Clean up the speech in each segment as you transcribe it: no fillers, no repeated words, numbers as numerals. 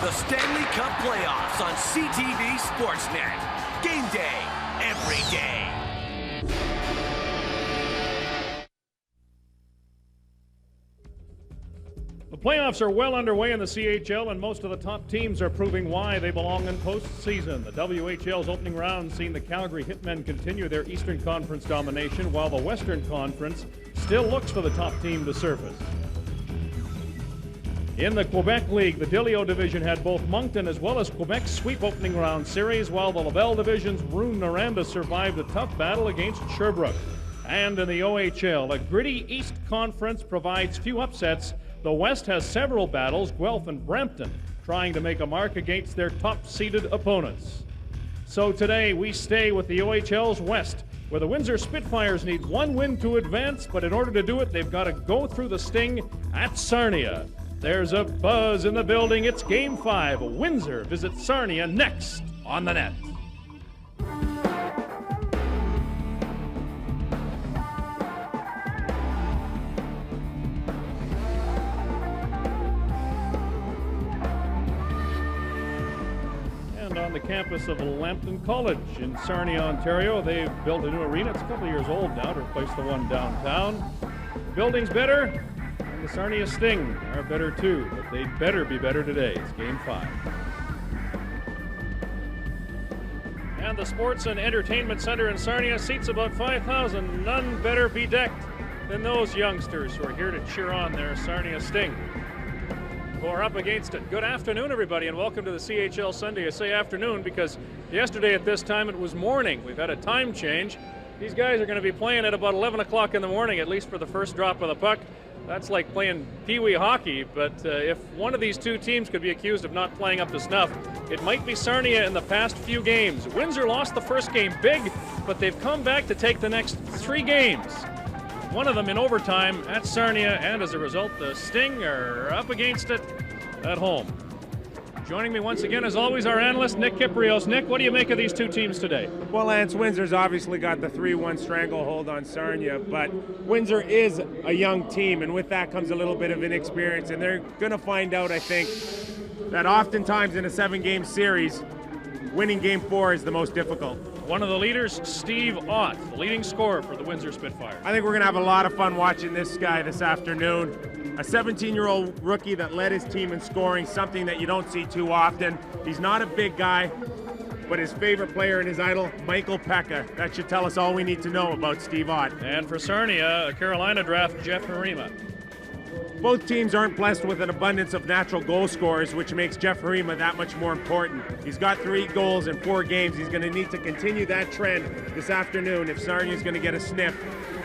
The Stanley Cup playoffs on CTV Sportsnet. Game day, every day. The playoffs are well underway in the CHL, and most of the top teams are proving why they belong in postseason. The WHL's opening round seen the Calgary Hitmen continue their Eastern Conference domination, while the Western Conference still looks for the top team to surface. In the Quebec League, the Delio division had both Moncton as well as Quebec sweep opening round series, while the Laval division's Rouen-Noranda survived a tough battle against Sherbrooke. And in the OHL, a gritty East Conference provides few upsets. The West has several battles, Guelph and Brampton trying to make a mark against their top-seeded opponents. So today we stay with the OHL's West, where the Windsor Spitfires need one win to advance, but in order to do it, they've got to go through the Sting at Sarnia. There's a buzz in the building. It's Game 5. Windsor visits Sarnia next on the net. And on the campus of Lambton College in Sarnia, Ontario, they've built a new arena. It's a couple of years old now to replace the one downtown. The building's better. The Sarnia Sting are better too, but they'd better be better today. It's Game 5. And the Sports and Entertainment Center in Sarnia seats about 5,000. None better bedecked than those youngsters who are here to cheer on their Sarnia Sting, who are up against it. Good afternoon, everybody, and welcome to the CHL Sunday. I say afternoon because yesterday at this time it was morning. We've had a time change. These guys are going to be playing at about 11 o'clock in the morning, at least for the first drop of the puck. That's like playing pee-wee hockey, but if one of these two teams could be accused of not playing up to snuff, it might be Sarnia in the past few games. Windsor lost the first game big, but they've come back to take the next 3 games. One of them in overtime at Sarnia, and as a result, the Sting are up against it at home. Joining me once again, as always, our analyst, Nick Kypreos. Nick, what do you make of these two teams today? Well, Lance, Windsor's obviously got the 3-1 stranglehold on Sarnia, but Windsor is a young team, and with that comes a little bit of inexperience, and they're going to find out, I think, that oftentimes in a 7-game series, winning Game 4 is the most difficult. One of the leaders, Steve Ott, the leading scorer for the Windsor Spitfires. I think we're going to have a lot of fun watching this guy this afternoon. A 17-year-old rookie that led his team in scoring, something that you don't see too often. He's not a big guy, but his favorite player and his idol, Michael Pekka. That should tell us all we need to know about Steve Ott. And for Sarnia, a Carolina draft, Jeff Harima. Both teams aren't blessed with an abundance of natural goal scorers, which makes Jeff Harima that much more important. He's got 3 goals in 4 games. He's going to need to continue that trend this afternoon if Sarnia's going to get a sniff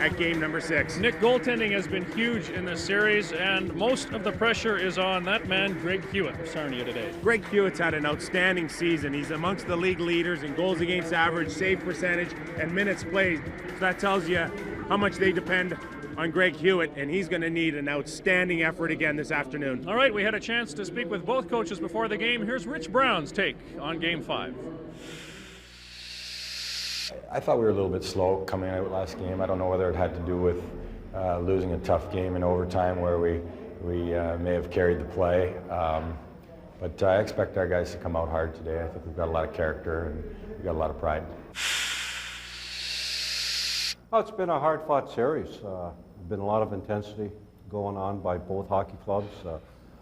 at game number 6. Nick, goaltending has been huge in this series, and most of the pressure is on that man, Greg Hewitt of Sarnia today. Greg Hewitt's had an outstanding season. He's amongst the league leaders in goals against average, save percentage, and minutes played. So that tells you how much they depend on Greg Hewitt, and he's going to need an outstanding effort again this afternoon. All right, we had a chance to speak with both coaches before the game. Here's Rich Brown's take on Game 5. I thought we were a little bit slow coming out last game. I don't know whether it had to do with losing a tough game in overtime where we may have carried the play. But I expect our guys to come out hard today. I think we've got a lot of character and we've got a lot of pride. Oh, it's been a hard-fought series. Been a lot of intensity going on by both hockey clubs.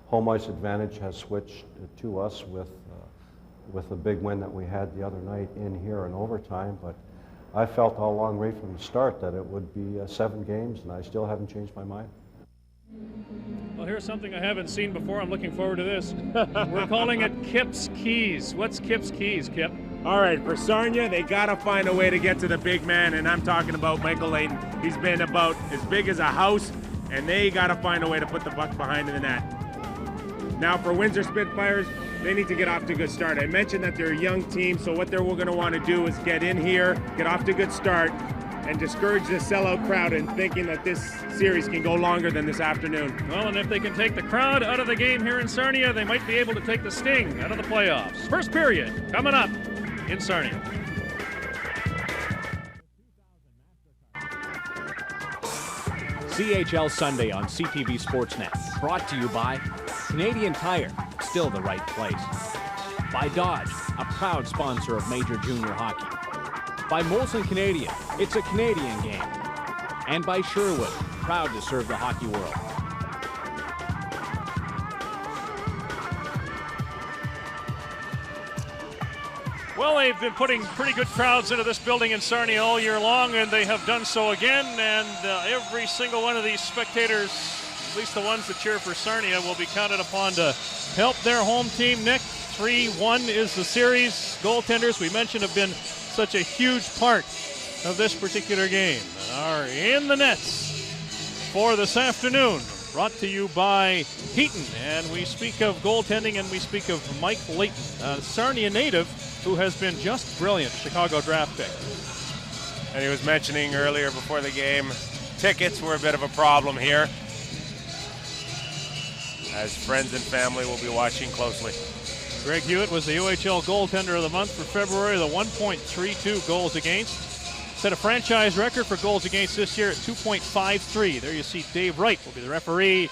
Home ice advantage has switched to us with the big win that we had the other night in here in overtime, but I felt all along right from the start that it would be 7 games, and I still haven't changed my mind. Well, here's something I haven't seen before. I'm looking forward to this. We're calling it Kip's Keys. What's Kip's Keys, Kip? All right, for Sarnia, they got to find a way to get to the big man, and I'm talking about Michael Layton. He's been about as big as a house, and they got to find a way to put the puck behind the net. Now, for Windsor Spitfires, they need to get off to a good start. I mentioned that they're a young team, so what they're going to want to do is get in here, get off to a good start, and discourage the sellout crowd in thinking that this series can go longer than this afternoon. Well, and if they can take the crowd out of the game here in Sarnia, they might be able to take the Sting out of the playoffs. First period coming up in Sarnia. CHL Sunday on CTV Sportsnet. Brought to you by Canadian Tire. still the right place. By Dodge, a proud sponsor of Major Junior Hockey. By Molson Canadian, it's a Canadian game. And by Sherwood, proud to serve the hockey world. Well, they've been putting pretty good crowds into this building in Sarnia all year long, and they have done so again. And every single one of these spectators, at least the ones that cheer for Sarnia, will be counted upon to help their home team. Nick, 3-1 is the series. Goaltenders, we mentioned, have been such a huge part of this particular game and are in the nets for this afternoon. Brought to you by Heaton. And we speak of goaltending, and we speak of Mike Layton, a Sarnia native who has been just brilliant, Chicago draft pick. And he was mentioning earlier before the game, tickets were a bit of a problem here, as friends and family will be watching closely. Greg Hewitt was the OHL goaltender of the month for February, the 1.32 goals against. Set a franchise record for goals against this year at 2.53. There you see Dave Wright will be the referee,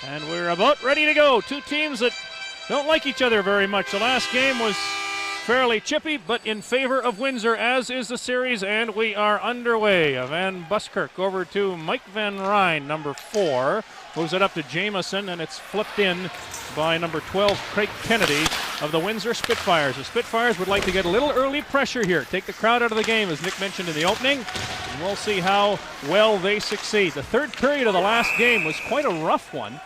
and we're about ready to go. Two teams that don't like each other very much. The last game was fairly chippy, but in favor of Windsor, as is the series, and we are underway. Van Buskirk over to Mike Van Ryn, number 4. Moves it up to Jamieson, and it's flipped in by number 12, Craig Kennedy of the Windsor Spitfires. The Spitfires would like to get a little early pressure here, take the crowd out of the game, as Nick mentioned in the opening, and we'll see how well they succeed. The third period of the last game was quite a rough one.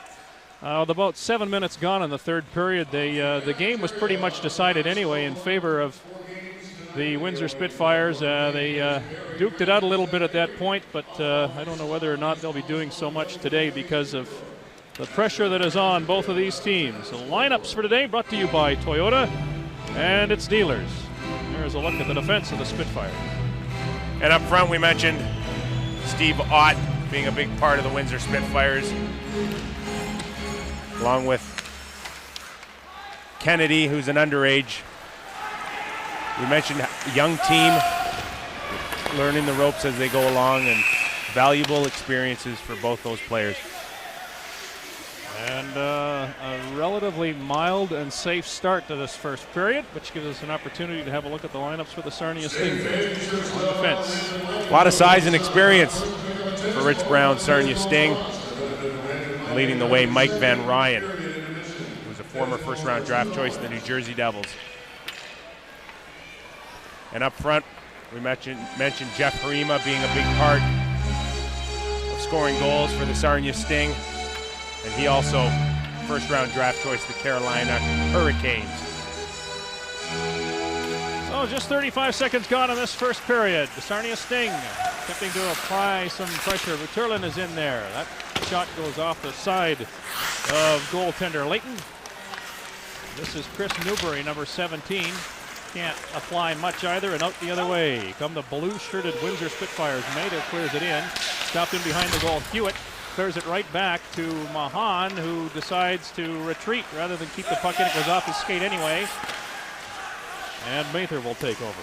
With about 7 minutes gone in the third period, the game was pretty much decided anyway in favor of the Windsor Spitfires. They duked it out a little bit at that point, but I don't know whether or not they'll be doing so much today because of the pressure that is on both of these teams. The lineups for today brought to you by Toyota and its dealers. There's a look at the defense of the Spitfires. And up front, we mentioned Steve Ott being a big part of the Windsor Spitfires, along with Kennedy, who's an underage. We mentioned a young team learning the ropes as they go along, and valuable experiences for both those players. And a relatively mild and safe start to this first period, which gives us an opportunity to have a look at the lineups for the Sarnia Sting on defense. A lot of size and experience for Rich Brown, Sarnia Sting. Leading the way, Mike Van Ryn, who was a former first-round draft choice of the New Jersey Devils. And up front, we mentioned Jeff Harima being a big part of scoring goals for the Sarnia Sting. And he also first-round draft choice of the Carolina Hurricanes. So just 35 seconds gone in this first period. The Sarnia Sting attempting to apply some pressure. Guterlin is in there. That shot goes off the side of goaltender Layton. This is Chris Newbury, number 17. Can't apply much either, and out the other way come the blue-shirted Windsor Spitfires. Maida clears it in. Stopped in behind the goal. Hewitt clears it right back to Mahan, who decides to retreat rather than keep the puck in. It goes off his skate anyway. And Mather will take over.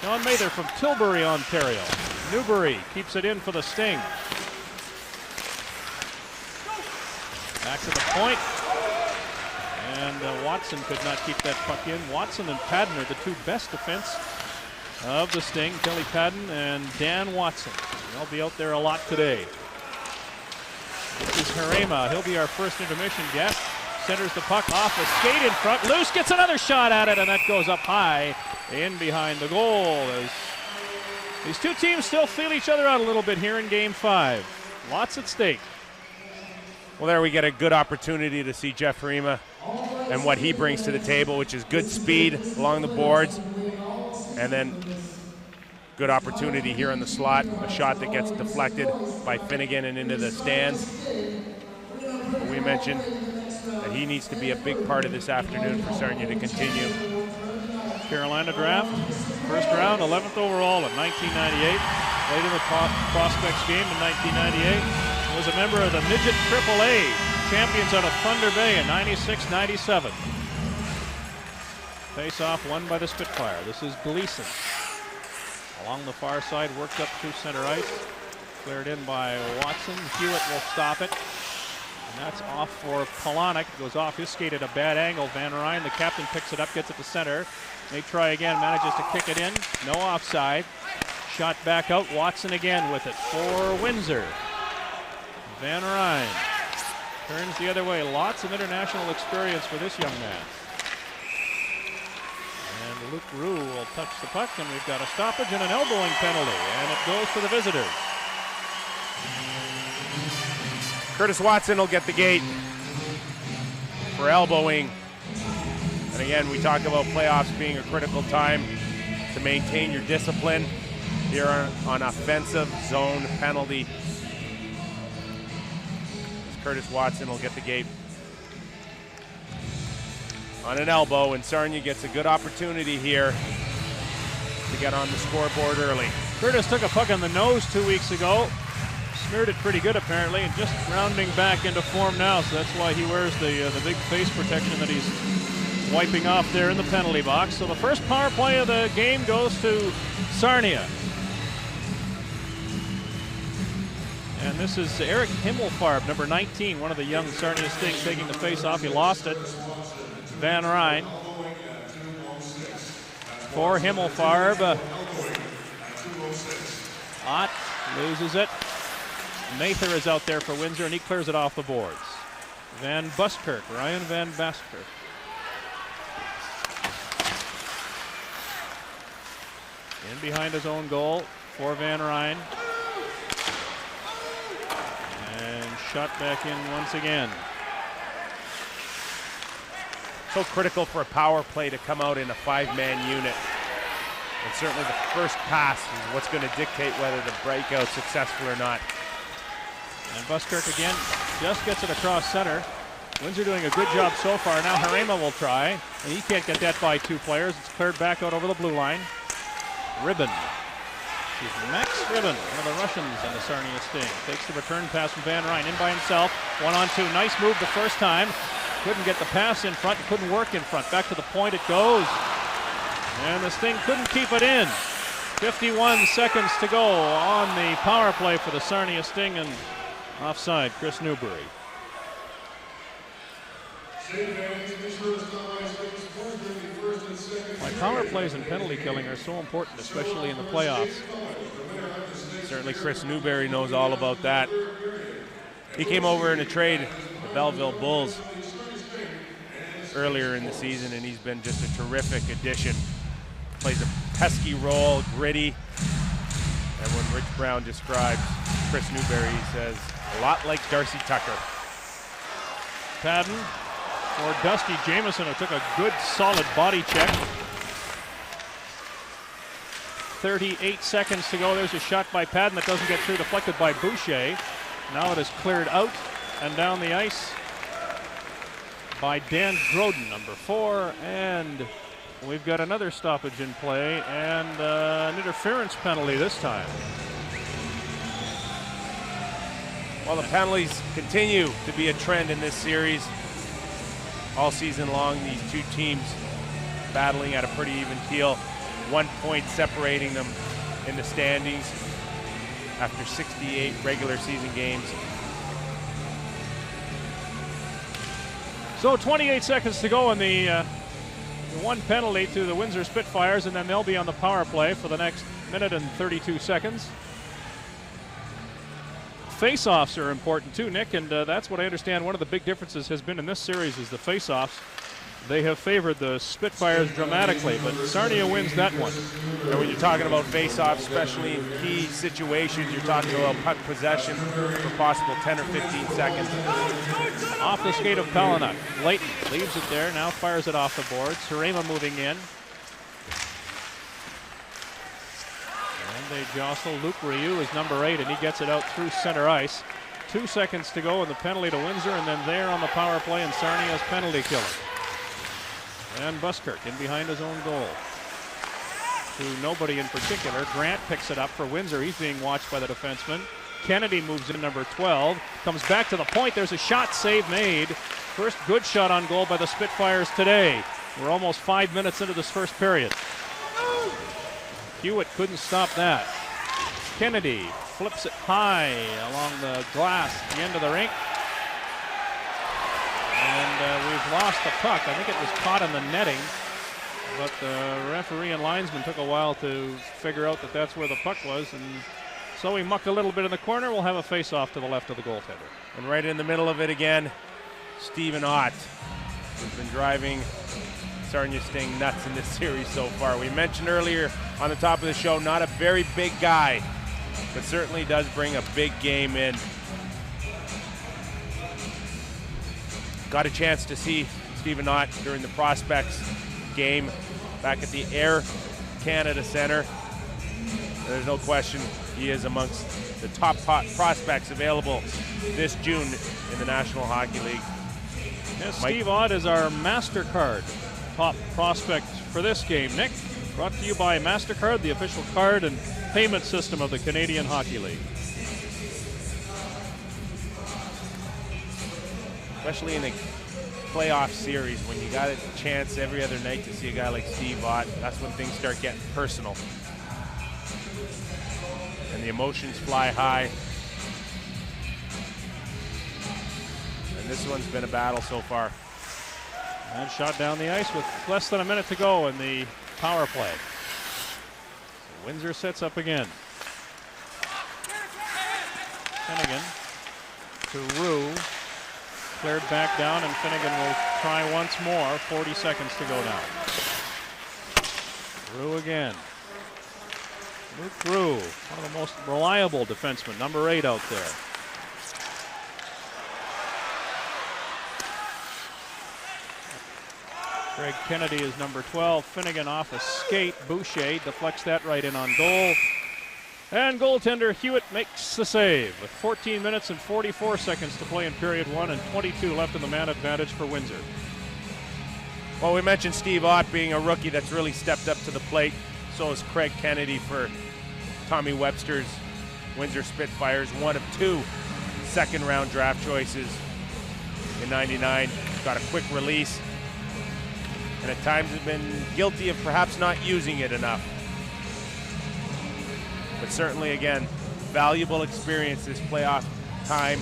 Sean Mather from Tilbury, Ontario. Newbury keeps it in for the Sting. Back to the point. And Watson could not keep that puck in. Watson and Padden are the two best defense of the Sting. Kelly Padden and Dan Watson. They'll be out there a lot today. This is Harima. He'll be our first intermission guest. Centers the puck off a skate in front. Loose gets another shot at it, and that goes up high in behind the goal. As these two teams still feel each other out a little bit here in Game 5. Lots at stake. Well, there we get a good opportunity to see Jeff Harima and what he brings to the table, which is good speed along the boards, and then good opportunity here in the slot, a shot that gets deflected by Finnegan and into the stands. But we mentioned that he needs to be a big part of this afternoon for Sarnia to continue. Carolina draft, first round, 11th overall in 1998. Played in the Prospects game in 1998. Was a member of the Midget AAA champions out of Thunder Bay in 96-97. Face-off won by the Spitfire. This is Gleason. Along the far side, worked up through center ice. Cleared in by Watson. Hewitt will stop it. That's off for Polonic. Goes off his skate at a bad angle. Van Ryn, the captain, picks it up, gets it to center. They try again, manages to kick it in. No offside. Shot back out. Watson again with it for Windsor. Van Ryn turns the other way. Lots of international experience for this young man. And Luke Roux will touch the puck, and we've got a stoppage and an elbowing penalty, and it goes to the visitors. Curtis Watson will get the gate for elbowing. And again, we talk about playoffs being a critical time to maintain your discipline. Here on offensive zone penalty. Curtis Watson will get the gate on an elbow, and Sarnia gets a good opportunity here to get on the scoreboard early. Curtis took a puck on the nose 2 weeks ago. Smeared it pretty good apparently, and just rounding back into form now, so that's why he wears the big face protection that he's wiping off there in the penalty box. So the first power play of the game goes to Sarnia. And this is Eric Himmelfarb, number 19, one of the young Sarnia Stings, taking the face off. He lost it. Van Ryn for Himmelfarb. Ott loses it. Mather is out there for Windsor, and he clears it off the boards. Van Buskirk, Ryan Van Buskirk. In behind his own goal for Van Ryn. And shot back in once again. So critical for a power play to come out in a five-man unit. And certainly the first pass is what's going to dictate whether the breakout's successful or not. And Buskirk again just gets it across center. Windsor doing a good job so far. Now Harema will try, and he can't get that by two players. It's cleared back out over the blue line. Ribbon. Max Ribbon, one of the Russians on the Sarnia Sting. Takes the return pass from Van Ryn in by himself. 1-on-2. Nice move the first time. Couldn't get the pass in front, couldn't work in front. Back to the point it goes. And the Sting couldn't keep it in. 51 seconds to go on the power play for the Sarnia Sting, and offside, Chris Newbury. Why power plays and penalty killing are so important, especially in the playoffs. Certainly Chris Newbury knows all about that. He came over in a trade, the Belleville Bulls, earlier in the season, and he's been just a terrific addition. Plays a pesky role, gritty. And when Rich Brown describes Chris Newbury, he says, a lot like Darcy Tucker. Padden for Dusty Jamieson, who took a good solid body check. 38 seconds to go. There's a shot by Padden that doesn't get through, deflected by Boucher. Now it is cleared out and down the ice by Dan Groden, number 4, and we've got another stoppage in play and an interference penalty this time. Well, the penalties continue to be a trend in this series. All season long, these two teams battling at a pretty even keel. 1 point separating them in the standings after 68 regular season games. So 28 seconds to go in the one penalty to the Windsor Spitfires, and then they'll be on the power play for the next minute and 32 seconds. Face-offs are important too, Nick, and that's what I understand one of the big differences has been in this series is the face-offs. They have favored the Spitfires dramatically, but Sarnia wins that one. And when you're talking about face-offs, especially in key situations, you're talking about puck possession for possible 10 or 15 seconds. Off the skate of Polonic. Layton leaves it there, now fires it off the boards. Harema moving in. And they jostle. Luke Ryu is number 8, and he gets it out through center ice. 2 seconds to go in the penalty to Windsor, and then there on the power play, and Sarnia's penalty killer. And Buskirk in behind his own goal. To nobody in particular. Grant picks it up for Windsor. He's being watched by the defenseman. Kennedy moves in, number 12. Comes back to the point. There's a shot, save made. First good shot on goal by the Spitfires today. We're almost 5 minutes into this first period. Hewitt couldn't stop that. Kennedy flips it high along the glass at the end of the rink. they've lost the puck. I think it was caught in the netting, but the referee and linesman took a while to figure out that that's where the puck was, and so he mucked a little bit in the corner. We'll have a face-off to the left of the goaltender. And right in the middle of it again, Stephen Ott, who's been driving Sarnia Sting nuts in this series so far. We mentioned earlier on the top of the show, not a very big guy, but certainly does bring a big game in. Got a chance to see Stephen Ott during the Prospects game back at the Air Canada Centre. There's no question he is amongst the top prospects available this June in the National Hockey League. Yes, Steve Ott is our MasterCard top prospect for this game. Nick, brought to you by MasterCard, the official card and payment system of the Canadian Hockey League. Especially in a playoff series, when you got a chance every other night to see a guy like Steve Ott, that's when things start getting personal. And the emotions fly high. And this one's been a battle so far. And shot down the ice with less than a minute to go in the power play. So Windsor sets up again. Finnegan to Rue. Cleared back down, and Finnegan will try once more. 40 seconds to go now. Rue again. Luke Rue, one of the most reliable defensemen, number 8 out there. Craig Kennedy is number 12. Finnegan off a skate. Boucher deflects that right in on goal. And goaltender Hewitt makes the save with 14 minutes and 44 seconds to play in period 1 and 22 left in the man advantage for Windsor. Well, we mentioned Steve Ott being a rookie that's really stepped up to the plate. So is Craig Kennedy for Tommy Webster's Windsor Spitfires, one of 2 second-round draft choices in '99. Got a quick release, and at times has been guilty of perhaps not using it enough. But certainly, again, valuable experience this playoff time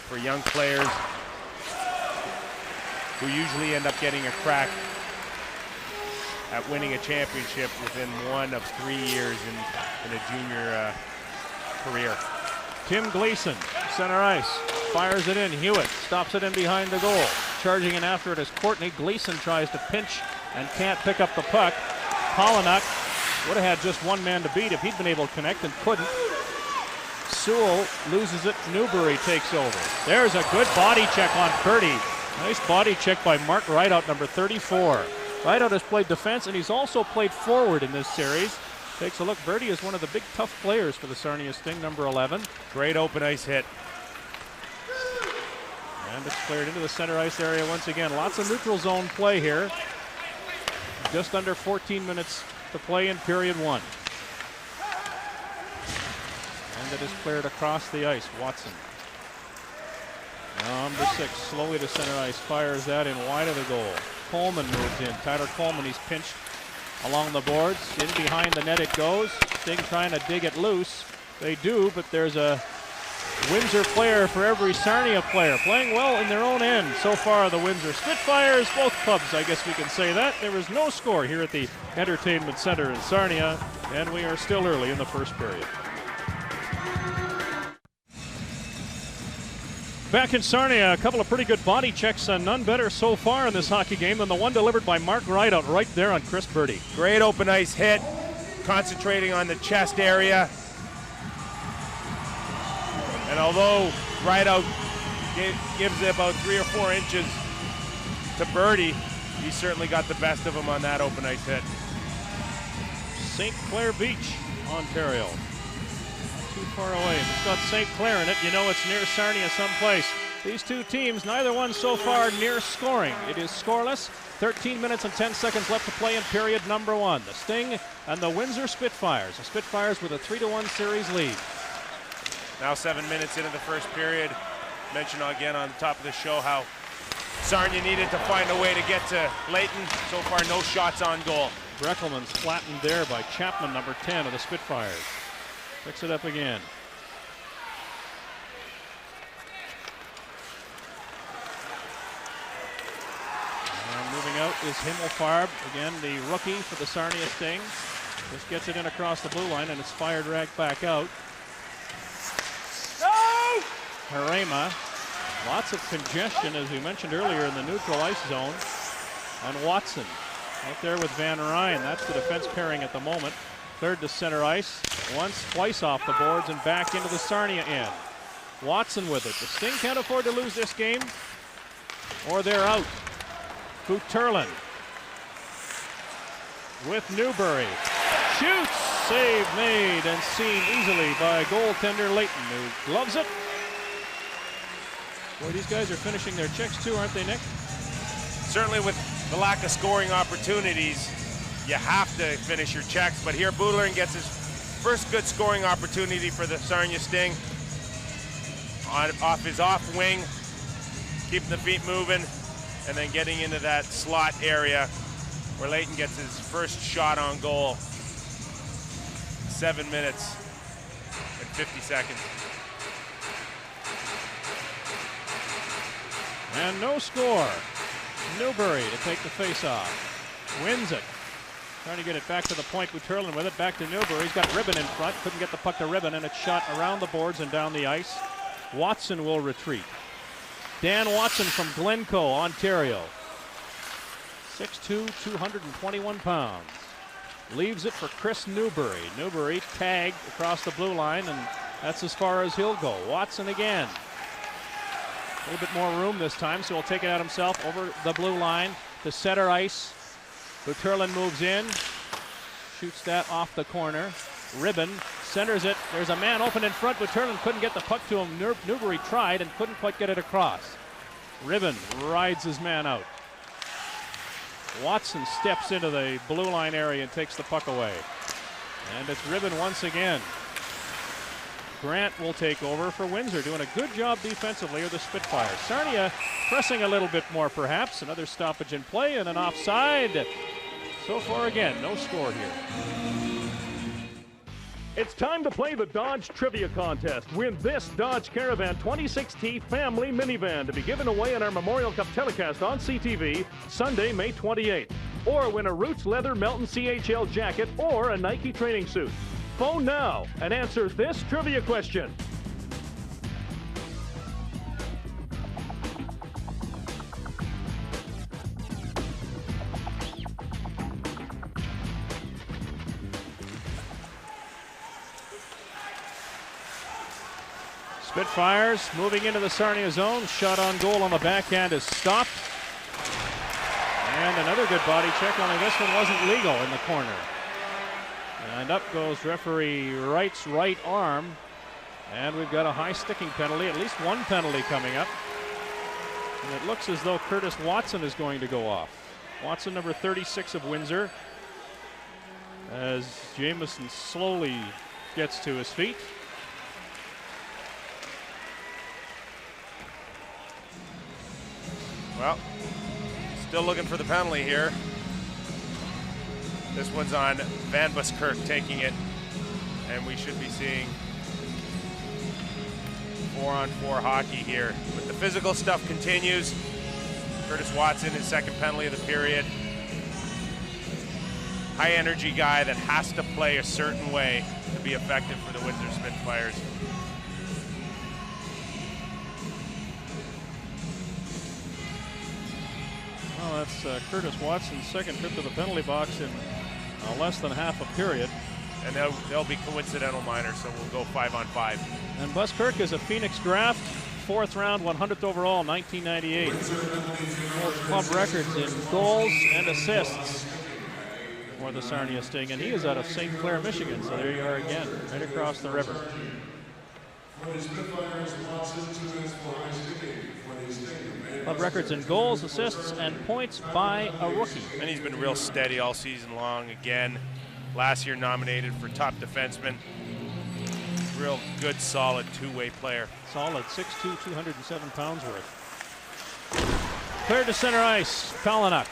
for young players who usually end up getting a crack at winning a championship within 1 of 3 years in a junior career. Tim Gleason, center ice, fires it in. Hewitt stops it in behind the goal. Charging in after it is Courtney. Gleason tries to pinch and can't pick up the puck. Pollonuck would have had just one man to beat if he'd been able to connect and couldn't. Sewell loses it. Newbury takes over. There's a good body check on Purdy. Nice body check by Mark Rideout, number 34. Rideout has played defense, and he's also played forward in this series. Takes a look. Birdie is one of the big tough players for the Sarnia Sting, number 11. Great open ice hit. And it's cleared into the center ice area once again. Lots of neutral zone play here. Just under 14 minutes to play in period 1. And it is cleared across the ice. Watson. Number 6, slowly to center ice, fires that in wide of the goal. Coleman moves in. Tyler Coleman, he's pinched along the boards. In behind the net it goes. Sting trying to dig it loose. They do, but there's a Windsor player for every Sarnia player. Playing well in their own end so far, the Windsor Spitfires. Both clubs, I guess we can say that. There is no score here at the Entertainment Center in Sarnia, and we are still early in the first period. Back in Sarnia, a couple of pretty good body checks, and none better so far in this hockey game than the one delivered by Mark Rideout right there on Chris Birdie. Great open ice hit, concentrating on the chest area. And although Rideout gives it about 3 or 4 inches to Birdie, he certainly got the best of him on that open ice hit. St. Clair Beach, Ontario. Too far away. If it's got St. Clair in it, you know it's near Sarnia someplace. These two teams, neither one so far near scoring. It is scoreless. 13 minutes and 10 seconds left to play in period number 1. The Sting and the Windsor Spitfires. The Spitfires with a 3-1 series lead. Now 7 minutes into the first period. Mentioned again on the top of the show how Sarnia needed to find a way to get to Leighton. So far, no shots on goal. Breckelman's flattened there by Chapman, number 10 of the Spitfires. Picks it up again. is Himmelfarb, again the rookie for the Sarnia Sting. Just gets it in across the blue line, and it's fired right back out. No! Harema, lots of congestion, as we mentioned earlier, in the neutral ice zone. And Watson out there with Van Ryn. That's the defense pairing at the moment. Third to center ice, twice off the boards and back into the Sarnia end. Watson with it. The Sting can't afford to lose this game, or they're out. Guterlin with Newbury. Shoots! Save made and seen easily by goaltender Leighton, who gloves it. Boy, these guys are finishing their checks too, aren't they, Nick? Certainly with the lack of scoring opportunities, you have to finish your checks. But here Guterlin gets his first good scoring opportunity for the Sarnia Sting. Off his off wing, keeping the feet moving, and then getting into that slot area where Leighton gets his first shot on goal. 7 minutes and 50 seconds. And no score. Newbury to take the face-off. Wins it. Trying to get it back to the point. Guterlin with it. Back to Newbury. He's got Ribbon in front. Couldn't get the puck to Ribbon, and it's shot around the boards and down the ice. Watson will retreat. Dan Watson from Glencoe, Ontario. 6'2", 221 pounds. Leaves it for Chris Newbury. Newbury tagged across the blue line, and that's as far as he'll go. Watson again. A little bit more room this time, so he'll take it out himself over the blue line to center ice. Guterlin moves in, shoots that off the corner. Ribbon centers it. There's a man open in front. Guterlin couldn't get the puck to him. Newbury tried and couldn't quite get it across. Ribbon rides his man out. Watson steps into the blue line area and takes the puck away. And it's Ribbon once again. Grant will take over for Windsor, doing a good job defensively of the Spitfires. Sarnia pressing a little bit more, perhaps. Another stoppage in play and an offside. So far, again, no score here. It's time to play the Dodge Trivia Contest. Win this Dodge Caravan 26T family minivan to be given away in our Memorial Cup telecast on CTV Sunday, May 28th. Or win a Roots Leather Melton CHL jacket or a Nike training suit. Phone now and answer this trivia question. Spitfires moving into the Sarnia zone. Shot on goal on the backhand is stopped. And another good body check, only this one wasn't legal in the corner. And up goes referee Wright's right arm. And we've got a high sticking penalty, at least one penalty coming up. And it looks as though Curtis Watson is going to go off. Watson, number 36 of Windsor, as Jamieson slowly gets to his feet. Well, still looking for the penalty here. This one's on Van Buskirk taking it, and we should be seeing 4-on-4 hockey here. But the physical stuff continues. Curtis Watson, his second penalty of the period. High energy guy that has to play a certain way to be effective for the Windsor Spitfires. Well, that's Curtis Watson's second trip to the penalty box in less than half a period. And they'll be coincidental minors, so we'll go 5-on-5. And Buskirk is a Phoenix draft, 4th round, 100th overall, 1998. Holds club records in goals and assists for the Sarnia Sting, and he is out of St. Clair, Michigan, so there you are again, right across the river. Club records in goals, assists, and points by a rookie. And he's been real steady all season long. Again, last year nominated for top defenseman. Real good, solid two-way player. Solid, 6'2", 207 pounds worth. Cleared to center ice, Palanuck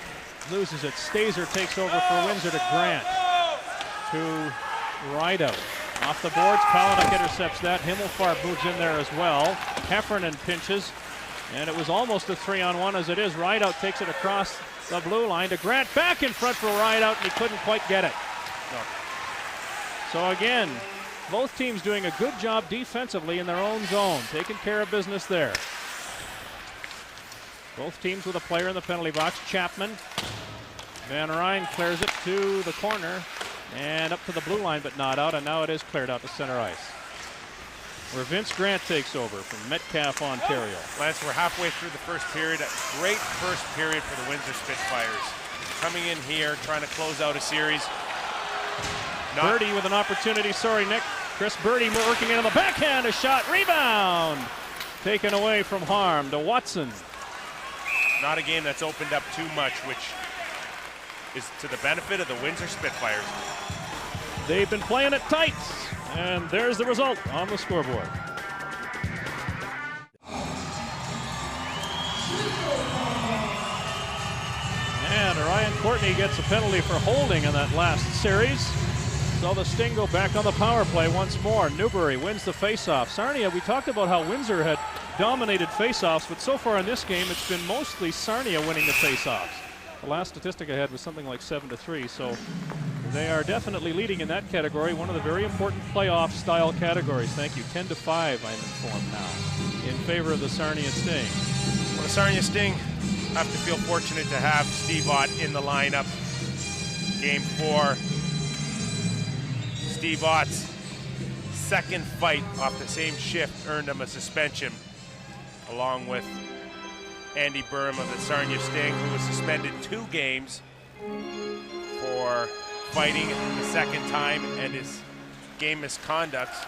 loses it. Stazer takes over for Windsor to Grant. To Rideout. Off the boards, Palanuck intercepts that. Himmelfarb moves in there as well. Heffernan pinches. And it was almost a 3-on-1 as it is. Rideout takes it across the blue line to Grant, back in front for Rideout, and he couldn't quite get it. No. So again, both teams doing a good job defensively in their own zone, taking care of business there. Both teams with a player in the penalty box. Chapman. Van Ryn clears it to the corner and up to the blue line, but not out, and now it is cleared out to center ice, where Vince Grant takes over from Metcalfe, Ontario. Lance, we're halfway through the first period. A great first period for the Windsor Spitfires. Coming in here, trying to close out a series. Birdie with an opportunity. Sorry, Nick. Chris Birdie working in on the backhand. A shot. Rebound. Taken away from Harm to Watson. Not a game that's opened up too much, which is to the benefit of the Windsor Spitfires. They've been playing it tight, and there's the result on the scoreboard. And Ryan Courtney gets a penalty for holding in that last series. So the Sting go back on the power play once more. Newbury wins the faceoff. Sarnia, we talked about how Windsor had dominated faceoffs, but so far in this game it's been mostly Sarnia winning the faceoffs. The last statistic I had was something like 7-3, so they are definitely leading in that category, one of the very important playoff style categories. Thank you. 10-5, I'm informed now, in favor of the Sarnia Sting. Well, the Sarnia Sting have to feel fortunate to have Steve Ott in the lineup. Game 4. Steve Ott's second fight off the same shift earned him a suspension, along with Andy Burham of the Sarnia Sting, who was suspended 2 games for fighting the second time and his game misconducts.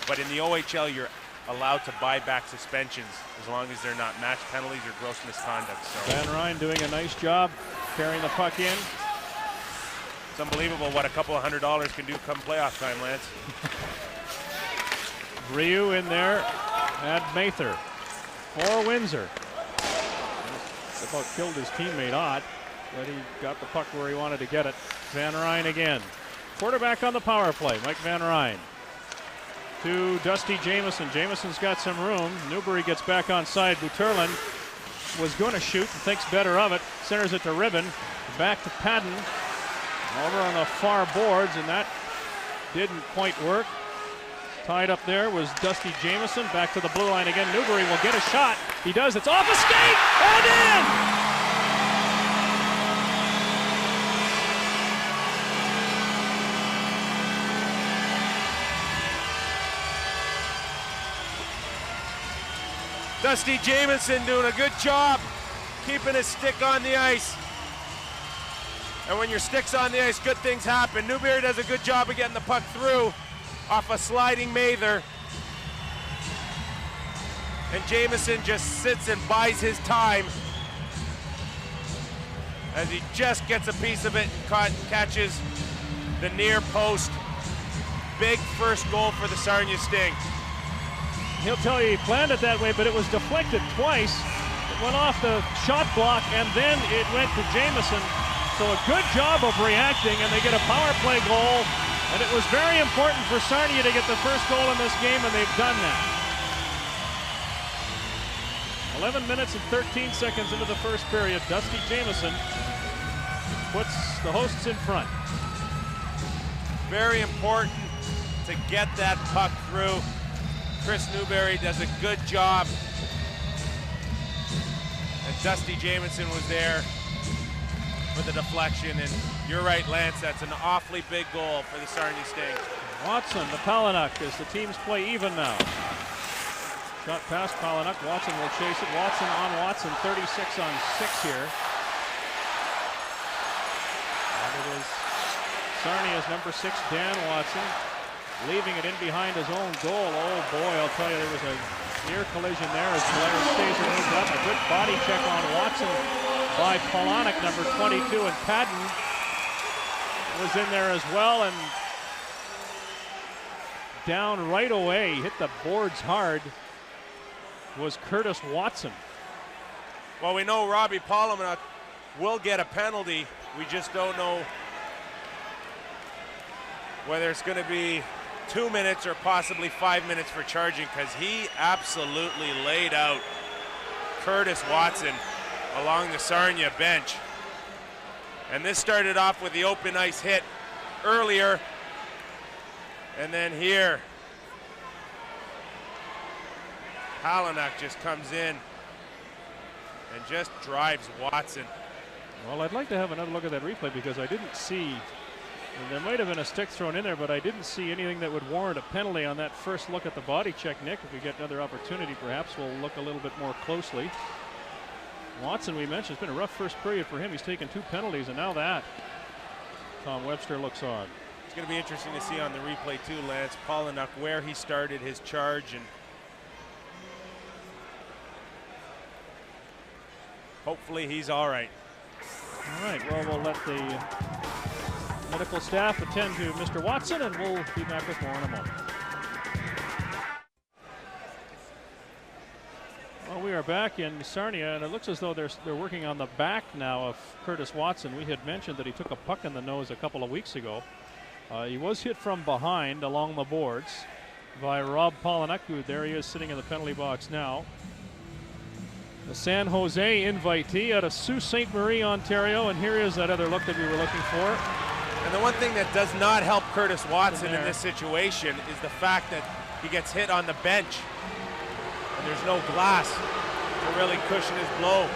But in the OHL, you're allowed to buy back suspensions as long as they're not match penalties or gross misconduct. So Van Ryn doing a nice job carrying the puck in. it's unbelievable what a couple of $100 can do come playoff time, Lance. Ryu in there at Mather for Windsor. About killed his teammate Ott, but he got the puck where he wanted to get it. Van Ryn again. Quarterback on the power play, Mike Van Ryn. To Dusty Jamieson. Jamieson's got some room. Newbury gets back on side. Guterlin was going to shoot and thinks better of it. Centers it to Ribbon. Back to Padden. Over on the far boards, and that didn't quite work. Tied up there was Dusty Jamieson. Back to the blue line again. Newbury will get a shot. He does. It's off a skate and in! Dusty Jamieson doing a good job keeping his stick on the ice. And when your stick's on the ice, good things happen. Newbury does a good job of getting the puck through off a sliding Mather. And Jamieson just sits and buys his time as he just gets a piece of it and catches the near post. Big first goal for the Sarnia Sting. He'll tell you he planned it that way, but it was deflected twice. It went off the shot block, and then it went to Jamieson. So a good job of reacting, and they get a power play goal. And it was very important for Sarnia to get the first goal in this game, and they've done that. 11 minutes and 13 seconds into the first period. Dusty Jamieson puts the hosts in front. Very important to get that puck through. Chris Newbury does a good job. And Dusty Jamieson was there for the deflection. And you're right, Lance, that's an awfully big goal for the Sarnia Sting. Watson to Palinuk as the teams play even now. Shot past Palinuk. Watson will chase it. Watson on Watson, 36 on 6 here. And it is Sarnia's number 6, Dan Watson, leaving it in behind his own goal. Oh boy, I'll tell you, there was a near collision there as Blair stays it moved up. A good body check on Watson by Palinuk, number 22, and Padden was in there as well, and down right away, hit the boards hard, was Curtis Watson. Well, we know Robbie Palinuk will get a penalty. We just don't know whether it's going to be 2 minutes or possibly 5 minutes for charging, because he absolutely laid out Curtis Watson along the Sarnia bench. And this started off with the open ice hit earlier. And then here, Palinuk just comes in and just drives Watson. Well, I'd like to have another look at that replay because I didn't see, there might have been a stick thrown in there, but I didn't see anything that would warrant a penalty on that first look at the body check, Nick. If we get another opportunity, perhaps we'll look a little bit more closely. Watson, we mentioned, it's been a rough first period for him. He's taken 2 penalties, and now that. Tom Webster looks on. It's going to be interesting to see on the replay too, Lance Palinuk, where he started his charge, and hopefully he's all right. All right, well, we'll let the medical staff attend to Mr. Watson, and we'll be back with more in a moment. Well, we are back in Sarnia, and it looks as though they're working on the back now of Curtis Watson. We had mentioned that he took a puck in the nose a couple of weeks ago. He was hit from behind along the boards by Rob Palinuk, who there he is sitting in the penalty box now. The San Jose invitee out of Sault Ste. Marie, Ontario, and here is that other look that we were looking for. And the one thing that does not help Curtis Watson in this situation is the fact that he gets hit on the bench and there's no glass to really cushion his blow.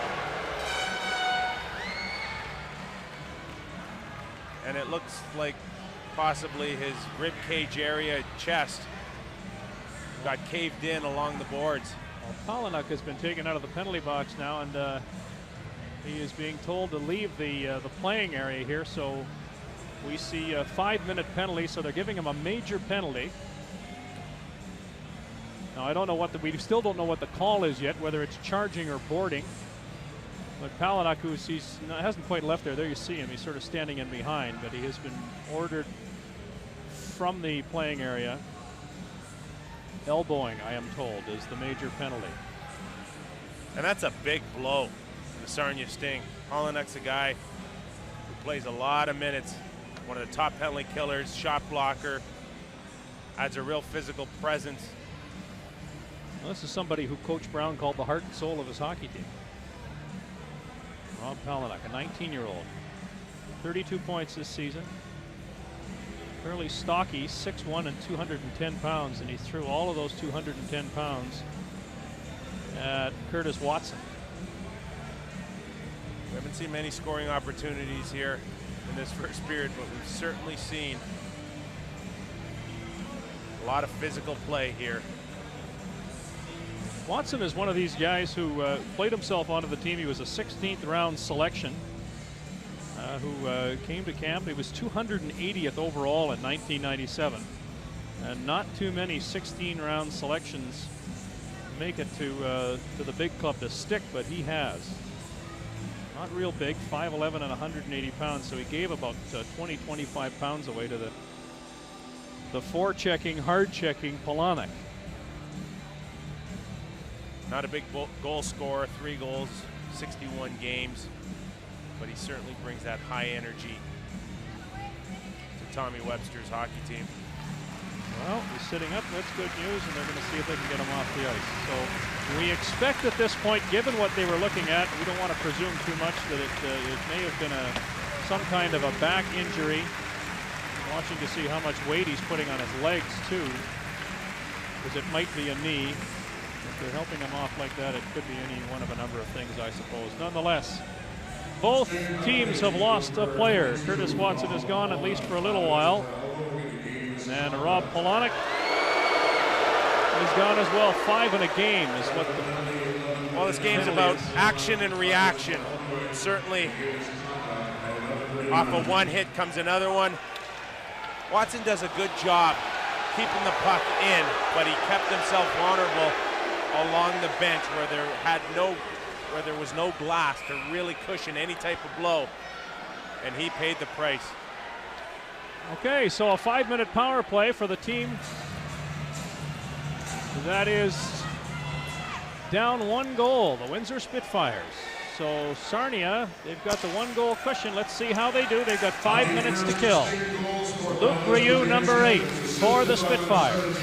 And it looks like possibly his rib cage area, chest, got caved in along the boards. Well, Palinuk has been taken out of the penalty box now, and he is being told to leave the playing area here. So we see a 5-minute penalty, so they're giving him a major penalty. Now I don't know we still don't know what the call is yet, whether it's charging or boarding. But Palinuk, hasn't quite left there. There you see him. He's sort of standing in behind, but he has been ordered from the playing area. Elbowing, I am told, is the major penalty. And that's a big blow for the Sarnia Sting. Palinuk's a guy who plays a lot of minutes, one of the top penalty killers, shot blocker, adds a real physical presence. Well, this is somebody who Coach Brown called the heart and soul of his hockey team. Rob Palinuk, a 19-year-old, 32 points this season. Fairly stocky, 6'1" and 210 pounds, and he threw all of those 210 pounds at Curtis Watson. We haven't seen many scoring opportunities here in this first period, but we've certainly seen a lot of physical play here. Watson is one of these guys who played himself onto the team. He was a 16th round selection. Who came to camp. He was 280th overall in 1997, and not too many 16-round selections make it to the big club to stick, but he has. Not real big, 5'11" and 180 pounds, so he gave about 20-25 pounds away to the forechecking, hard-checking Palinuk. Not a big goal scorer, 3 goals, 61 games. But he certainly brings that high energy to Tommy Webster's hockey team. Well, he's sitting up. That's good news, and they're going to see if they can get him off the ice. So we expect at this point, given what they were looking at, we don't want to presume too much that it may have been some kind of a back injury. I'm watching to see how much weight he's putting on his legs, too, because it might be a knee. If they're helping him off like that, it could be any one of a number of things, I suppose. Nonetheless, both teams have lost a player. Curtis Watson is gone, at least for a little while. And Rob Palinuk is gone as well. 5 in a game is what the... Well, this game's about action and reaction. Certainly, off of one hit comes another one. Watson does a good job keeping the puck in, but he kept himself vulnerable along the bench where there was no glass to really cushion any type of blow, and he paid the price. Okay, so a 5-minute power play for the team that is down 1 goal, the Windsor Spitfires. So Sarnia, they've got the 1-goal cushion. Let's see how they do. They've got 5 minutes to kill. Luke Ryu, number 8 for the Spitfires.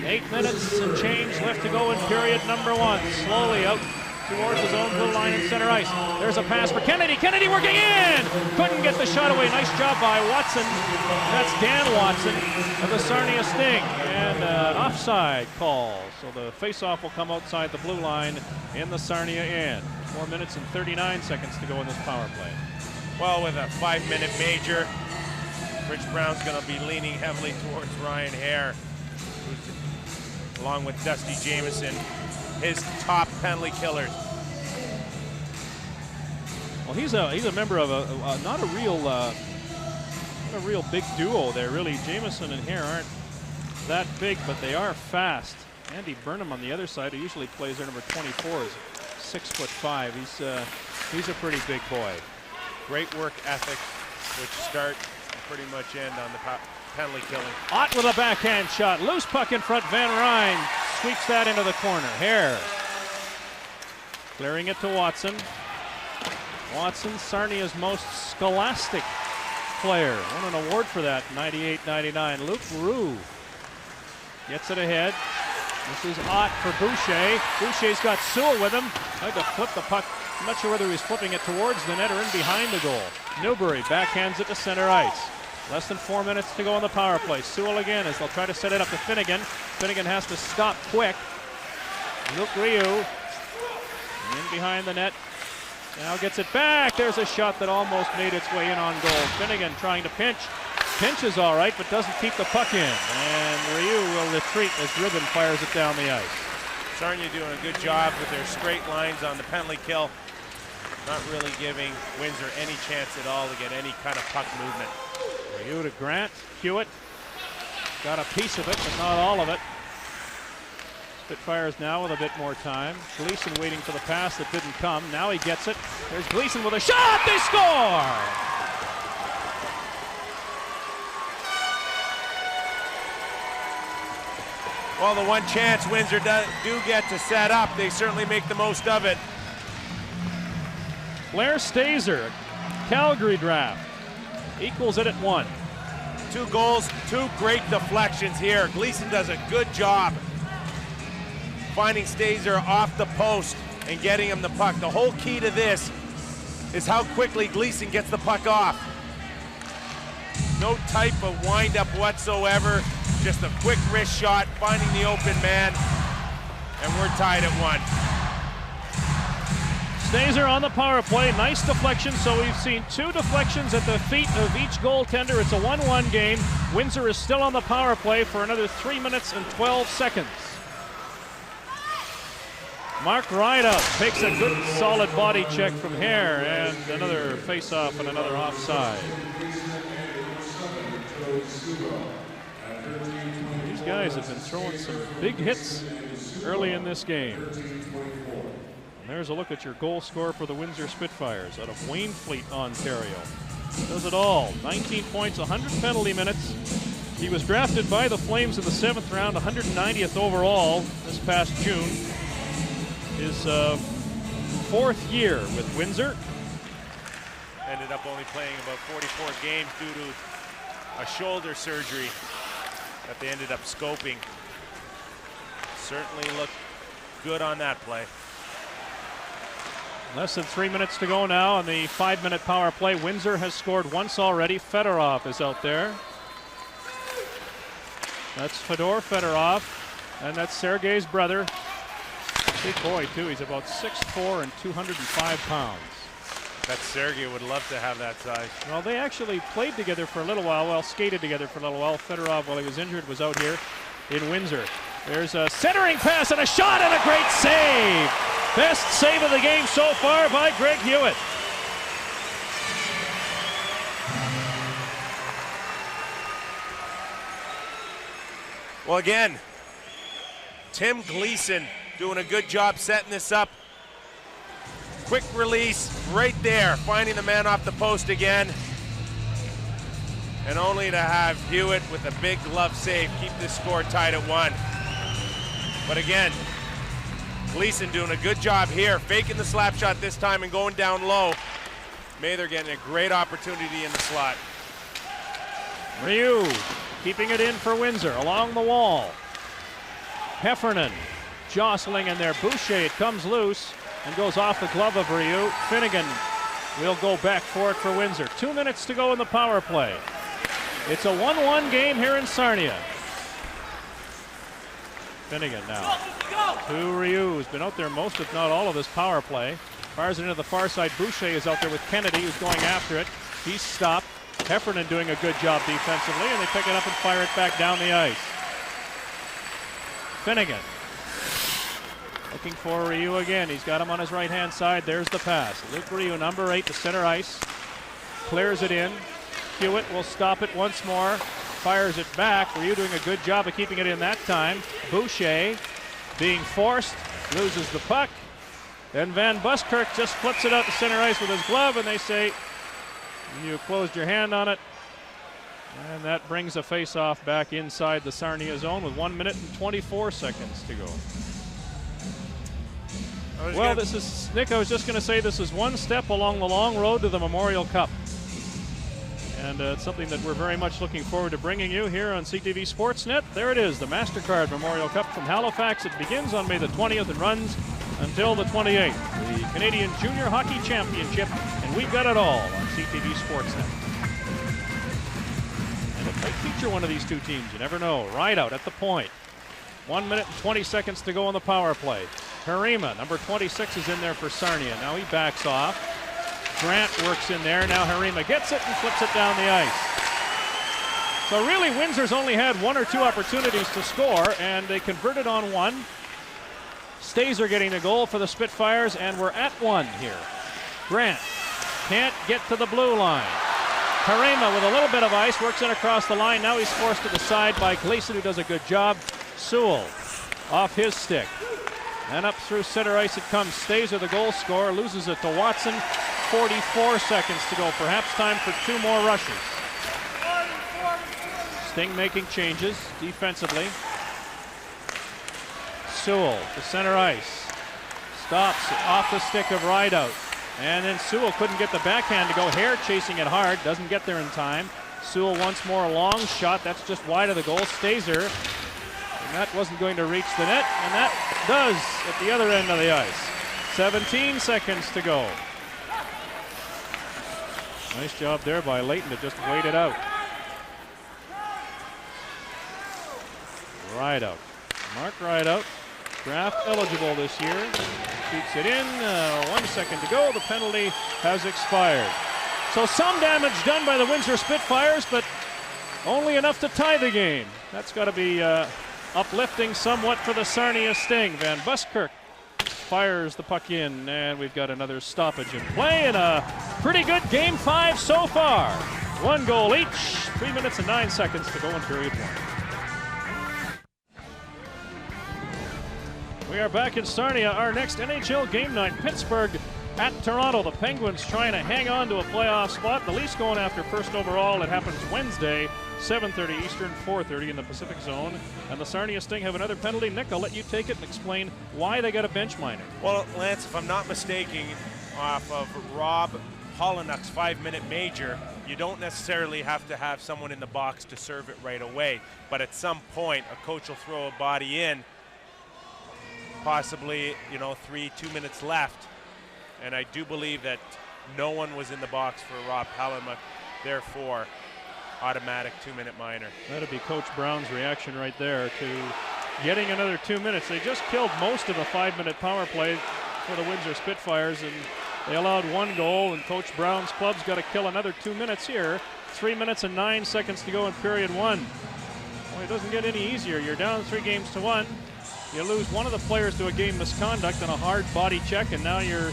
8 minutes and change left to go in period number 1. Slowly out towards his own blue line in center ice. There's a pass for Kennedy. Kennedy working in! Couldn't get the shot away. Nice job by Watson. That's Dan Watson of the Sarnia Sting. And an offside call. So the faceoff will come outside the blue line in the Sarnia end. 4 minutes and 39 seconds to go in this power play. Well, with a 5-minute major, Rich Brown's going to be leaning heavily towards Ryan Hare, who's, along with Dusty Jameson, his top penalty killers. Well, he's a member of not a real big duo there, really. Jameson and Hare aren't that big, but they are fast. Andy Burnham on the other side, who usually plays their number 24, is 6'5". He's a pretty big boy. Great work ethic, which start and pretty much end on the penalty killing. Ott with a backhand shot. Loose puck in front. Van Ryn sweeps that into the corner. Hare clearing it to Watson. Watson, Sarnia's most scholastic player. Won an award for that, 98-99. Luke Roux gets it ahead. This is Ott for Boucher. Boucher's got Sewell with him. Tried to flip the puck. I'm not sure whether he's flipping it towards the net or in behind the goal. Newbury backhands it to center ice. Less than 4 minutes to go on the power play. Sewell again as they'll try to set it up to Finnegan. Finnegan has to stop quick. Luke Ryu in behind the net. Now gets it back. There's a shot that almost made its way in on goal. Finnegan trying to pinch. Pinches all right, but doesn't keep the puck in. And Ryu will retreat as Ribbon fires it down the ice. Sarnia doing a good job with their straight lines on the penalty kill. Not really giving Windsor any chance at all to get any kind of puck movement. Ryu to Grant. Hewitt got a piece of it, but not all of it. Spitfires now with a bit more time. Gleason waiting for the pass that didn't come. Now he gets it. There's Gleason with a shot. They score! Well, the one chance Windsor do get to set up, they certainly make the most of it. Blair Stazer, Calgary draft, equals it at 1. 2 goals, 2 great deflections here. Gleason does a good job finding Stazer off the post and getting him the puck. The whole key to this is how quickly Gleason gets the puck off. No type of wind-up whatsoever. Just a quick wrist shot, finding the open man, and we're tied at 1. Stazer on the power play, nice deflection. So we've seen 2 deflections at the feet of each goaltender. It's a 1-1 game. Windsor is still on the power play for another 3 minutes and 12 seconds. Mark Rideout takes a good solid body check from Hare, and another face-off and another offside. These guys have been throwing some big hits early in this game. And there's a look at your goal scorer for the Windsor Spitfires out of Waynfleet, Ontario. Does it all. 19 points, 100 penalty minutes. He was drafted by the Flames in the 7th round, 190th overall this past June. His 4th year with Windsor. Ended up only playing about 44 games due to a shoulder surgery that they ended up scoping. Certainly looked good on that play. Less than 3 minutes to go now on the 5-minute power play. Windsor has scored once already. Fedorov is out there. That's Fedor Fedorov, and that's Sergei's brother. Big boy, too. He's about 6'4" and 205 pounds. Bet Sergei would love to have that size. Well, they actually played together for a little while, skated together for a little while. Fedorov, while he was injured, was out here in Windsor. There's a centering pass and a shot and a great save. Best save of the game so far by Greg Hewitt. Well, again, Tim Gleason doing a good job setting this up. Quick release right there, finding the man off the post again. And only to have Hewitt with a big glove save keep this score tied at 1. But again, Gleason doing a good job here, faking the slap shot this time and going down low. Mather getting a great opportunity in the slot. Ryu keeping it in for Windsor along the wall. Heffernan jostling in there. Boucher, it comes loose. and goes off the glove of Ryu. Finnegan will go back for it for Windsor. 2 minutes to go in the power play. It's a 1-1 game here in Sarnia. Finnegan now to Ryu, who's been out there most, if not all, of this power play. Fires it into the far side. Boucher is out there with Kennedy, who's going after it. He's stopped. Heffernan doing a good job defensively, and they pick it up and fire it back down the ice. Finnegan looking for Ryu again. He's got him on his right-hand side. There's the pass. Luke Ryu, number 8, to center ice. Clears it in. Hewitt will stop it once more. Fires it back. Ryu doing a good job of keeping it in that time. Boucher being forced. Loses the puck. Then Van Buskirk just flips it out to center ice with his glove, and they say, you closed your hand on it. And that brings a face-off back inside the Sarnia zone with 1 minute and 24 seconds to go. Well, this is, Nick, I was just going to say this is one step along the long road to the Memorial Cup. And it's something that we're very much looking forward to bringing you here on CTV Sportsnet. There it is, the MasterCard Memorial Cup from Halifax. It begins on May the 20th and runs until the 28th. The Canadian Junior Hockey Championship, and we've got it all on CTV Sportsnet. And it might feature one of these two teams, you never know. Rideout at the point. 1 minute and 20 seconds to go on the power play. Harima, number 26, is in there for Sarnia. Now he backs off. Grant works in there. Now Harima gets it and flips it down the ice. So really, Windsor's only had 1 or 2 opportunities to score, and they converted on one. Stazer getting the goal for the Spitfires, and we're at 1 here. Grant can't get to the blue line. Harima with a little bit of ice, works in across the line. Now he's forced to the side by Gleason, who does a good job. Sewell off his stick. And up through center ice it comes. Stazer, the goal scorer, loses it to Watson. 44 seconds to go. Perhaps time for 2 more rushes. Sting making changes defensively. Sewell to center ice. Stops off the stick of Rideout. And then Sewell couldn't get the backhand to go. Hare chasing it hard. Doesn't get there in time. Sewell once more, a long shot. That's just wide of the goal. Stazer. And that wasn't going to reach the net. And that does at the other end of the ice. 17 seconds to go. Nice job there by Layton to just wait it out. Rideout. Mark Rideout. Draft eligible this year. Shoots it in. 1 second to go. The penalty has expired. So some damage done by the Windsor Spitfires, but only enough to tie the game. That's got to be uplifting somewhat for the Sarnia Sting. Van Buskirk fires the puck in, and we've got another stoppage in play, and a pretty good game 5 so far. 1 goal each, 3 minutes and 9 seconds to go in period 1. We are back in Sarnia. Our next NHL game night, Pittsburgh at Toronto. The Penguins trying to hang on to a playoff spot. The Leafs going after first overall. It happens Wednesday, 7:30 Eastern, 4:30 in the Pacific Zone. And the Sarnia Sting have another penalty. Nick, I'll let you take it and explain why they got a bench minor. Well, Lance, if I'm not mistaken, off of Rob Hollenuk's 5-minute major, you don't necessarily have to have someone in the box to serve it right away. But at some point, a coach will throw a body in, possibly, 2 minutes left. And I do believe that no one was in the box for Rob Hollenuk, therefore, automatic 2-minute minor. That'd be Coach Brown's reaction right there to getting another 2 minutes. They just killed most of a 5-minute power play for the Windsor Spitfires, and they allowed 1 goal, and Coach Brown's club's got to kill another 2 minutes here. 3 minutes and 9 seconds to go in period 1. Well, it doesn't get any easier. You're down 3-1. You lose one of the players to a game misconduct and a hard body check, and now you're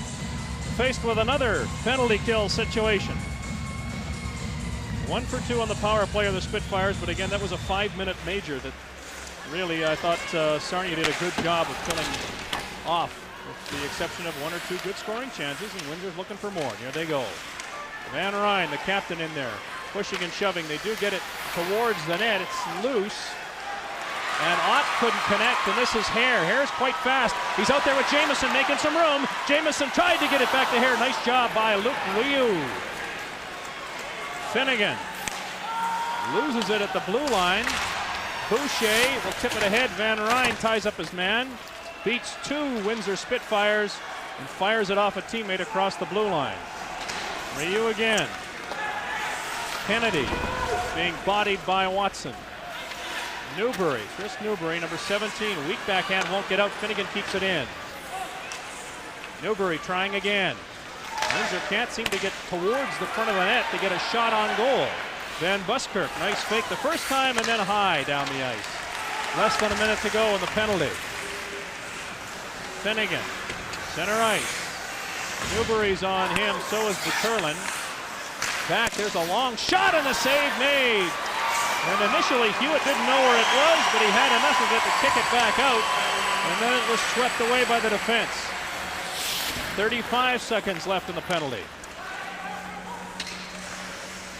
faced with another penalty kill situation. 1 for 2 on the power play of the Spitfires, but again, that was a 5-minute major that really I thought Sarnia did a good job of killing off, with the exception of 1 or 2 good scoring chances, and Windsor's looking for more. Here they go. Van Ryn, the captain, in there, pushing and shoving. They do get it towards the net. It's loose. And Ott couldn't connect, and this is Hare. Hare's quite fast. He's out there with Jamieson making some room. Jamieson tried to get it back to Hare. Nice job by Luke Ryu. Finnegan loses it at the blue line. Boucher will tip it ahead. Van Ryn ties up his man. Beats 2 Windsor Spitfires and fires it off a teammate across the blue line. Ryu again. Kennedy being bodied by Watson. Newbury, Chris Newbury, number 17, weak backhand, won't get out. Finnegan keeps it in. Newbury trying again. Windsor can't seem to get towards the front of the net to get a shot on goal. Van Buskirk, nice fake the first time and then high down the ice. Less than a minute to go in the penalty. Finnegan, center ice. Newbury's on him, so is Guterlin. Back, there's a long shot and a save made. And initially Hewitt didn't know where it was, but he had enough of it to kick it back out. And then it was swept away by the defense. 35 seconds left in the penalty.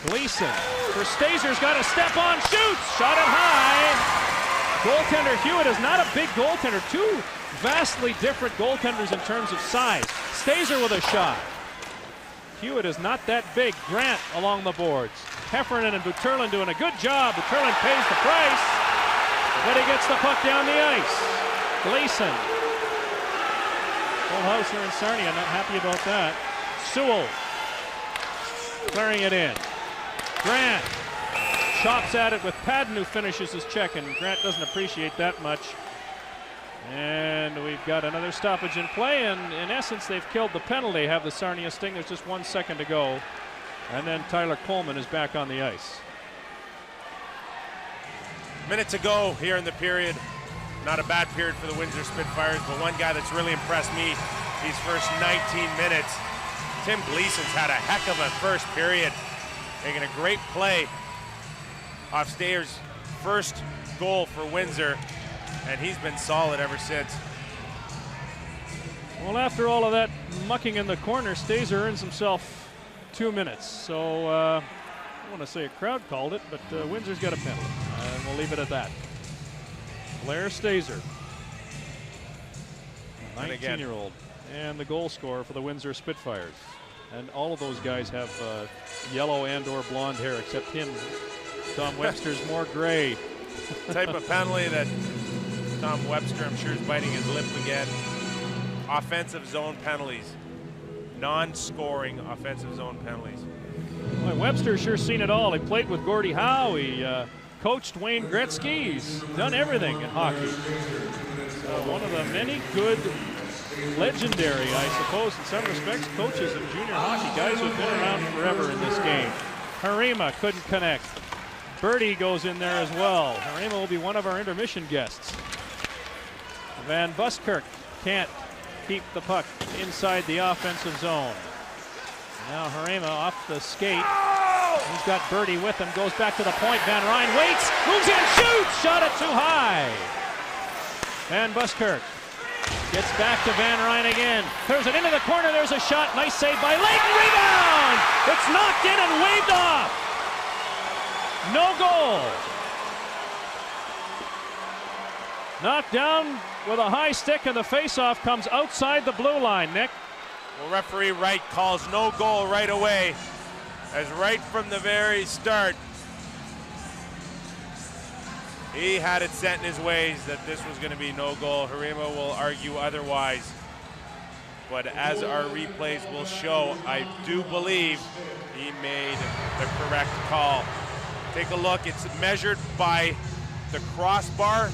Gleason for Stazer's got a step on, shoots, shot it high. Goaltender Hewitt is not a big goaltender. Two vastly different goaltenders in terms of size. Stazer with a shot. Hewitt is not that big. Grant along the boards. Heffernan and Guterlin doing a good job. Guterlin pays the price, but he gets the puck down the ice. Gleason. Full house here in Sarnia, not happy about that. Sewell clearing it in. Grant chops at it with Padden, who finishes his check, and Grant doesn't appreciate that much. And we've got another stoppage in play, and in essence they've killed the penalty, have the Sarnia Sting. There's just 1 second to go, and then Tyler Coleman is back on the ice. Minute to go here in the period. Not a bad period for the Windsor Spitfires, but one guy that's really impressed me these first 19 minutes, Tim Gleason's had a heck of a first period, making a great play off Stayer's first goal for Windsor, and he's been solid ever since. Well, after all of that mucking in the corner, Stazer earns himself 2 minutes. So I want to say a crowd called it, but Windsor's got a penalty, and we'll leave it at that. Blair Stazer, 19-year-old, and the goal scorer for the Windsor Spitfires. And all of those guys have yellow and or blonde hair, except him. Tom Webster's more gray. Type of penalty that Tom Webster, I'm sure, is biting his lip again. Offensive zone penalties. Non-scoring offensive zone penalties. Boy, Webster's sure seen it all. He played with Gordie Howe. He coached Wayne Gretzky. He's done everything in hockey. So one of the many good, legendary, I suppose, in some respects, coaches in junior hockey, guys who've been around forever in this game. Harima couldn't connect. Birdie goes in there as well. Harima will be one of our intermission guests. Van Buskirk can't keep the puck inside the offensive zone. Now Harima off the skate. He's got Birdie with him, goes back to the point. Van Ryn waits, moves in, shoots! Shot it too high. Van Buskirk gets back to Van Ryn again. Throws it into the corner, there's a shot. Nice save by Layton, rebound! It's knocked in and waved off. No goal. Knocked down with a high stick, and the face-off comes outside the blue line, Nick. Well, referee Wright calls no goal right away, as right from the very start, he had it set in his ways that this was going to be no goal. Harima will argue otherwise, but as our replays will show, I do believe he made the correct call. Take a look, it's measured by the crossbar,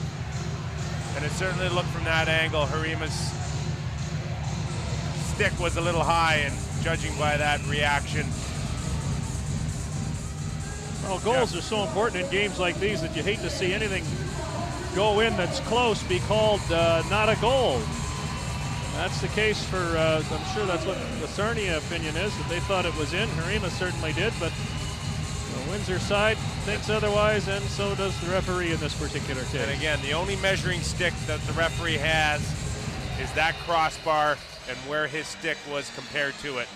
and it certainly looked from that angle, Harima's stick was a little high, and judging by that reaction. Well, goals are so important in games like these that you hate to see anything go in that's close be called not a goal. That's the case for, I'm sure that's what the Sarnia opinion is, that they thought it was in. Harima certainly did, but the Windsor side thinks otherwise, and so does the referee in this particular case. And again, the only measuring stick that the referee has is that crossbar and where his stick was compared to it.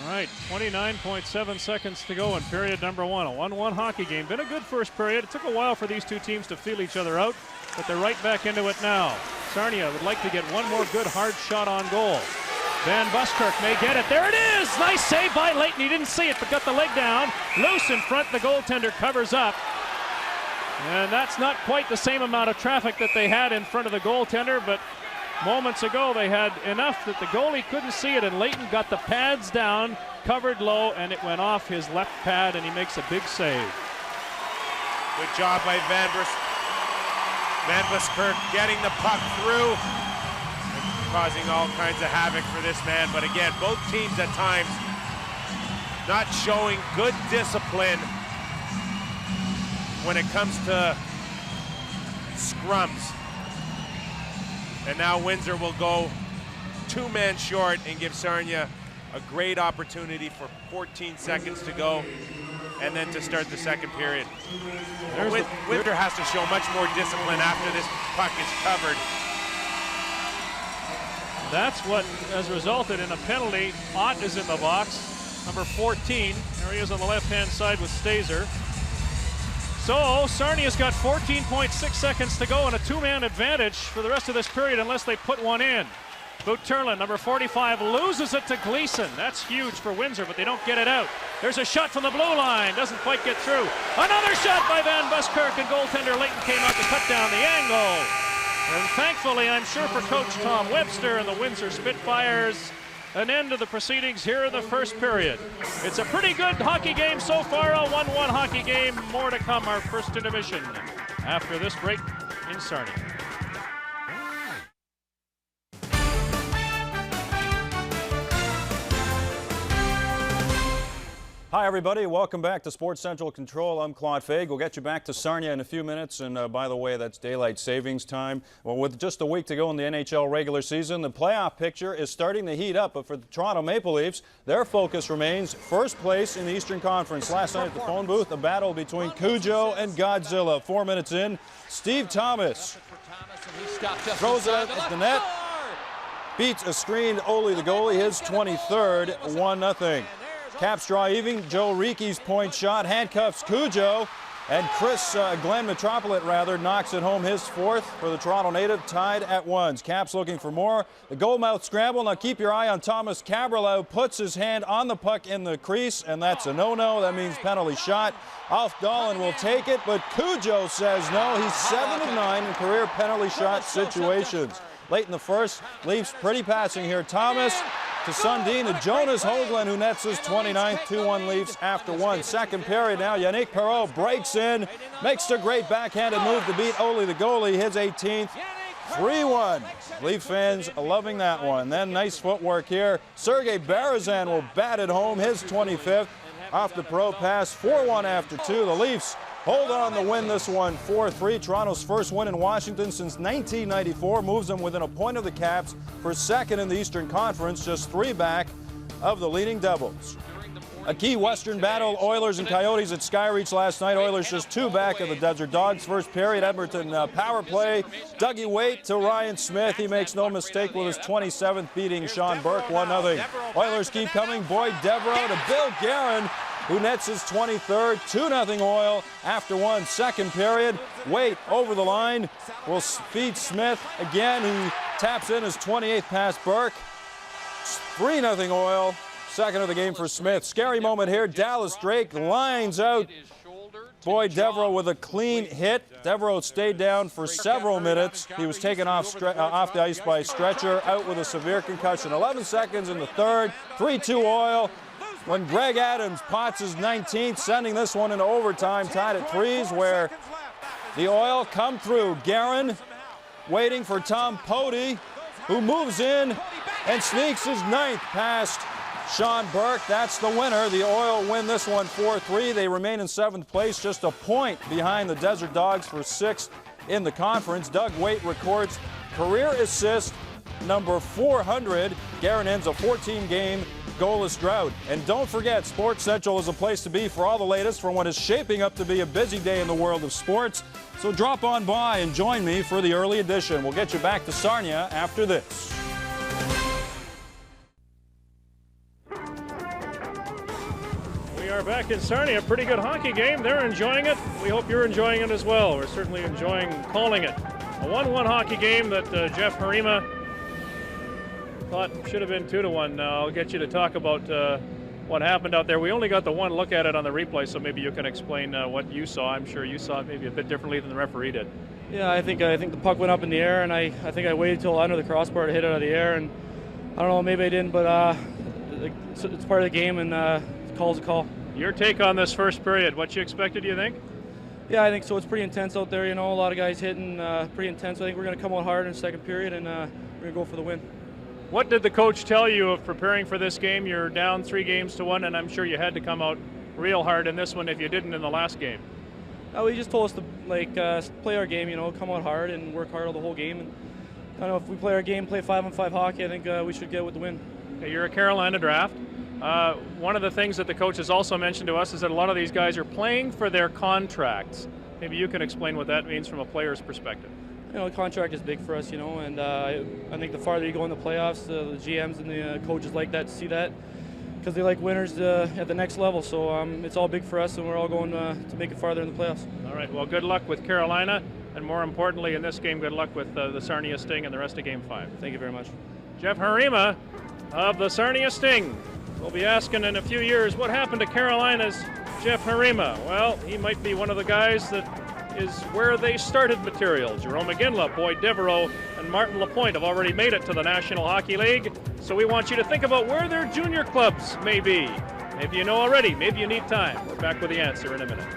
All right, 29.7 seconds to go in period number one. A 1-1 hockey game. Been a good first period. It took a while for these two teams to feel each other out, but they're right back into it now. Sarnia would like to get one more good hard shot on goal. Van Buskirk may get it. There it is! Nice save by Layton. He didn't see it, but got the leg down. Loose in front. The goaltender covers up. And that's not quite the same amount of traffic that they had in front of the goaltender, but moments ago they had enough that the goalie couldn't see it, and Leighton got the pads down, covered low, and it went off his left pad, and he makes a big save. Good job by Van Buskirk getting the puck through, causing all kinds of havoc for this man. But again, both teams at times not showing good discipline when it comes to scrums. And now Windsor will go 2-man short and give Sarnia a great opportunity for 14 seconds to go and then to start the second period. Windsor has to show much more discipline after this puck is covered. That's what has resulted in a penalty. Ott is in the box, number 14. There he is on the left-hand side with Stazer. So Sarnia's got 14.6 seconds to go and a 2-man advantage for the rest of this period unless they put one in. Guterlin, number 45, loses it to Gleason. That's huge for Windsor, but they don't get it out. There's a shot from the blue line, doesn't quite get through. Another shot by Van Buskirk, and goaltender Leighton came out to cut down the angle. And thankfully, I'm sure for Coach Tom Webster and the Windsor Spitfires, an end to the proceedings here in the first period. It's a pretty good hockey game so far, a 1-1 hockey game. More to come, our first intermission after this break in Sarnia. Hi, everybody. Welcome back to Sports Central Control. I'm Claude Faig. We'll get you back to Sarnia in a few minutes. And by the way, that's daylight savings time. Well, with just a week to go in the NHL regular season, the playoff picture is starting to heat up. But for the Toronto Maple Leafs, their focus remains first place in the Eastern Conference. Last night at the phone booth, a battle between Cujo and Godzilla. 4 minutes in, Steve Thomas throws it out at the net. Beats a screened Ole the goalie, his 23rd, 1-0. Caps draw even. Joe Riekke's point shot handcuffs Cujo, and Glenn Metropolit knocks it home, his 4th for the Toronto native, tied at 1. Caps looking for more. The goalmouth scramble. Now keep your eye on Thomas Cabrillo. Puts his hand on the puck in the crease, and that's a no-no. That means penalty shot. Alf Dolan will take it, but Cujo says no. He's 7 of 9 in career penalty shot situations. Late in the first, Leafs pretty passing here. Thomas to Sundin to Jonas Hoagland, who nets his 29th, 2-1 Leafs after 1. Second period now, Yannick Perreault breaks in, makes a great backhanded move to beat Ole the goalie, his 18th, 3-1. Leaf fans loving that one. Then nice footwork here. Sergei Berezan will bat it home, his 25th. Off the Perreault pass, 4-1 after 2. The Leafs hold on to win this one 4-3. Toronto's first win in Washington since 1994 moves them within a point of the Caps for second in the Eastern Conference, just 3 back of the leading Devils. A key Western battle, Oilers and Coyotes at Skyreach last night. Oilers just 2 back of the Desert Dogs. First period, Edmonton power play. Dougie Waite to Ryan Smith. He makes no mistake with his 27th, beating Sean Burke 1-0. Oilers keep coming. Boyd Devereaux to Bill Guerin, who nets his 23rd, 2-0 Oil after 1. Second period, Waite over the line will feed Smith again, who taps in his 28th past Burke. 3-0 Oil. Second of the game for Smith. Scary moment here. Dallas Drake lines out Boyd Devereaux with a clean hit. Devereaux stayed down for several minutes. He was taken off the ice by stretcher, out with a severe concussion. 11 seconds in the third. 3-2 Oil. When Greg Adams pots his 19th, sending this one into overtime, tied at 3s, where the Oil come through. Guerin waiting for Tom Pody, who moves in and sneaks his 9th past Sean Burke. That's the winner. The Oil win this one 4-3. They remain in 7th place, just a point behind the Desert Dogs for 6th in the conference. Doug Waite records career assist number 400. Guerin ends a 14-game goalless drought. And don't forget, Sports Central is a place to be for all the latest from what is shaping up to be a busy day in the world of sports. So drop on by and join me for the early edition. We'll get you back to Sarnia after this. We are back in Sarnia. Pretty good hockey game. They're enjoying it. We hope you're enjoying it as well. We're certainly enjoying calling it. A 1-1 hockey game that Jeff Harima thought should have been 2-1. I'll get you to talk about what happened out there. We only got the one look at it on the replay, so maybe you can explain what you saw. I'm sure you saw it maybe a bit differently than the referee did. Yeah, I think the puck went up in the air, and I think I waited till under the crossbar to hit it out of the air, and I don't know, maybe I didn't, but it's part of the game, and call's a call. Your take on this first period, what you expected, do you think? Yeah, I think so. It's pretty intense out there, you know, a lot of guys hitting, pretty intense. I think we're going to come out hard in the second period, and we're going to go for the win. What did the coach tell you of preparing for this game? You're down 3-1, and I'm sure you had to come out real hard in this one if you didn't in the last game. He just told us to play our game, you know, come out hard and work hard all the whole game. And I don't know, if we play our game, play 5-on-5 hockey, I think we should get with the win. Okay, you're a Carolina draft. One of the things that the coach has also mentioned to us is that a lot of these guys are playing for their contracts. Maybe you can explain what that means from a player's perspective. You know, the contract is big for us, you know, and I think the farther you go in the playoffs, the GMs and the coaches like that to see that, because they like winners at the next level. So it's all big for us, and we're all going to make it farther in the playoffs. All right, well, good luck with Carolina, and more importantly in this game, good luck with the Sarnia Sting and the rest of Game 5. Thank you very much. Jeff Harima of the Sarnia Sting. We'll be asking in a few years what happened to Carolina's Jeff Harima. Well, he might be one of the guys that is where they started material. Jerome McGinley, Boyd Devereaux, and Martin Lapointe have already made it to the National Hockey League. So we want you to think about where their junior clubs may be. Maybe you know already, maybe you need time. We're back with the answer in a minute.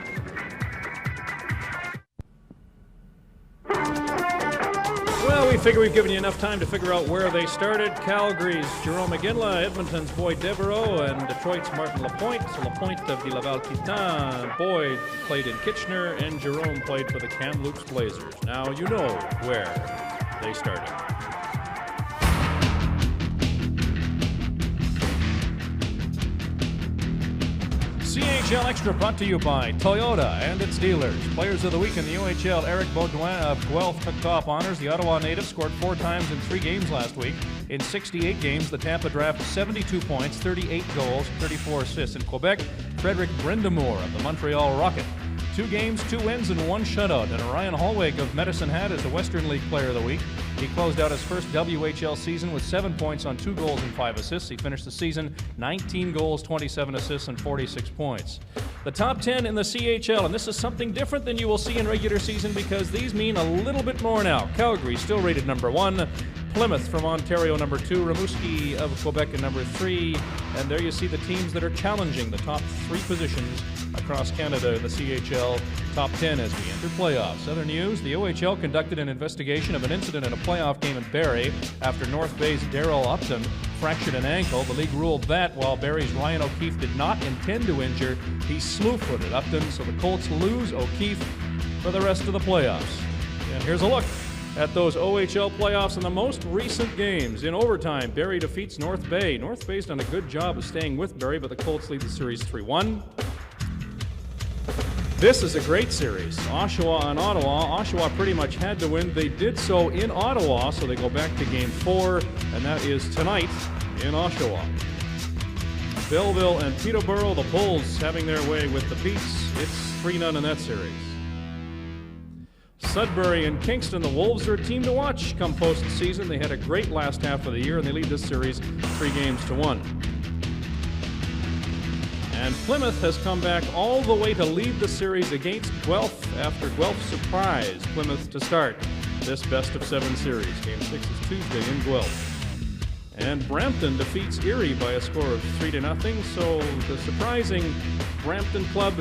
Well, we figure we've given you enough time to figure out where they started. Calgary's Jerome McGinley, Edmonton's Boyd Devereaux, and Detroit's Martin Lapointe. Lapointe of the Laval Titan. Boyd played in Kitchener, and Jerome played for the Kamloops Blazers. Now you know where they started. CHL Extra brought to you by Toyota and its dealers. Players of the week in the OHL, Eric Baudouin of Guelph took top honors. The Ottawa native scored 4 times in 3 games last week. In 68 games, the Tampa draft 72 points, 38 goals, 34 assists. In Quebec, Frederick Brindamour of the Montreal Rocket. 2 games, 2 wins, and 1 shutout. And Ryan Hallweg of Medicine Hat is the Western League Player of the Week. He closed out his first WHL season with 7 points on 2 goals and 5 assists. He finished the season 19 goals, 27 assists, and 46 points. The top 10 in the CHL, and this is something different than you will see in regular season because these mean a little bit more now. Calgary still rated number 1. Plymouth from Ontario, number 2. Rimouski of Quebec at number 3. And there you see the teams that are challenging the top 3 positions across Canada in the CHL top 10 as we enter playoffs. Other news, the OHL conducted an investigation of an incident in a playoff game in Barrie after North Bay's Daryl Upton fractured an ankle. The league ruled that while Barrie's Ryan O'Keefe did not intend to injure, he slew-footed Upton, so the Colts lose O'Keefe for the rest of the playoffs. And here's a look at those OHL playoffs in the most recent games. In overtime, Barrie defeats North Bay. North Bay's done a good job of staying with Barrie, but the Colts lead the series 3-1. This is a great series. Oshawa and Ottawa. Oshawa pretty much had to win. They did so in Ottawa, so they go back to Game 4, and that is tonight in Oshawa. Belleville and Peterborough, the Bulls having their way with the Petes. It's 3-0 in that series. Sudbury and Kingston, the Wolves are a team to watch come postseason. They had a great last half of the year, and they lead this series 3-1. And Plymouth has come back all the way to lead the series against Guelph after Guelph surprised Plymouth to start this best-of-7 series. Game 6 is Tuesday in Guelph. And Brampton defeats Erie by a score of 3-0, so the surprising Brampton club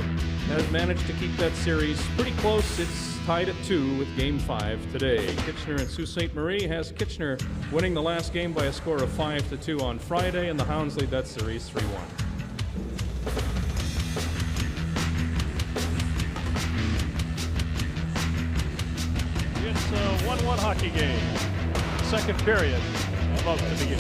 has managed to keep that series pretty close. It's tied at 2 with Game 5 today. Kitchener and Sault Ste. Marie has Kitchener winning the last game by a score of 5-2 on Friday, and the Hounds lead that series 3-1. It's a 1-1 hockey game. Second period about to begin.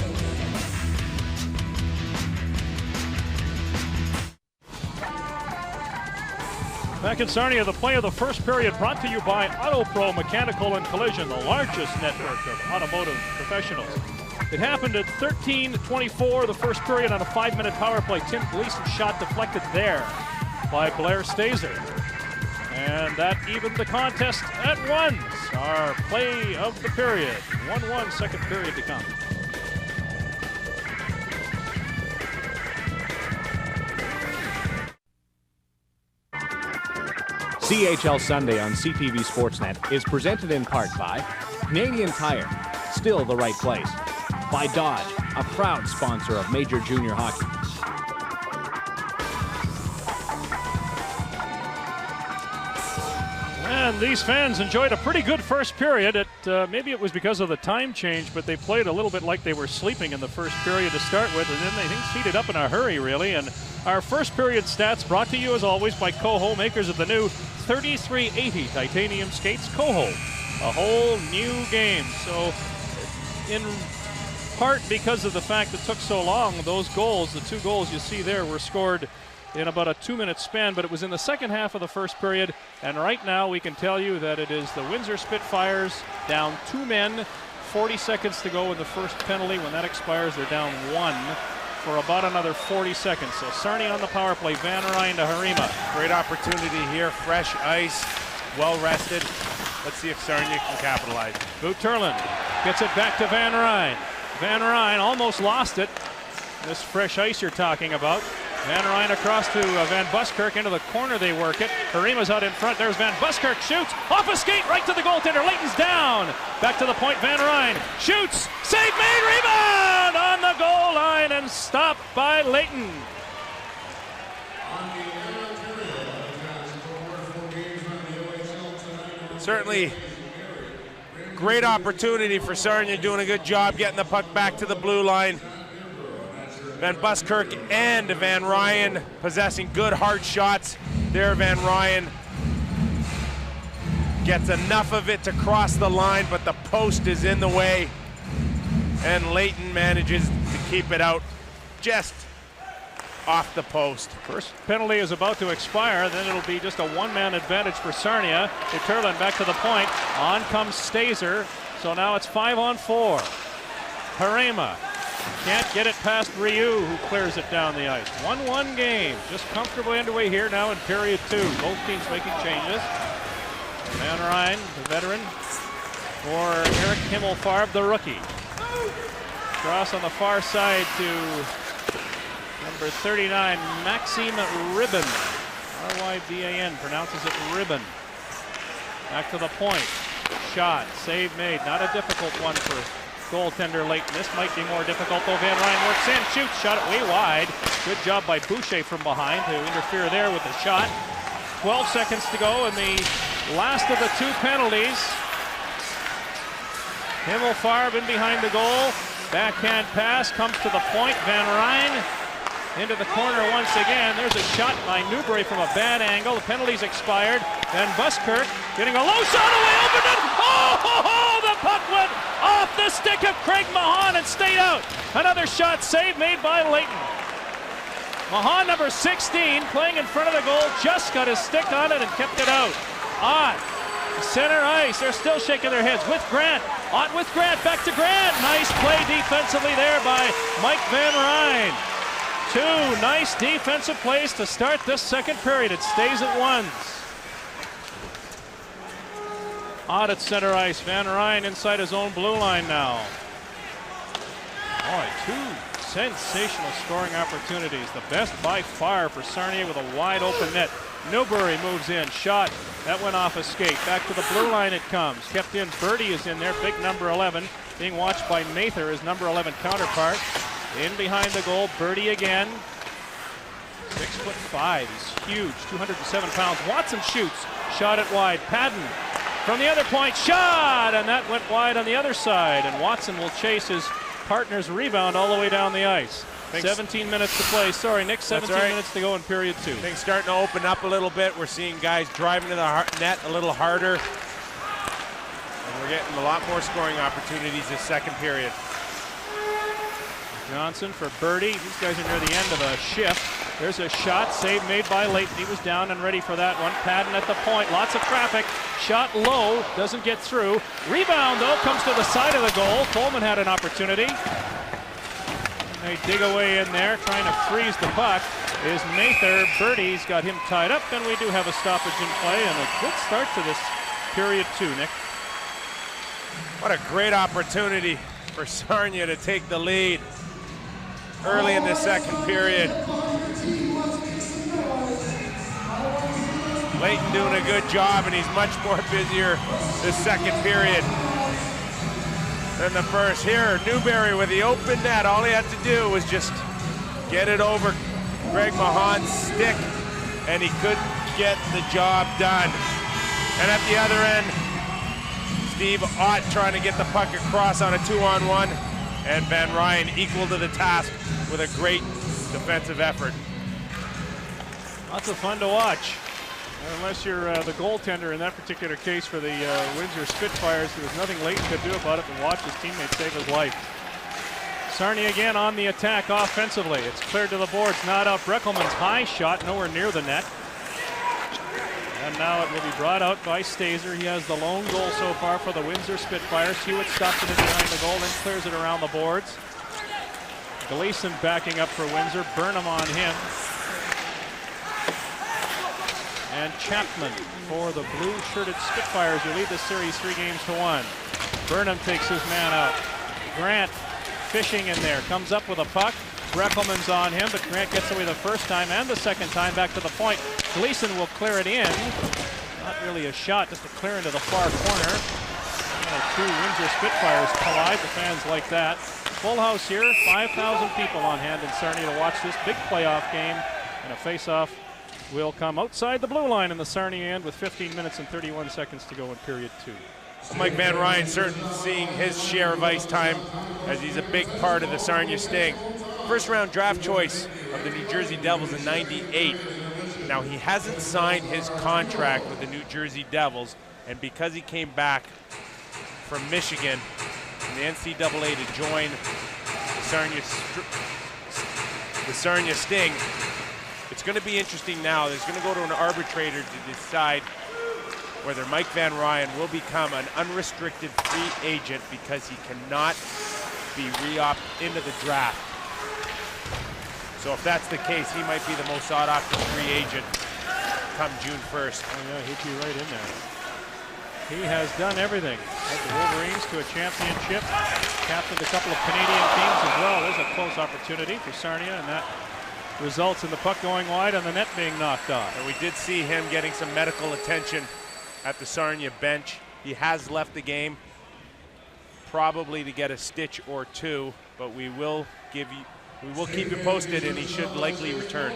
Back in Sarnia, the play of the first period brought to you by AutoPro Mechanical and Collision, the largest network of automotive professionals. It happened at 13:24, the first period on a 5-minute power play. Tim Gleason shot deflected there by Blair Stazer. And that evened the contest at 1. Our play of the period. 1-1, second period to come. CHL Sunday on CTV Sportsnet is presented in part by Canadian Tire, still the right place. By Dodge, a proud sponsor of Major Junior Hockey. And these fans enjoyed a pretty good first period. Maybe it was because of the time change, but they played a little bit like they were sleeping in the first period to start with, and then they heated up in a hurry, really. And our first period stats brought to you, as always, by Coho, makers of the new 3380 titanium skates. Coho, a whole new game. So, in part because of the fact it took so long, those goals, the 2 goals you see there, were scored in about a 2-minute span, but it was in the second half of the first period, and right now we can tell you that it is the Windsor Spitfires down 2 men, 40 seconds to go in the first penalty. When that expires, they're down 1 for about another 40 seconds. So Sarnia on the power play, Van Ryn to Harima. Great opportunity here, fresh ice, well rested. Let's see if Sarnia can capitalize. Guterlin gets it back to Van Ryn. Van Ryn almost lost it. This fresh ice you're talking about. Van Ryn across to Van Buskirk into the corner. They work it. Harima's out in front. There's Van Buskirk. Shoots off a skate right to the goaltender. Leighton's down. Back to the point. Van Ryn shoots. Save made. Rebound on the goal line and stopped by Leighton. Certainly great opportunity for Sarnia, doing a good job getting the puck back to the blue line. Van Buskirk and Van Ryn possessing good hard shots there. Van Ryn gets enough of it to cross the line, but the post is in the way, and Leighton manages to keep it out just off the post. First penalty is about to expire, then it'll be just a 1-man advantage for Sarnia. Guterlin back to the point. On comes Stazer, so now it's 5-on-4. Harima can't get it past Ryu, who clears it down the ice. 1-1 game, just comfortably underway here now in period 2. Both teams making changes. Van Ryn, the veteran, for Eric Himmelfarb, the rookie. Cross on the far side to number 39, Maxime Ribbon. R-Y-B-A-N, pronounces it Ribbon. Back to the point. Shot, save made. Not a difficult one for goaltender Leighton. This might be more difficult, though. Van Ryn works in, shoots, shot it way wide. Good job by Boucher from behind to interfere there with the shot. 12 seconds to go in the last of the 2 penalties. Himmelfarb in behind the goal. Backhand pass comes to the point. Van Ryn into the corner once again. There's a shot by Newbury from a bad angle. The penalty's expired. Van Buskirk getting a low shot away, opened it. Oh, the puck went off the stick of Craig Mahan and stayed out. Another shot save made by Leighton. Mahan, number 16, playing in front of the goal, just got his stick on it and kept it out. Ott, center ice, they're still shaking their heads with Grant. Ott with Grant, back to Grant. Nice play defensively there by Mike Van Ryn. 2 nice defensive plays to start this second period. It stays at 1. Ott at center ice. Van Ryn inside his own blue line now. Boy, 2 sensational scoring opportunities. The best by far for Sarnia with a wide open net. Newbury moves in. Shot. That went off a skate. Back to the blue line it comes. Kept in. Birdie is in there. Big number 11. Being watched by Mather, his number 11 counterpart. In behind the goal. Birdie again. 6'5". He's huge. 207 pounds. Watson shoots. Shot it wide. Padden from the other point. Shot! And that went wide on the other side. And Watson will chase his partner's rebound all the way down the ice. 17 minutes to play. Sorry, Nick, 17 minutes to go in period 2. Things starting to open up a little bit. We're seeing guys driving to the net a little harder. And we're getting a lot more scoring opportunities this second period. Johnson for Birdie. These guys are near the end of a shift. There's a shot. Save made by Leighton. He was down and ready for that one. Padden at the point. Lots of traffic. Shot low. Doesn't get through. Rebound, though, comes to the side of the goal. Coleman had an opportunity. They dig away in there, trying to freeze the puck. Is Mather. Birdie's got him tied up, and we do have a stoppage in play, and a good start to this period 2, Nick. What a great opportunity for Sarnia to take the lead early in the second period. Layton doing a good job, and he's much more busier this second period than the first. Here, Newberry with the open net. All he had to do was just get it over Greg Mahan's stick, and he couldn't get the job done. And at the other end, Steve Ott trying to get the puck across on a 2-on-1, and Van Ryn equal to the task with a great defensive effort. Lots of fun to watch. Unless you're the goaltender in that particular case for the Windsor Spitfires, there was nothing Layton could do about it but watch his teammate save his life. Sarnia again on the attack offensively. It's cleared to the boards, not up. Breckelman's high shot, nowhere near the net. And now it will be brought out by Stazer. He has the lone goal so far for the Windsor Spitfires. Hewitt stops it in behind the goal, then clears it around the boards. Gleason backing up for Windsor. Burnham on him. And Chapman for the blue-shirted Spitfires, who lead the series 3-1. Burnham takes his man out. Grant fishing in there, comes up with a puck. Breckelman's on him, but Grant gets away the first time and the second time back to the point. Gleason will clear it in. Not really a shot, just a clear into the far corner. Two Windsor Spitfires collide. The fans like that. Full house here, 5,000 people on hand in Sarnia to watch this big playoff game. And a face-off will come outside the blue line in the Sarnia end with 15 minutes and 31 seconds to go in period 2. Mike Van Ryn certainly seeing his share of ice time as he's a big part of the Sarnia Sting. First round draft choice of the New Jersey Devils in '98. Now he hasn't signed his contract with the New Jersey Devils, and because he came back from Michigan in the NCAA to join the Sarnia Sting, it's going to be interesting now. There's going to go to an arbitrator to decide whether Mike Van Ryn will become an unrestricted free agent because he cannot be re-upped into the draft. So if that's the case, he might be the most sought-after free agent come June 1st. Oh yeah, he'd be right in there. He has done everything. Led the Wolverines to a championship. Captained a couple of Canadian teams as well. There's a close opportunity for Sarnia, and that results in the puck going wide and the net being knocked off. And we did see him getting some medical attention at the Sarnia bench. He has left the game, probably to get a stitch or two, but we will keep you posted, and he should likely return.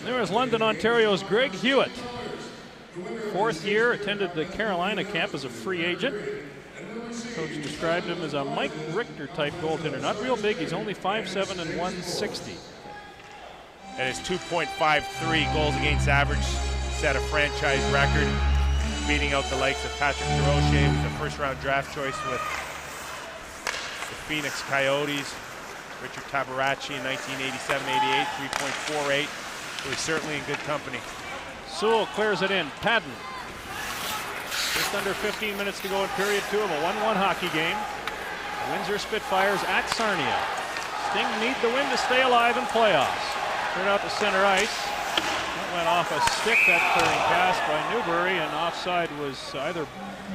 There is London, Ontario's Greg Hewitt. Fourth year, attended the Carolina camp as a free agent. Coach described him as a Mike Richter type goaltender. Not real big, he's only 5'7" and 160. And his 2.53 goals against average set a franchise record, beating out the likes of Patrick DeRoche, who's a first-round draft choice with the Phoenix Coyotes. Richard Tabaracci in 1987-88, 3.48. So he's certainly in good company. Sewell clears it in. Padden. Just under 15 minutes to go in period 2 of a 1-1 hockey game. Windsor Spitfires at Sarnia. Sting need the win to stay alive in playoffs. Turned out to center ice. That went off a stick, that clearing pass by Newberry, and offside was either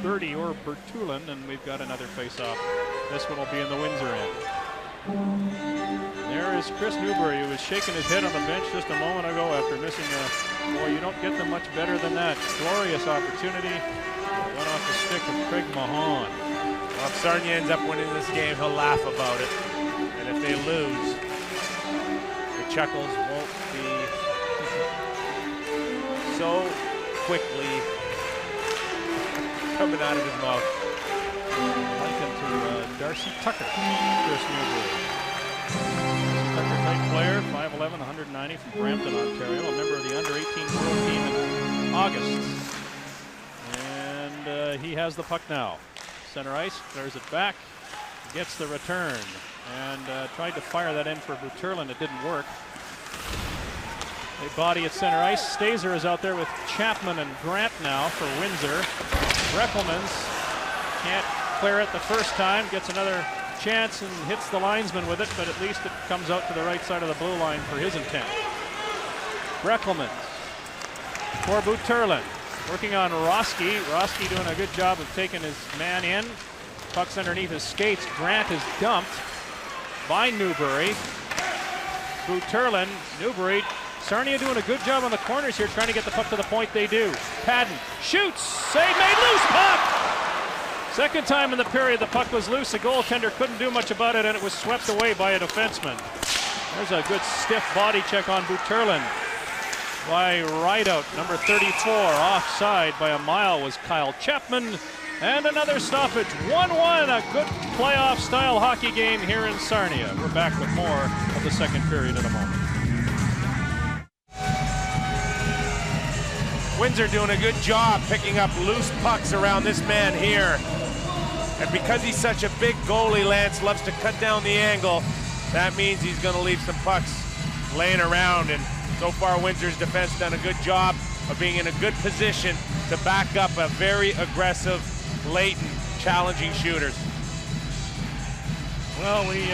Birdie or Bertulin, and we've got another face-off. This one will be in the Windsor end. There is Chris Newberry, who was shaking his head on the bench just a moment ago after missing a, boy, you don't get them much better than that. Glorious opportunity. Went off the stick of Craig Mahan. Well, if Sarnia ends up winning this game, he'll laugh about it. And if they lose, the chuckles won't be so quickly coming out of his mouth. Likened to Darcy Tucker, Chris Newberry. Tucker, type player, 5'11", 190 from Brampton, Ontario, a member of the under-18 world team in August. And he has the puck now. Center ice, clears it back, gets the return, and tried to fire that in for Guterlin. It didn't work. They body at center ice. Stazer is out there with Chapman and Grant now for Windsor. Breckelman's can't clear it the first time, gets another chance and hits the linesman with it, but at least it comes out to the right side of the blue line for his intent. Breckelman for Guterlin, working on Roski. Roski doing a good job of taking his man in. Puck's underneath his skates. Grant is dumped by Newberry. Guterlin, Newberry Sarnia doing a good job on the corners here, trying to get the puck to the point. They do. Padden shoots, save made, loose puck! Second time in the period the puck was loose. The goaltender couldn't do much about it, and it was swept away by a defenseman. There's a good stiff body check on Guterlin by Rideout. Number 34, offside by a mile was Kyle Chapman. And another stoppage, 1-1, a good playoff-style hockey game here in Sarnia. We're back with more of the second period in a moment. Windsor doing a good job picking up loose pucks around this man here. And because he's such a big goalie, Lance loves to cut down the angle. That means he's going to leave some pucks laying around. And so far, Windsor's defense done a good job of being in a good position to back up a very aggressive Leighton, challenging shooters. Well, we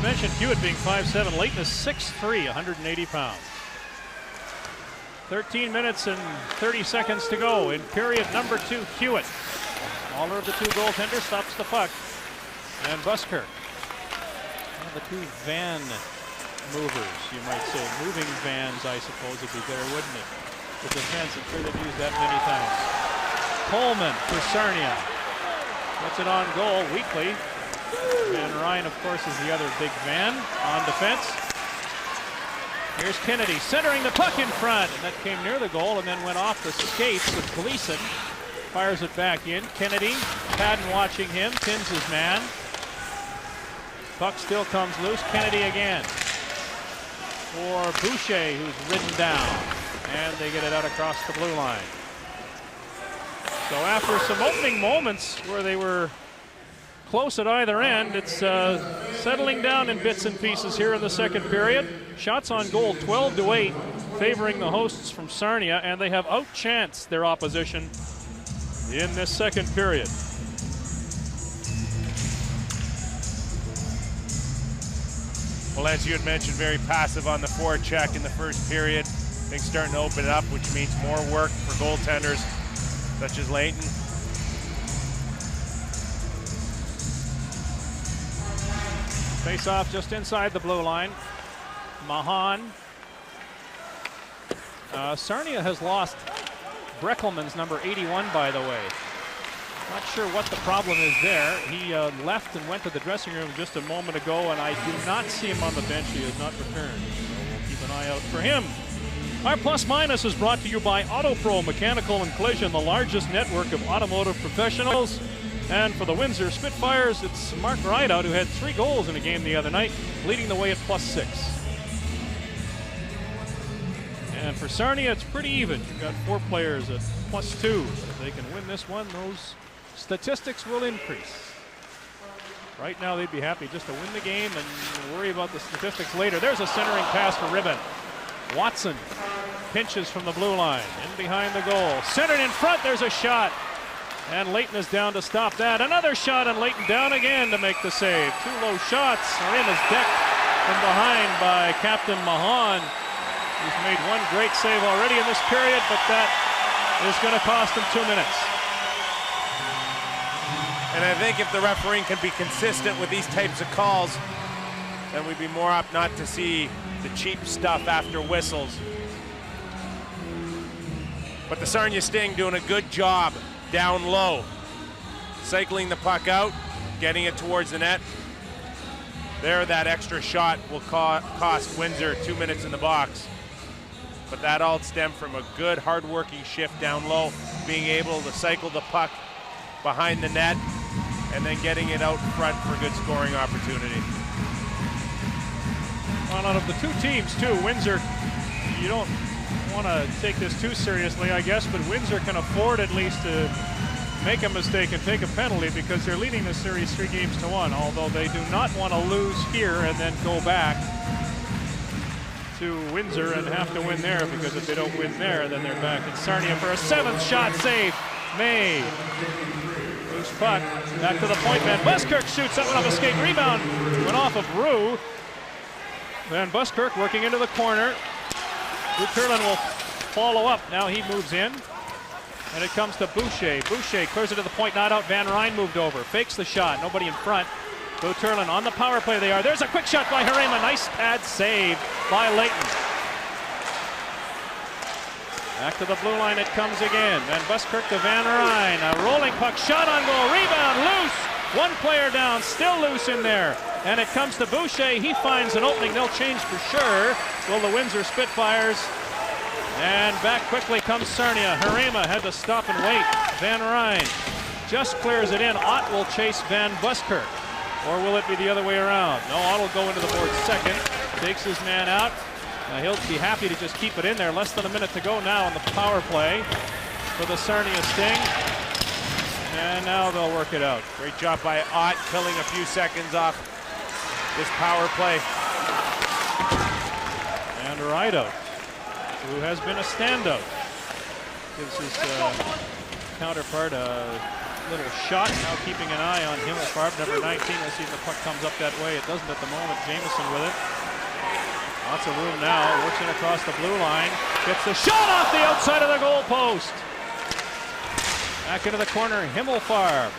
mentioned Hewitt being 5'7". Leighton is 6'3", 180 pounds. 13 minutes and 30 seconds to go in period number 2. Hewitt, smaller of the two goaltenders, stops the puck. And Buskirk, one of the two van movers, you might say. Moving vans, I suppose, would be better, wouldn't it? The defense, I'm sure they've used that many times. Coleman for Sarnia. Gets it on goal, Weekly. And Ryan, of course, is the other big van on defense. Here's Kennedy centering the puck in front, and that came near the goal and then went off the skates with Gleason. Fires it back in. Kennedy, Padden watching him, pins his man. Puck still comes loose. Kennedy again for Boucher, who's ridden down, and they get it out across the blue line. So after some opening moments where they were close at either end, it's settling down in bits and pieces here in the second period. Shots on goal 12-8, favoring the hosts from Sarnia, and they have outchanced their opposition in this second period. Well, as you had mentioned, very passive on the forecheck in the first period. Things starting to open up, which means more work for goaltenders such as Leighton. Face off just inside the blue line. Mahan. Sarnia has lost Breckelman's number 81, by the way. Not sure what the problem is there. He left and went to the dressing room just a moment ago, and I do not see him on the bench. He has not returned. So we'll keep an eye out for him. Our Plus Minus is brought to you by AutoPro Mechanical and Collision, the largest network of automotive professionals. And for the Windsor Spitfires, it's Mark Rideout, who had 3 goals in a game the other night, leading the way at +6. And for Sarnia, it's pretty even. You've got 4 players at +2. If they can win this one, those statistics will increase. Right now, they'd be happy just to win the game and worry about the statistics later. There's a centering pass for Ribbon. Watson pinches from the blue line, in behind the goal. Centered in front, there's a shot. And Leighton is down to stop that. Another shot, and Leighton down again to make the save. 2 low shots. Rim is decked from behind by Captain Mahan. He's made 1 great save already in this period, but that is going to cost him 2 minutes. And I think if the refereeing can be consistent with these types of calls, then we'd be more apt not to see the cheap stuff after whistles. But the Sarnia Sting doing a good job down low, cycling the puck out, getting it towards the net. There, that extra shot will cost Windsor 2 minutes in the box. But that all stemmed from a good, hard-working shift down low, being able to cycle the puck behind the net and then getting it out front for a good scoring opportunity. Well, out of the 2 teams, too, Windsor, you don't want to take this too seriously, I guess, but Windsor can afford at least to make a mistake and take a penalty because they're leading the series 3-1, although they do not want to lose here and then go back to Windsor and have to win there, because if they don't win there, then they're back in Sarnia for a 7th shot save. Made. Loose puck. Back to the point man. Buskirk shoots that one off a skate. Rebound went off of Rue. Then Buskirk working into the corner. Guterlin will follow up. Now he moves in. And it comes to Boucher. Boucher clears it to the point, not out. Van Ryn moved over. Fakes the shot. Nobody in front. Guterlin on the power play they are. There's a quick shot by Harema. Nice pad save by Leighton. Back to the blue line it comes again. Van Buskirk to Van Ryn. A rolling puck, shot on goal, rebound, loose. One player down, still loose in there. And it comes to Boucher. He finds an opening. They'll change for sure. Will the Windsor Spitfires. And back quickly comes Sarnia. Harema had to stop and wait. Van Ryn just clears it in. Ott will chase Van Buskirk. Or will it be the other way around? No, Ott will go into the board second. Takes his man out. He'll be happy to just keep it in there. Less than a minute to go now on the power play for the Sarnia Sting. And now they'll work it out. Great job by Ott, killing a few seconds off this power play. And Rideout, who has been a standout, gives his counterpart a little shot. Now keeping an eye on Himmelfarb, number 19. We'll see if the puck comes up that way. It doesn't at the moment. Jameson with it. Lots of room now. Works in across the blue line. Gets the shot off the outside of the goal post. Back into the corner, Himmelfarb.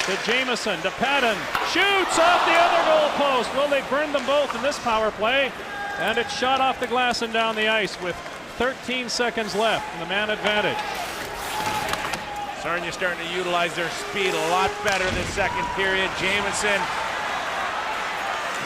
To Jameson, to Patton. Shoots off the other goal post. Will they burn them both in this power play? And it's shot off the glass and down the ice with 13 seconds left in the man advantage. Sarnia starting to utilize their speed a lot better this second period. Jameson,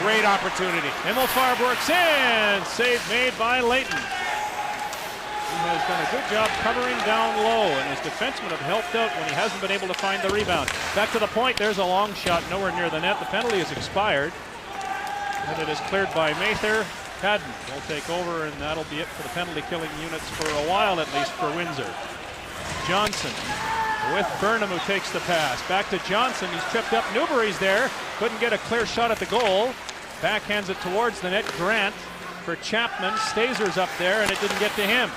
great opportunity. Himmelfarb works in. Save made by Leighton. He has done a good job covering down low, and his defensemen have helped out when he hasn't been able to find the rebound. Back to the point, there's a long shot nowhere near the net. The penalty has expired, and it is cleared by Mather. Padden will take over, and that'll be it for the penalty-killing units for a while, at least for Windsor. Johnson with Burnham, who takes the pass. Back to Johnson, he's tripped up. Newbury's there, couldn't get a clear shot at the goal. Backhands it towards the net. Grant for Chapman. Stazer's up there, and it didn't get to him.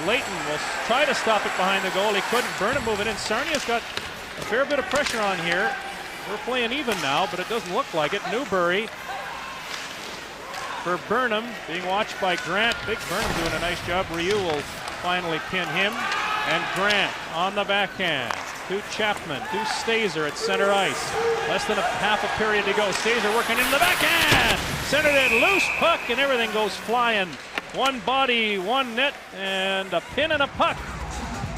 Leighton will try to stop it behind the goal. He couldn't. Burnham moving in. Sarnia's got a fair bit of pressure on here. We're playing even now, but it doesn't look like it. Newbury for Burnham, being watched by Grant. Big Burnham doing a nice job. Ryu will finally pin him. And Grant on the backhand to Chapman, to Stazer at center ice. Less than a half a period to go. Stazer working in the backhand. Centered it, loose puck, and everything goes flying. One body, one net, and a pin and a puck.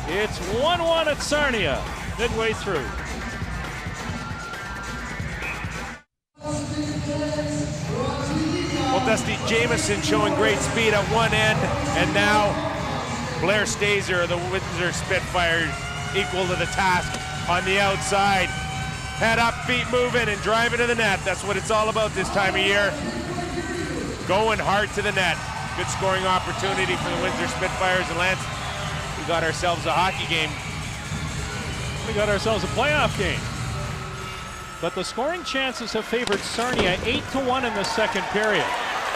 It's 1-1 at Sarnia, midway through. Well, Dusty, Jameson showing great speed at one end, and now Blair Stazer, the Windsor Spitfires, equal to the task on the outside. Head up, feet moving, and driving to the net. That's what it's all about this time of year. Going hard to the net. Good scoring opportunity for the Windsor Spitfires. And Lance, we got ourselves a hockey game. We got ourselves a playoff game. But the scoring chances have favored Sarnia 8-1 in the second period.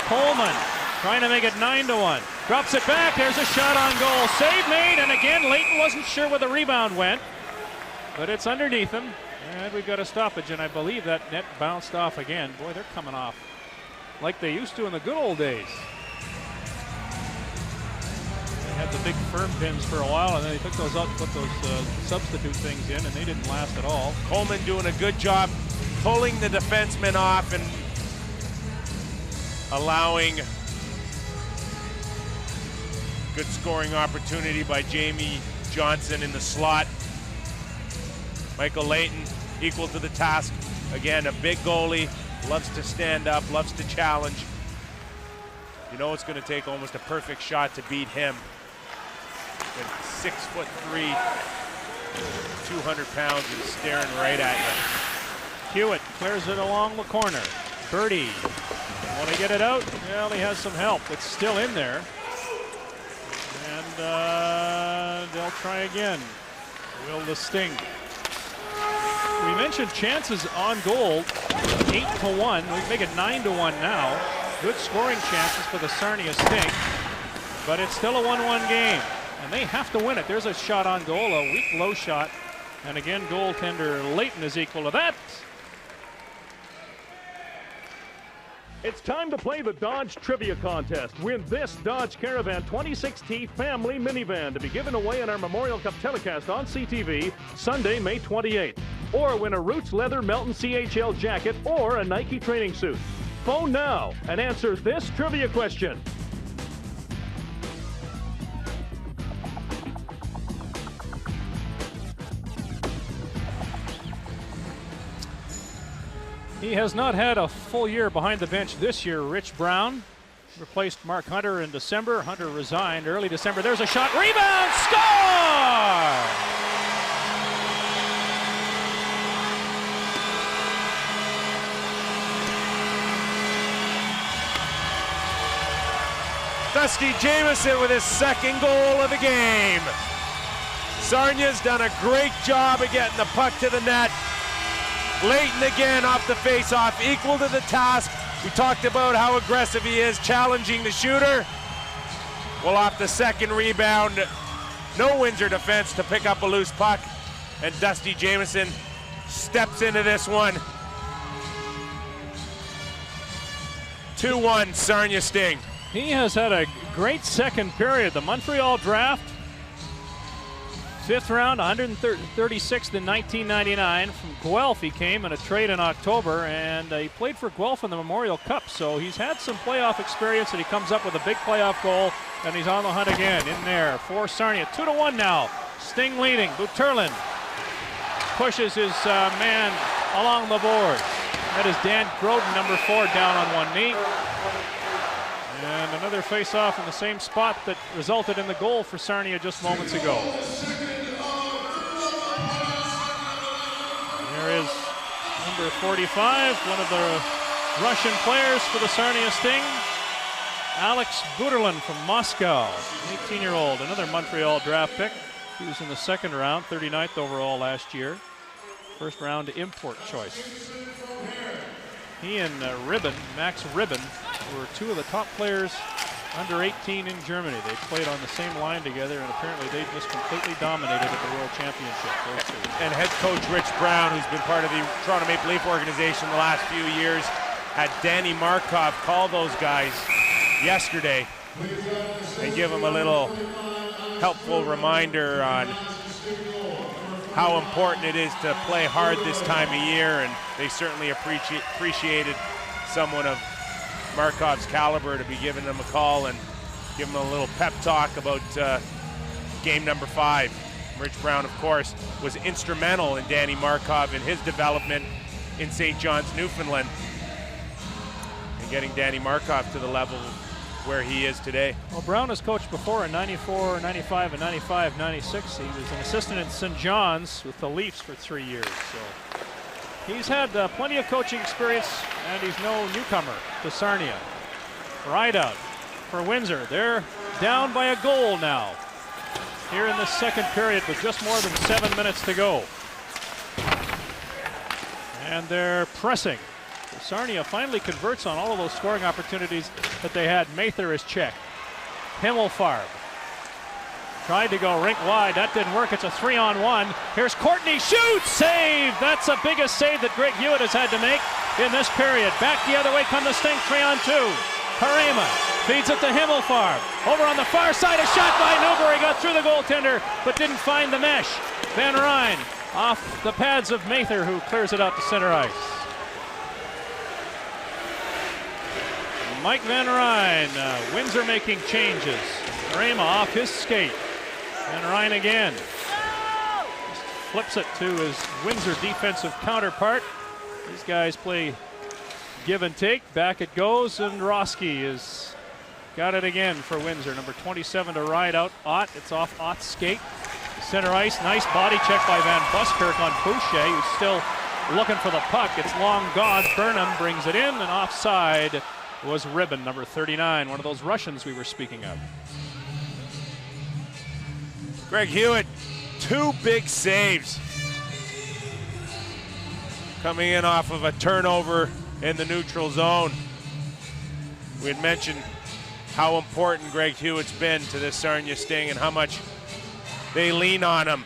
Coleman trying to make it 9-1. Drops it back. There's a shot on goal. Save made. And again, Leighton wasn't sure where the rebound went. But it's underneath him. And we've got a stoppage. And I believe that net bounced off again. Boy, they're coming off like they used to in the good old days. They had the big firm pins for a while, and then they took those out and put those substitute things in, and they didn't last at all. Coleman doing a good job pulling the defenseman off and allowing good scoring opportunity by Jamie Johnson in the slot. Michael Leighton equal to the task. Again, a big goalie, loves to stand up, loves to challenge. You know it's going to take almost a perfect shot to beat him. 6'3", 200 pounds and staring right at you. Hewitt clears it along the corner. Birdie, want to get it out? Well, he has some help. It's still in there. And they'll try again. Will the Sting. We mentioned chances on goal, 8-1. We make it 9-1 now. Good scoring chances for the Sarnia Sting, but it's still a 1-1 game, and they have to win it. There's a shot on goal, a weak low shot, and again, goaltender Leighton is equal to that. It's time to play the Dodge Trivia Contest. Win this Dodge Caravan 26T family minivan to be given away in our Memorial Cup telecast on CTV Sunday, May 28th. Or win a Roots Leather Melton CHL jacket or a Nike training suit. Phone now and answer this trivia question. He has not had a full year behind the bench this year. Rich Brown replaced Mark Hunter in December. Hunter resigned early December. There's a shot, rebound, score! Dusty Jamieson with his second goal of the game. Sarnia's done a great job of getting the puck to the net. Leighton again off the face-off, equal to the task. We talked about how aggressive he is, challenging the shooter. Well, off the second rebound, no Windsor defense to pick up a loose puck, and Dusty Jamieson steps into this one. 2-1 Sarnia Sting. He has had a great second period. The Montreal draft, 5th round, 136th in 1999. From Guelph he came in a trade in October, and he played for Guelph in the Memorial Cup, so he's had some playoff experience, and he comes up with a big playoff goal, and he's on the hunt again in there for Sarnia. 2-1 now. Sting leading. Guterlin pushes his man along the boards. That is Dan Groden, number 4, down on one knee. And another face-off in the same spot that resulted in the goal for Sarnia just moments ago. There is number 45, one of the Russian players for the Sarnia Sting, Alex Guterlin from Moscow, 18-year-old, another Montreal draft pick. He was in the second round, 39th overall last year. First round import choice. He and Max Ribben, were two of the top players under 18 in Germany. They played on the same line together, and apparently they just completely dominated at the World Championship. And head coach Rich Brown, who's been part of the Toronto Maple Leaf organization the last few years, had Danny Markov call those guys yesterday and give them a little helpful reminder on how important it is to play hard this time of year, and they certainly appreciated someone of Markov's caliber to be giving them a call and give them a little pep talk about game number 5. Rich Brown, of course, was instrumental in Danny Markov and his development in St. John's, Newfoundland, and getting Danny Markov to the level where he is today. Well, Brown has coached before in 94, 95, and 95, 96. He was an assistant in St. John's with the Leafs for 3 years. So he's had plenty of coaching experience, and he's no newcomer to Sarnia. Rideout for Windsor. They're down by a goal now here in the second period with just more than 7 minutes to go. And they're pressing. Sarnia finally converts on all of those scoring opportunities that they had. Mather is checked. Himmelfarb tried to go rink wide. That didn't work. It's a 3-on-1. Here's Courtney. Shoots! Save! That's the biggest save that Greg Hewitt has had to make in this period. Back the other way come the Sting. 3-on-2. Harema feeds it to Himmelfarb. Over on the far side, a shot by Newbury. Got through the goaltender, but didn't find the mesh. Van Ryn off the pads of Mather, who clears it out to center ice. Mike Van Ryn, Windsor making changes. Harema off his skate. Van Ryn again. Just flips it to his Windsor defensive counterpart. These guys play give and take. Back it goes, and Roski has got it again for Windsor. Number 27 to ride out. Ott, it's off Ott's skate. Center ice, nice body check by Van Buskirk on Boucher, who's still looking for the puck. It's long gone. Burnham brings it in, and offside was Ribben, number 39, one of those Russians we were speaking of. Greg Hewitt, 2 big saves. Coming in off of a turnover in the neutral zone. We had mentioned how important Greg Hewitt's been to this Sarnia Sting and how much they lean on him.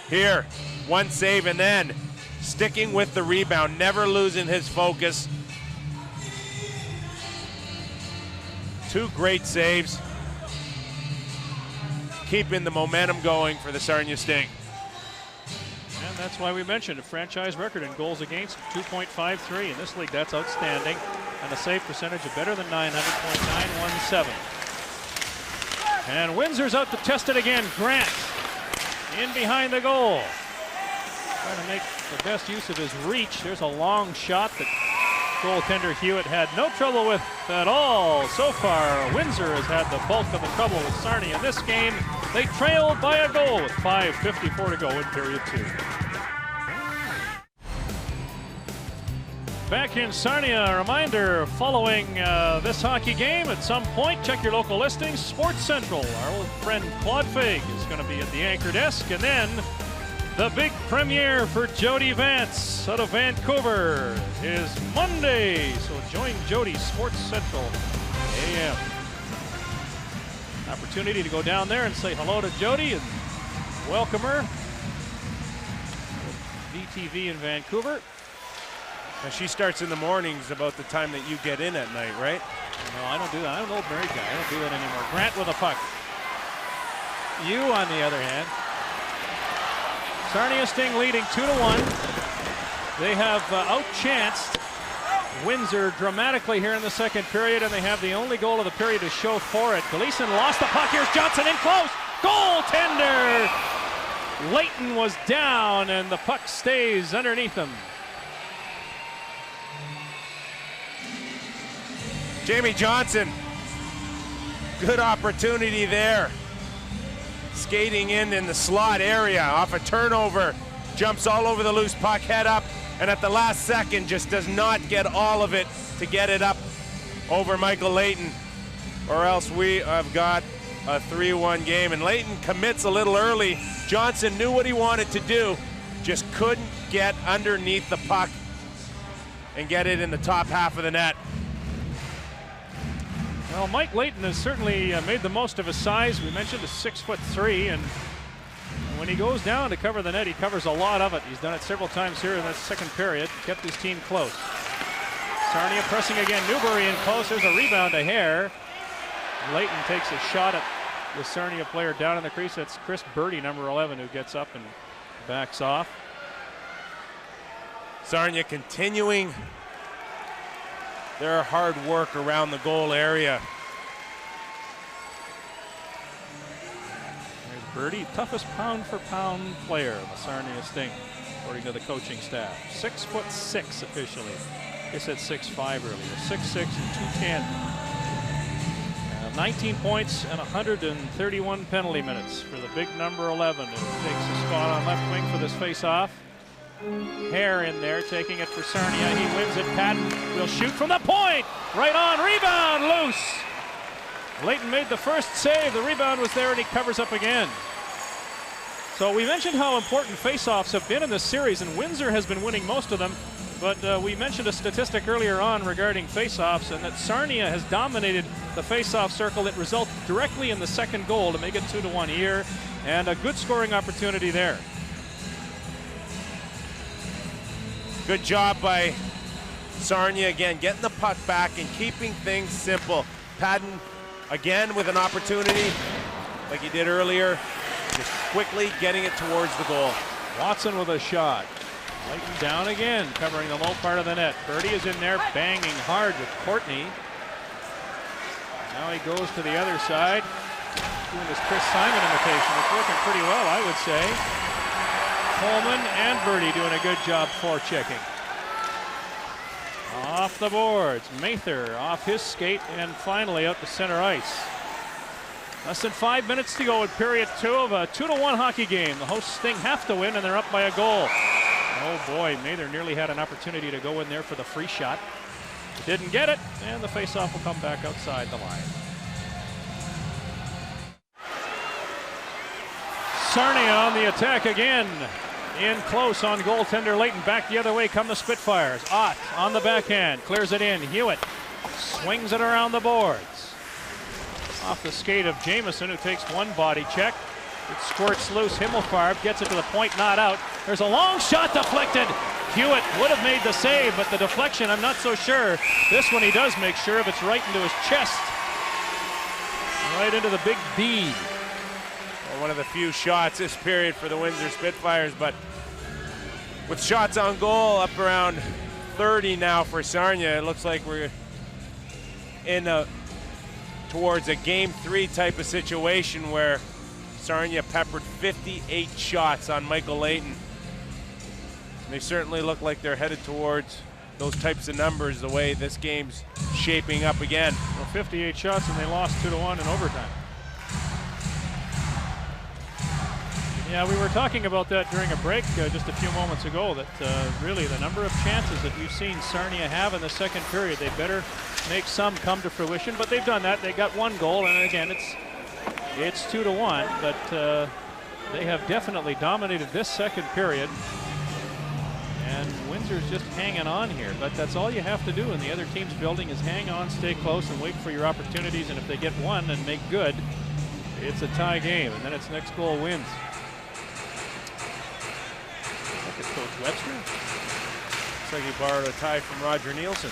Here, 1 save, and then sticking with the rebound, never losing his focus. 2 great saves, keeping the momentum going for the Sarnia Sting. And that's why we mentioned a franchise record in goals against, 2.53. In this league, that's outstanding. And a save percentage of better than 900.917. And Windsor's out to test it again. Grant in behind the goal. Trying to make the best use of his reach. There's a long shot that goaltender Hewitt had no trouble with at all. So far, Windsor has had the bulk of the trouble with Sarnia in this game. They trailed by a goal with 5:54 to go in period 2. Back in Sarnia, a reminder, following this hockey game at some point, check your local listings. Sports Central, our old friend Claude Faig is going to be at the anchor desk. And then the big premiere for Jody Vance out of Vancouver is Monday. So join Jody, Sports Central AM. Opportunity to go down there and say hello to Jody and welcome her. VTV in Vancouver. Now she starts in the mornings about the time that you get in at night, right? No, I don't do that. I'm an old married guy. I don't do that anymore. Grant with a puck. You, on the other hand. Sarnia Sting leading 2-1. They have outchanced Windsor dramatically here in the second period, and they have the only goal of the period to show for it. Gleason lost the puck. Here's Johnson in close. Goaltender! Leighton was down, and the puck stays underneath him. Jamie Johnson, good opportunity there. Skating in the slot area off a turnover, jumps all over the loose puck, head up, and at the last second just does not get all of it to get it up over Michael Leighton, or else we have got a 3-1 game. And Leighton commits a little early. Johnson knew what he wanted to do, just couldn't get underneath the puck and get it in the top half of the net. Well, Mike Leighton has certainly made the most of his size. We mentioned he's 6'3", and when he goes down to cover the net, he covers a lot of it. He's done it several times here in that second period, kept his team close. Sarnia pressing again, Newbury in close. There's a rebound to Hare. Leighton takes a shot at the Sarnia player down in the crease. That's Chris Birdie, number 11, who gets up and backs off. Sarnia continuing their hard work around the goal area. There's Birdie, toughest pound-for-pound player of the Sarnia Sting, according to the coaching staff. 6'6" officially. They said 6'5" earlier. 6'6" and 210. 19 points and 131 penalty minutes for the big number 11, who takes a spot on left wing for this face-off. Hare in there, taking it for Sarnia. He wins it. Patton will shoot from the point. Right on, rebound, loose. Leighton made the first save. The rebound was there, and he covers up again. So we mentioned how important faceoffs have been in this series, and Windsor has been winning most of them. But we mentioned a statistic earlier on regarding faceoffs, and that Sarnia has dominated the faceoff circle. It resulted directly in the second goal to make it 2-1 here, and a good scoring opportunity there. Good job by Sarnia again, getting the puck back and keeping things simple. Patton again with an opportunity like he did earlier, just quickly getting it towards the goal. Watson with a shot. Leighton down again, covering the low part of the net. Birdie is in there, banging hard with Courtney. Now he goes to the other side, doing his Chris Simon imitation. It's working pretty well, I would say. Coleman and Birdie doing a good job forechecking. Off the boards, Mather off his skate and finally out to center ice. Less than 5 minutes to go in period 2 of a 2-1 hockey game. The hosts Sting have to win, and they're up by a goal. Oh boy, Mather nearly had an opportunity to go in there for the free shot. Didn't get it, and the faceoff will come back outside the line. Sarnia on the attack again. In close on goaltender Leighton. Back the other way come the Spitfires. Ott on the backhand, clears it in. Hewitt swings it around the boards. Off the skate of Jamieson, who takes one body check. It squirts loose. Himmelfarb gets it to the point, not out. There's a long shot deflected. Hewitt would have made the save, but the deflection, I'm not so sure. This one he does make sure of. It's right into his chest. Right into the big B. Well, one of the few shots this period for the Windsor Spitfires, but with shots on goal up around 30 now for Sarnia, it looks like we're in towards a Game 3 type of situation where Sarnia peppered 58 shots on Michael Leighton. They certainly look like they're headed towards those types of numbers the way this game's shaping up again. Well, 58 shots and they lost 2-1 in overtime. Yeah, we were talking about that during a break just a few moments ago, that really the number of chances that we've seen Sarnia have in the second period, they better make some come to fruition, but they've done that. They got one goal, and again, it's 2-1, but they have definitely dominated this second period. And Windsor's just hanging on here, but that's all you have to do in the other team's building is hang on, stay close, and wait for your opportunities, and if they get one and make good, it's a tie game, and then it's next goal wins. Look at Coach Webster. Looks like he borrowed a tie from Roger Nielsen.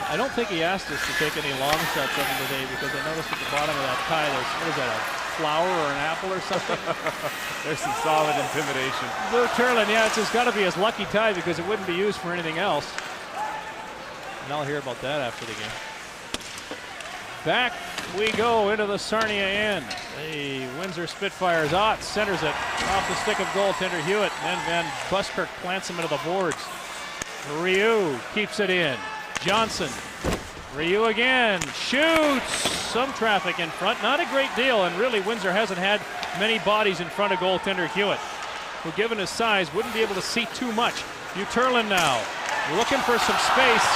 I don't think he asked us to take any long shots of him today, because I noticed at the bottom of that tie, there's, what is that, a flower or an apple or something? There's some solid intimidation. Guterlin, yeah, it's got to be his lucky tie because it wouldn't be used for anything else. And I'll hear about that after the game. Back we go into the Sarnia end. The Windsor Spitfires. Ott centers it off the stick of goaltender Hewitt. And then Van Buskirk plants him into the boards. Ryu keeps it in. Johnson. Ryu again. Shoots. Some traffic in front. Not a great deal. And really, Windsor hasn't had many bodies in front of goaltender Hewitt, who, given his size, wouldn't be able to see too much. Guterlin now looking for some space.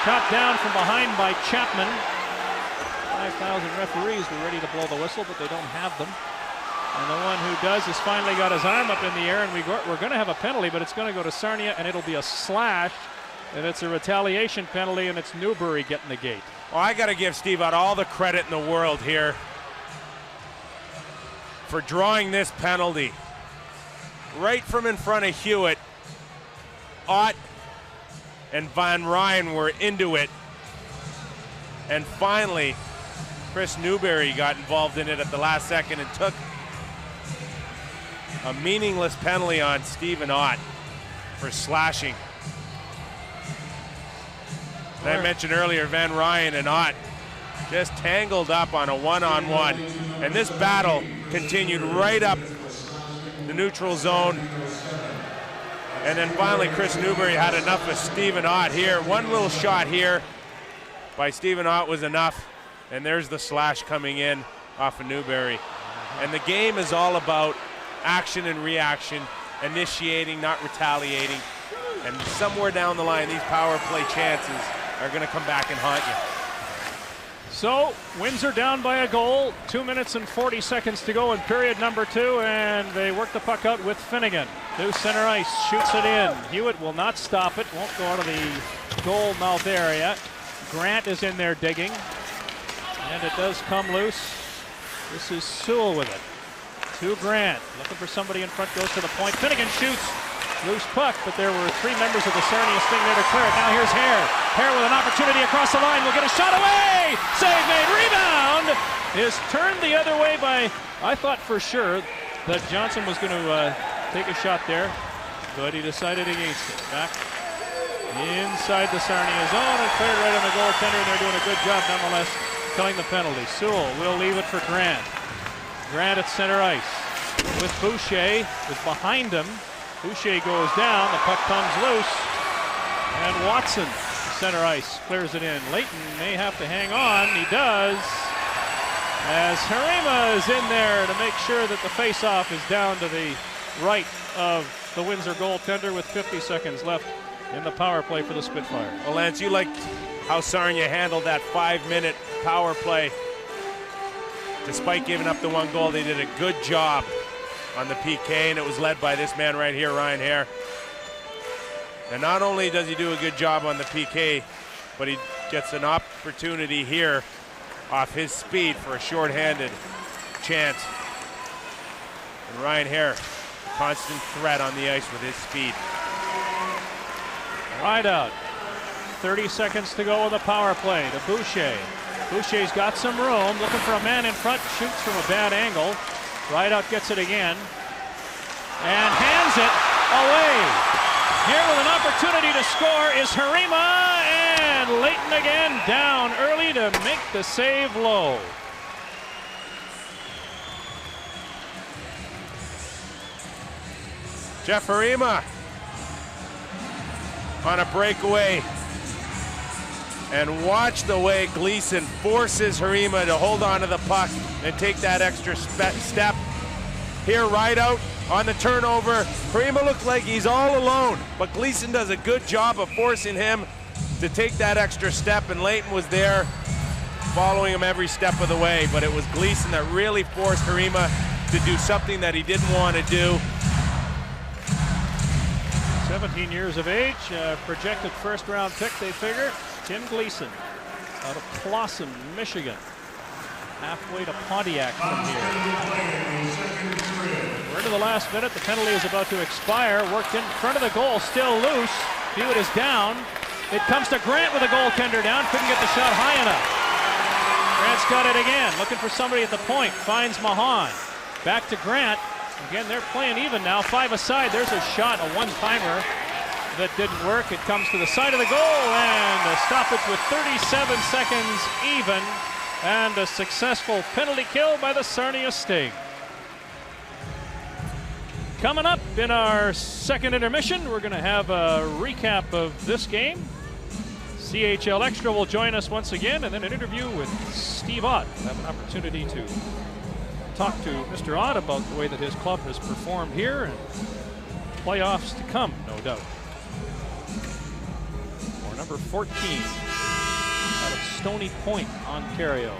Cut down from behind by Chapman. 5,000 referees were ready to blow the whistle, but they don't have them. And the one who does has finally got his arm up in the air, and we're going to have a penalty, but it's going to go to Sarnia, and it'll be a slash, and it's a retaliation penalty, and it's Newbury getting the gate. Well, I got to give Steve Ott all the credit in the world here for drawing this penalty. Right from in front of Hewitt, Ott and Van Ryn were into it, and finally Chris Newbury got involved in it at the last second and took a meaningless penalty on Stephen Ott for slashing. And I mentioned earlier, Van Ryn and Ott just tangled up on a one-on-one, and this battle continued right up the neutral zone. And then finally Chris Newbury had enough of Stephen Ott here. One little shot here by Stephen Ott was enough, and there's the slash coming in off of Newbury. And the game is all about action and reaction, initiating, not retaliating. And somewhere down the line, these power play chances are going to come back and haunt you. So Windsor down by a goal, 2 minutes and 40 seconds to go in period number 2, and they work the puck out with Finnegan. To center ice, shoots it in. Hewitt will not stop it, won't go out of the goal mouth area. Grant is in there digging, and it does come loose. This is Sewell with it. To Grant, looking for somebody in front, goes to the point. Finnegan shoots, loose puck, but there were 3 members of the Sarnia Sting there to clear it. Now here's Hare. Hare with an opportunity across the line, will get a shot away! Save made, rebound! Is turned the other way by, I thought for sure that Johnson was going to take a shot there, but he decided against it. Back inside the Sarnia zone and cleared right on the goaltender, and they're doing a good job nonetheless killing the penalty. Sewell will leave it for Grant. Grant at center ice with Boucher is behind him. Boucher goes down, the puck comes loose, and Watson, center ice, clears it in. Leighton may have to hang on, he does, as Harima is in there to make sure that the face-off is down to the right of the Windsor goaltender with 50 seconds left in the power play for the Spitfire. Well, Lance, you liked how Sarnia handled that 5-minute power play. Despite giving up the 1 goal, they did a good job on the PK, and it was led by this man right here, Ryan Hare. And not only does he do a good job on the PK, but he gets an opportunity here off his speed for a shorthanded chance. And Ryan Hare, constant threat on the ice with his speed. Right out. 30 seconds to go with the power play to Boucher. Boucher's got some room, looking for a man in front, shoots from a bad angle. Rideout gets it again and hands it away. Here with an opportunity to score is Harima, and Leighton again down early to make the save low. Jeff Harima on a breakaway. And watch the way Gleason forces Harima to hold on to the puck and take that extra step. Here, right out on the turnover. Harima looks like he's all alone, but Gleason does a good job of forcing him to take that extra step, and Leighton was there following him every step of the way, but it was Gleason that really forced Harima to do something that he didn't want to do. 17 years of age, projected first-round pick, they figure. Tim Gleason out of Clawson, Michigan. Halfway to Pontiac from here. We're into the last minute. The penalty is about to expire. Worked in front of the goal, still loose. Hewitt is down. It comes to Grant with a goaltender down. Couldn't get the shot high enough. Grant's got it again. Looking for somebody at the point. Finds Mahan. Back to Grant. Again, they're playing even now. 5 aside. There's a shot, a one-timer that didn't work. It comes to the side of the goal, and a stoppage with 37 seconds even, and a successful penalty kill by the Sarnia Sting. Coming up in our second intermission, we're going to have a recap of this game. CHL Extra will join us once again, and then an interview with Steve Ott. We'll have an opportunity to talk to Mr. Ott about the way that his club has performed here, and playoffs to come, no doubt. Or number 14 out of Stony Point, Ontario.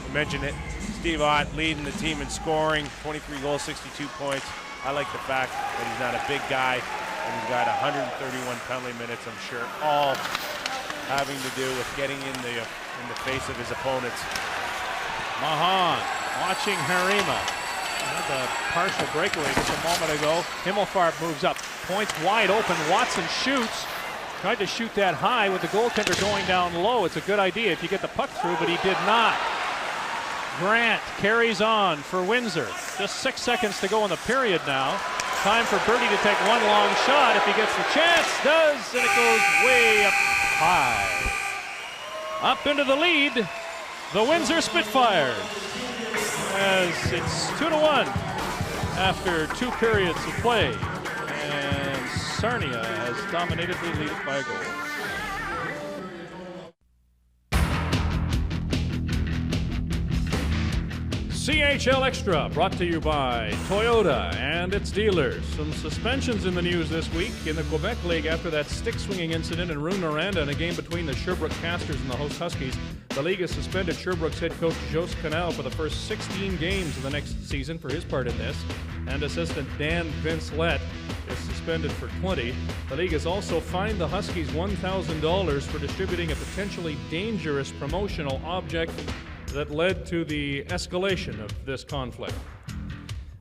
I mentioned it. Steve Ott leading the team in scoring, 23 goals, 62 points. I like the fact that he's not a big guy, and he's got 131 penalty minutes, I'm sure, all having to do with getting in the face of his opponents. Mahan watching Harima. Had the partial breakaway just a moment ago. Himmelfarb moves up. Points wide open. Watson shoots. Tried to shoot that high with the goaltender going down low. It's a good idea if you get the puck through, but he did not. Grant carries on for Windsor. Just 6 seconds to go in the period now. Time for Birdie to take one long shot if he gets the chance. Does, and it goes way up high. Up into the lead, the Windsor Spitfires, as it's 2-1 after 2 periods of play, and Sarnia has dominated the lead by a goal. CHL Extra, brought to you by Toyota and its dealers. Some suspensions in the news this week in the Quebec League after that stick-swinging incident in Rouyn-Noranda in a game between the Sherbrooke Castors and the host Huskies. The league has suspended Sherbrooke's head coach Jos Canal for the first 16 games of the next season for his part in this, and assistant Dan Vincelette is suspended for 20. The league has also fined the Huskies $1,000 for distributing a potentially dangerous promotional object that led to the escalation of this conflict.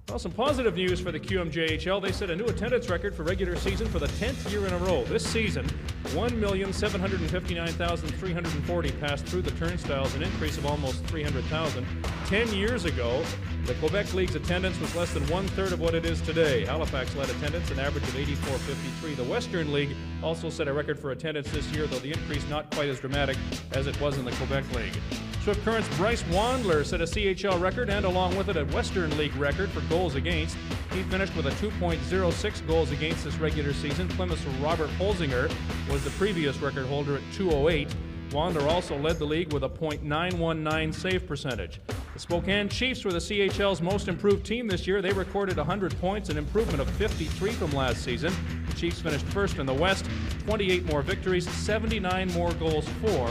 Well, some positive news for the QMJHL. They set a new attendance record for regular season for the 10th year in a row. This season, 1,759,340 passed through the turnstiles, an increase of almost 300,000. 10 years ago, the Quebec League's attendance was less than 1/3 of what it is today. Halifax led attendance, an average of 84.53. The Western League also set a record for attendance this year, though the increase not quite as dramatic as it was in the Quebec League. Swift Current's Bryce Wandler set a CHL record and along with it a Western League record for goals against. He finished with a 2.06 goals against this regular season. Plymouth's Robert Holzinger was the previous record holder at 208. Wandler also led the league with a .919 save percentage. The Spokane Chiefs were the CHL's most improved team this year. They recorded 100 points, an improvement of 53 from last season. The Chiefs finished first in the West, 28 more victories, 79 more goals for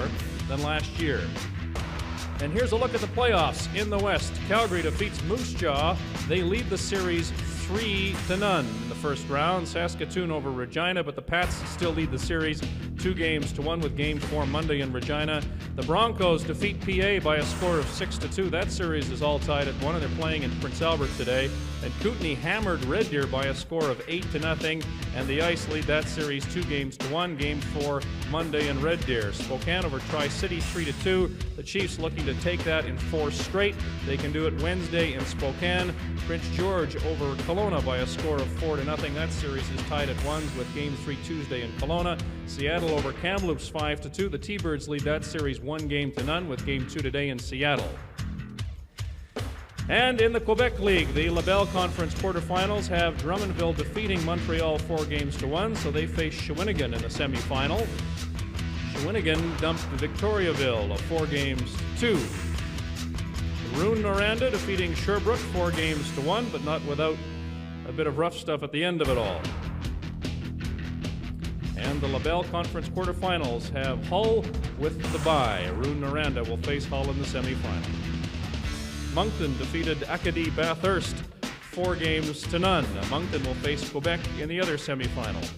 than last year. And here's a look at the playoffs in the West. Calgary defeats Moose Jaw. They lead the series 3-0 in the first round. Saskatoon over Regina, but the Pats still lead the series 2-1 with Game 4 Monday in Regina. The Broncos defeat PA by a score of 6-2. That series is all tied at 1, and they're playing in Prince Albert today. And Kootenay hammered Red Deer by a score of 8-0, and the Ice lead that series 2-1. Game 4 Monday in Red Deer. Spokane over Tri-City 3-2. The Chiefs looking to take that in 4 straight. They can do it Wednesday in Spokane. Prince George over Kelowna by a score of 4-0. That series is tied at 1 with Game 3 Tuesday in Kelowna. Seattle over Kamloops 5-2. The T-Birds lead that series 1-0 with Game 2 today in Seattle. And in the Quebec League, the Labelle Conference quarterfinals have Drummondville defeating Montreal 4-1, so they face Shawinigan in the semifinal. Shawinigan dumped Victoriaville 4-2. Rouyn-Noranda defeating Sherbrooke 4-1, but not without a bit of rough stuff at the end of it all. And the Labelle Conference quarterfinals have Hull with the bye. Rouyn-Noranda will face Hull in the semifinal. Moncton defeated Acadie Bathurst 4-0. Moncton will face Quebec in the other semifinal.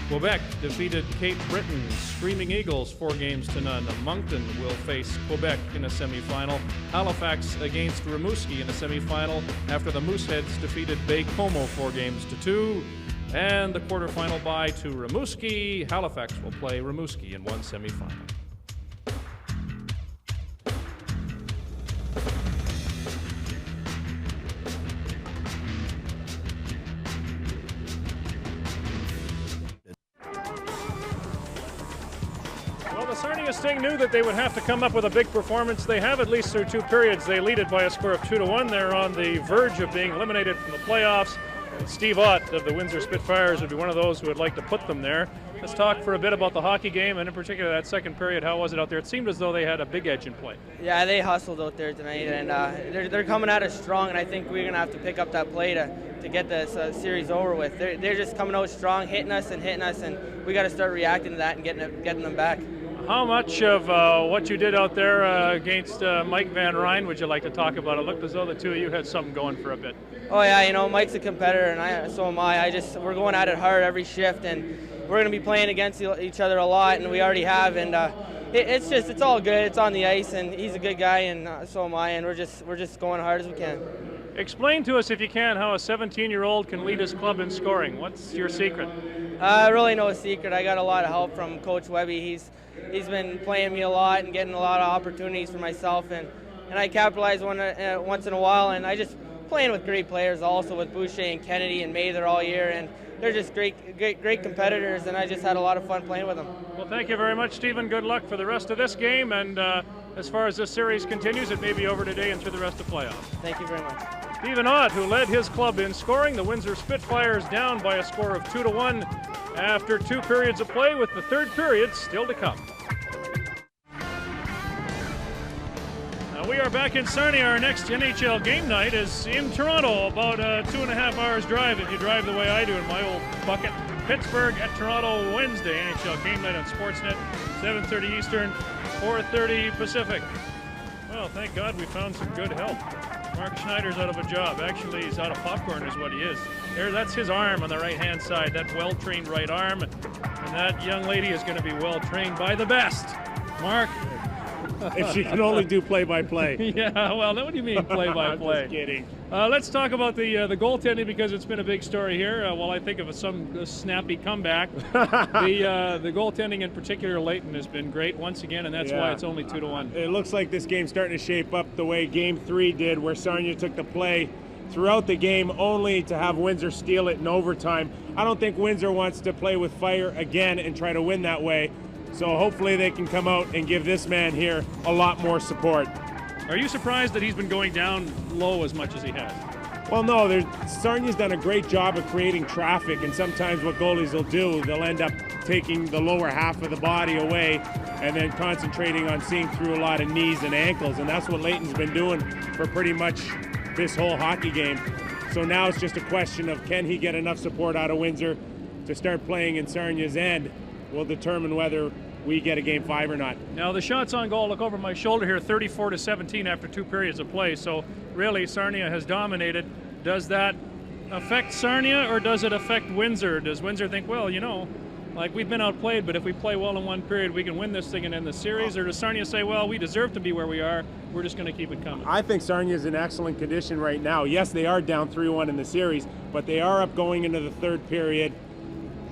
Quebec defeated Cape Breton's Screaming Eagles 4-0. Moncton will face Quebec in a semifinal. Halifax against Rimouski in a semifinal after the Mooseheads defeated Baie-Comeau 4-2. And the quarterfinal bye to Rimouski. Halifax will play Rimouski in one semifinal. The Sarnia Sting knew that they would have to come up with a big performance. They have, at least through 2 periods. They lead it by a score of 2-1. They're on the verge of being eliminated from the playoffs. And Steve Ott of the Windsor Spitfires would be one of those who would like to put them there. Let's talk for a bit about the hockey game, and in particular that second period. How was it out there? It seemed as though they had a big edge in play. Yeah, they hustled out there tonight, and they're coming at us strong, and I think we're going to have to pick up that play to get this series over with. They're just coming out strong, hitting us, and we got to start reacting to that and getting them back. How much of what you did out there against Mike Van Ryn would you like to talk about? It looked as though the two of you had something going for a bit. Oh yeah, you know, Mike's a competitor, and so am I. We're going at it hard every shift, and we're going to be playing against each other a lot, and we already have. And it's all good. It's on the ice, and he's a good guy, and so am I. And we're just going hard as we can. Explain to us, if you can, how a 17-year-old can lead his club in scoring. What's your secret? Really no secret. I got a lot of help from Coach Webby. He's been playing me a lot and getting a lot of opportunities for myself, and I capitalize once in a while, and I just playing with great players also, with Boucher and Kennedy and Mather all year, and they're just great competitors, and I just had a lot of fun playing with them. Well, thank you very much, Stephen. Good luck for the rest of this game, and as far as this series continues, it may be over today and through the rest of playoffs. Thank you very much. Stephen Ott, who led his club in scoring, the Windsor Spitfires down by a score of 2-1 after 2 periods of play, with the third period still to come. Now we are back in Sarnia. Our next NHL game night is in Toronto, about a 2.5 hours drive if you drive the way I do in my old bucket. Pittsburgh at Toronto Wednesday, NHL game night on Sportsnet, 7:30 Eastern, 4:30 Pacific. Well, thank God we found some good help. Mark Schneider's out of a job. Actually, he's out of popcorn is what he is. There, that's his arm on the right-hand side, that well-trained right arm. And that young lady is going to be well-trained by the best. Mark? If she can only do play-by-play. Yeah, well, what do you mean play-by-play? Just kidding. Let's talk about the goaltending, because it's been a big story here. While I think of some snappy comeback, the goaltending in particular, Leighton, has been great once again, and that's why it's only 2-1. It looks like this game's starting to shape up the way Game 3 did, where Sarnia took the play throughout the game only to have Windsor steal it in overtime. I don't think Windsor wants to play with fire again and try to win that way. So hopefully they can come out and give this man here a lot more support. Are you surprised that he's been going down low as much as he has? Well, no, Sarnia's done a great job of creating traffic, and sometimes what goalies will do, they'll end up taking the lower half of the body away and then concentrating on seeing through a lot of knees and ankles, and that's what Leighton's been doing for pretty much this whole hockey game. So now it's just a question of, can he get enough support out of Windsor to start playing in Sarnia's end? Will determine whether we get a Game 5 or not. Now the shots on goal, look over my shoulder here, 34-17 after 2 periods of play. So really Sarnia has dominated. Does that affect Sarnia, or does it affect Windsor? Does Windsor think, well, you know, like, we've been outplayed, but if we play well in 1 period, we can win this thing and end the series? Or does Sarnia say, well, we deserve to be where we are, we're just going to keep it coming? I think Sarnia's in excellent condition right now. Yes, they are down 3-1 in the series, but they are up going into the 3rd period.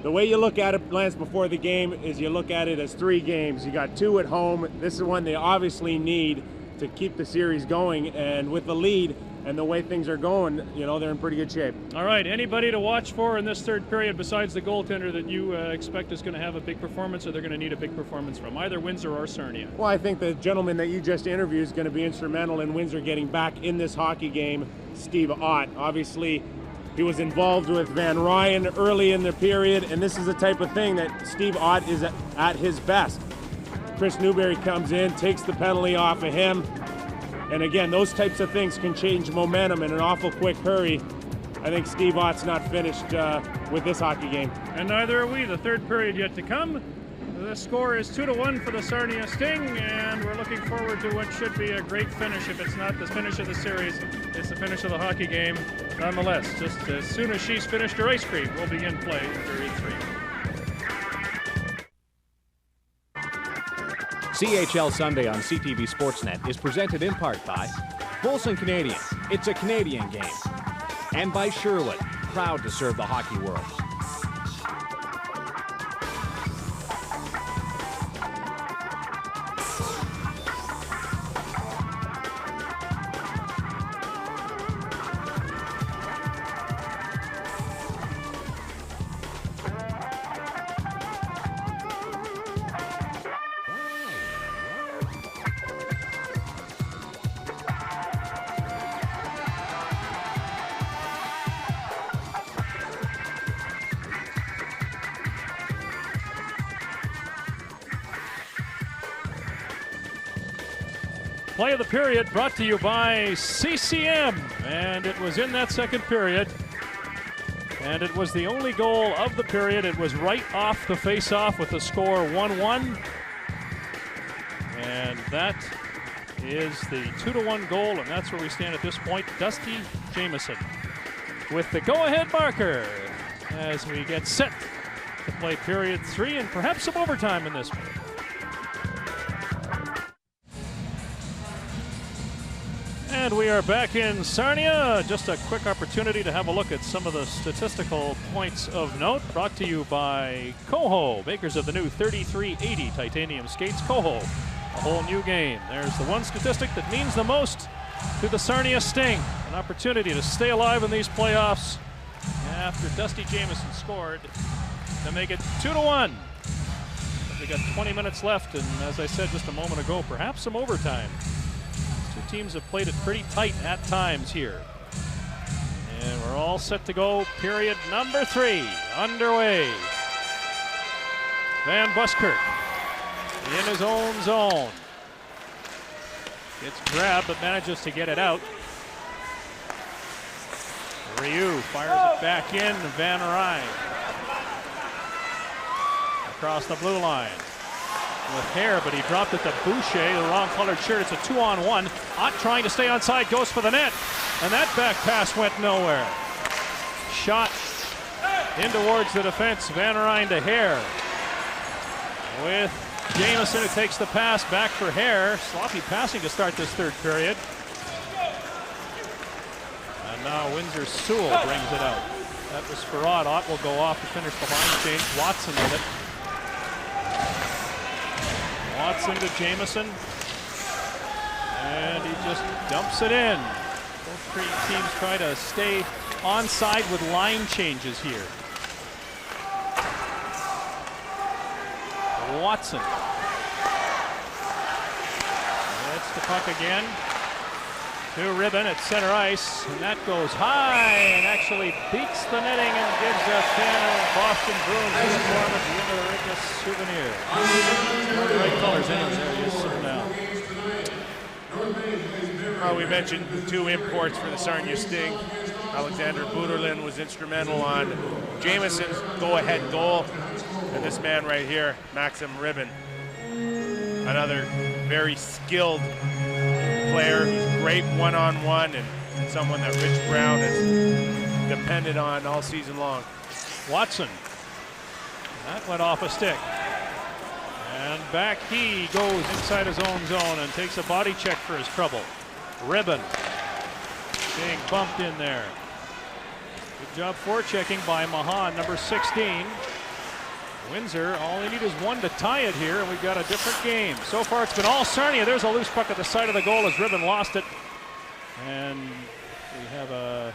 The way you look at it, Lance, before the game is you look at it as 3 games. You got 2 at home. This is one they obviously need to keep the series going, and with the lead and the way things are going, you know, they're in pretty good shape. All right, anybody to watch for in this third period besides the goaltender that you expect is going to have a big performance, or they're going to need a big performance from either Windsor or Sarnia? Well, I think the gentleman that you just interviewed is going to be instrumental in Windsor getting back in this hockey game, Steve Ott. Obviously, he was involved with Van Ryan early in the period, and this is the type of thing that Steve Ott is at his best. Chris Newberry comes in, takes the penalty off of him, and again, those types of things can change momentum in an awful quick hurry. I think Steve Ott's not finished with this hockey game. And neither are we. The third period yet to come. The score is 2-1 for the Sarnia Sting, and we're looking forward to what should be a great finish. If it's not the finish of the series, it's the finish of the hockey game. Nonetheless, just as soon as she's finished her ice cream, we'll begin play period 3. CHL Sunday on CTV Sportsnet is presented in part by Molson Canadian. It's a Canadian game. And by Sherwood, proud to serve the hockey world. Play of the period brought to you by CCM, and it was in that second period, and it was the only goal of the period. It was right off the face-off with the score 1-1, and that is the 2-1 goal, and that's where we stand at this point. Dusty Jameson with the go-ahead marker as we get set to play period 3 and perhaps some overtime in this one. And we are back in Sarnia. Just a quick opportunity to have a look at some of the statistical points of note. Brought to you by Coho, makers of the new 3380 titanium skates. Coho, a whole new game. There's the one statistic that means the most to the Sarnia Sting. An opportunity to stay alive in these playoffs after Dusty Jameson scored to make it 2-1. We got 20 minutes left, and as I said just a moment ago, perhaps some overtime. Teams have played it pretty tight at times here. And we're all set to go. Period number 3 underway. Van Buskirk in his own zone. Gets grabbed but manages to get it out. Ryu fires it back in. Van Ryn across the blue line with Hare, but he dropped it to Boucher, the wrong colored shirt. It's a 2-on-1. Ott trying to stay onside, goes for the net, and that back pass went nowhere. Shot in towards the defense. Van Ryn to Hare with Jameson, who takes the pass back for Hare. Sloppy passing to start this third period. And now Windsor Sewell brings it out. That was for Ott. Ott will go off to finish the line change. Watson with it. Watson to Jameson, and he just dumps it in. Both three teams try to stay onside with line changes here. Watson gets the puck again to Ribbon at center ice, and that goes high and actually beats the netting and gives a fan of Boston Bruins uniform at the end of the Rickus souvenir. One of the right colors anyway. There he is sitting down. We mentioned 2 imports for the Sarnia Sting. Alexander Guterlin was instrumental on Jameson's go-ahead goal, and this man right here, Maxim Ribbon, another very skilled player. He's great one-on-one and someone that Rich Brown has depended on all season long. Watson, that went off a stick, and back he goes inside his own zone and takes a body check for his trouble. Ribbon being bumped in there. Good job forechecking by Mahan, number 16. Windsor, all they need is one to tie it here, and we've got a different game. So far, it's been all Sarnia. There's a loose puck at the side of the goal as Ribbon lost it. And we have a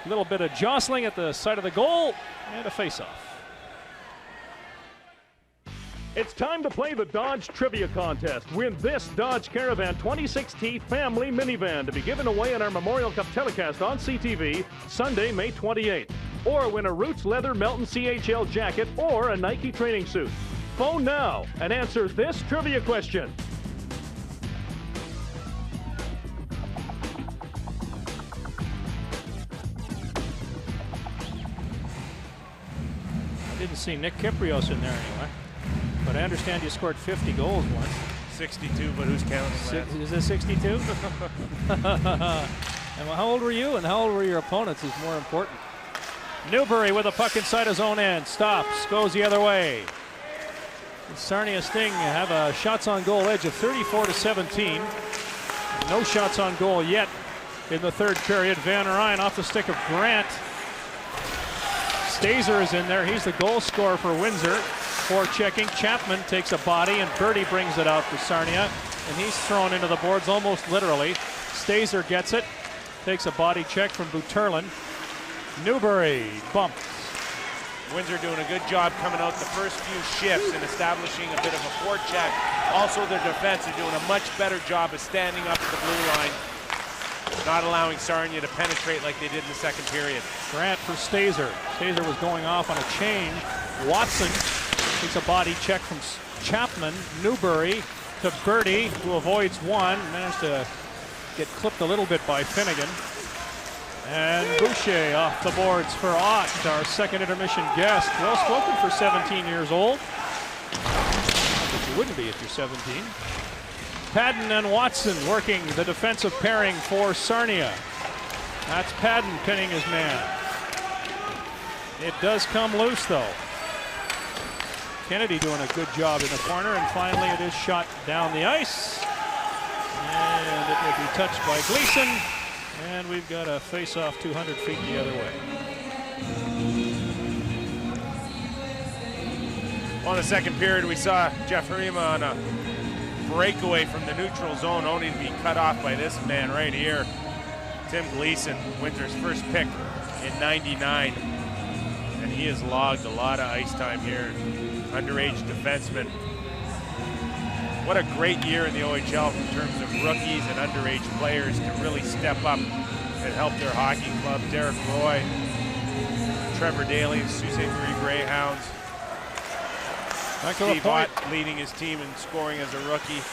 little bit of jostling at the side of the goal and a face-off. It's time to play the Dodge Trivia Contest. Win this Dodge Caravan 26T family minivan to be given away in our Memorial Cup telecast on CTV Sunday, May 28th. Or win a Roots Leather Melton CHL jacket or a Nike training suit. Phone now and answer this trivia question. I didn't see Nick Kypreos in there anyway. But I understand you scored 50 goals once. 62, but who's counting? Is it 62? And how old were you and how old were your opponents is more important. Newbury with a puck inside his own end. Stops, goes the other way. The Sarnia Sting have a shots on goal edge of 34-17. No shots on goal yet in the third period. Van Ryn off the stick of Grant. Stazer is in there. He's the goal scorer for Windsor. Checking. Chapman takes a body and Birdie brings it out for Sarnia, and he's thrown into the boards almost literally. Stazer gets it, takes a body check from Guterlin. Newbury bumps. Windsor doing a good job coming out the first few shifts and establishing a bit of a forecheck. Also their defense are doing a much better job of standing up to the blue line, not allowing Sarnia to penetrate like they did in the second period. Grant for Stazer. Stazer was going off on a change. Watson takes a body check from Chapman. Newbury to Birdie, who avoids one. Managed to get clipped a little bit by Finnegan. And Boucher off the boards for Ott, our second intermission guest. Well spoken for 17 years old. But you wouldn't be if you're 17. Padden and Watson working the defensive pairing for Sarnia. That's Padden pinning his man. It does come loose though. Kennedy doing a good job in the corner, and finally it is shot down the ice. And it will be touched by Gleason, and we've got a face-off 200 feet the other way. Well, in the second period, we saw Jeff Harima on a breakaway from the neutral zone, only to be cut off by this man right here, Tim Gleason, Windsor's first pick in '99. And he has logged a lot of ice time here. Underage defenseman. What a great year in the OHL in terms of rookies and underage players to really step up and help their hockey club. Derek Roy, Trevor Daly, Sault Ste. Marie Greyhounds. Steve Ott leading his team in scoring as a rookie. The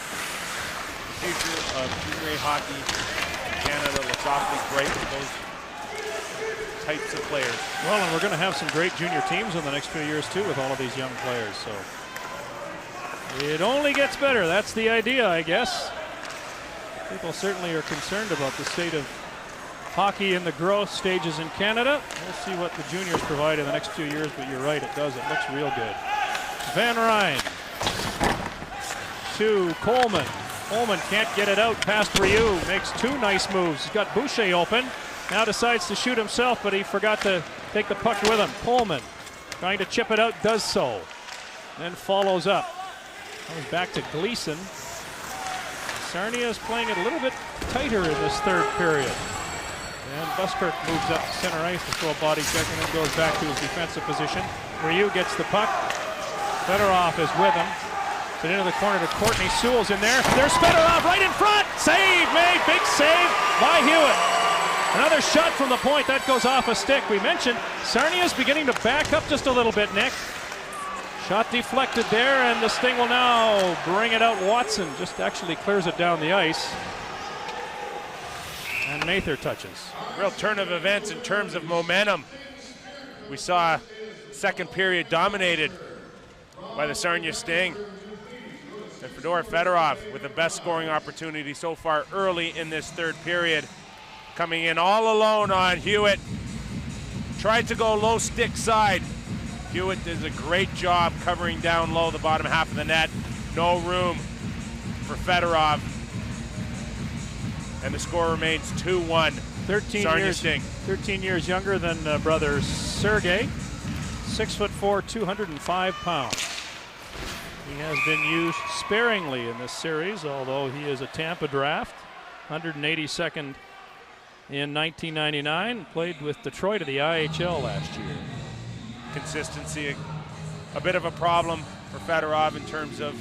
future of junior hockey in Canada looks awfully bright with those types of players. Well, and we're going to have some great junior teams in the next few years too with all of these young players, so it only gets better. That's the idea, I guess. People certainly are concerned about the state of hockey in the growth stages in Canada. We'll see what the juniors provide in the next few years, but you're right, it does. It looks real good. Van Ryn to Coleman. Coleman can't get it out past Ryu. Makes two nice moves. He's got Boucher open. Now decides to shoot himself, but he forgot to take the puck with him. Coleman trying to chip it out, does so. Then follows up. Comes back to Gleason. Sarnia is playing it a little bit tighter in this third period. And Buskirk moves up to center ice to throw a body check and then goes back to his defensive position. Ryu gets the puck. Fedorov is with him. Put into the corner to Courtney. Sewell's in there. There's Fedorov right in front. Save made. Big save by Hewitt. Another shot from the point. That goes off a stick. We mentioned Sarnia's beginning to back up just a little bit, Nick. Shot deflected there, and the Sting will now bring it out. Watson just actually clears it down the ice. And Mather touches. Real turn of events in terms of momentum. We saw second period dominated by the Sarnia Sting. And Fedor Fedorov with the best scoring opportunity so far early in this third period. Coming in all alone on Hewitt. Tried to go low stick side. Hewitt does a great job covering down low the bottom half of the net. No room for Fedorov. And the score remains 2-1. 13 years younger than brother Sergei. 6'4", 205 pounds. He has been used sparingly in this series, although he is a Tampa draft, 182nd in 1999, played with Detroit at the IHL last year. Consistency, a bit of a problem for Fedorov in terms of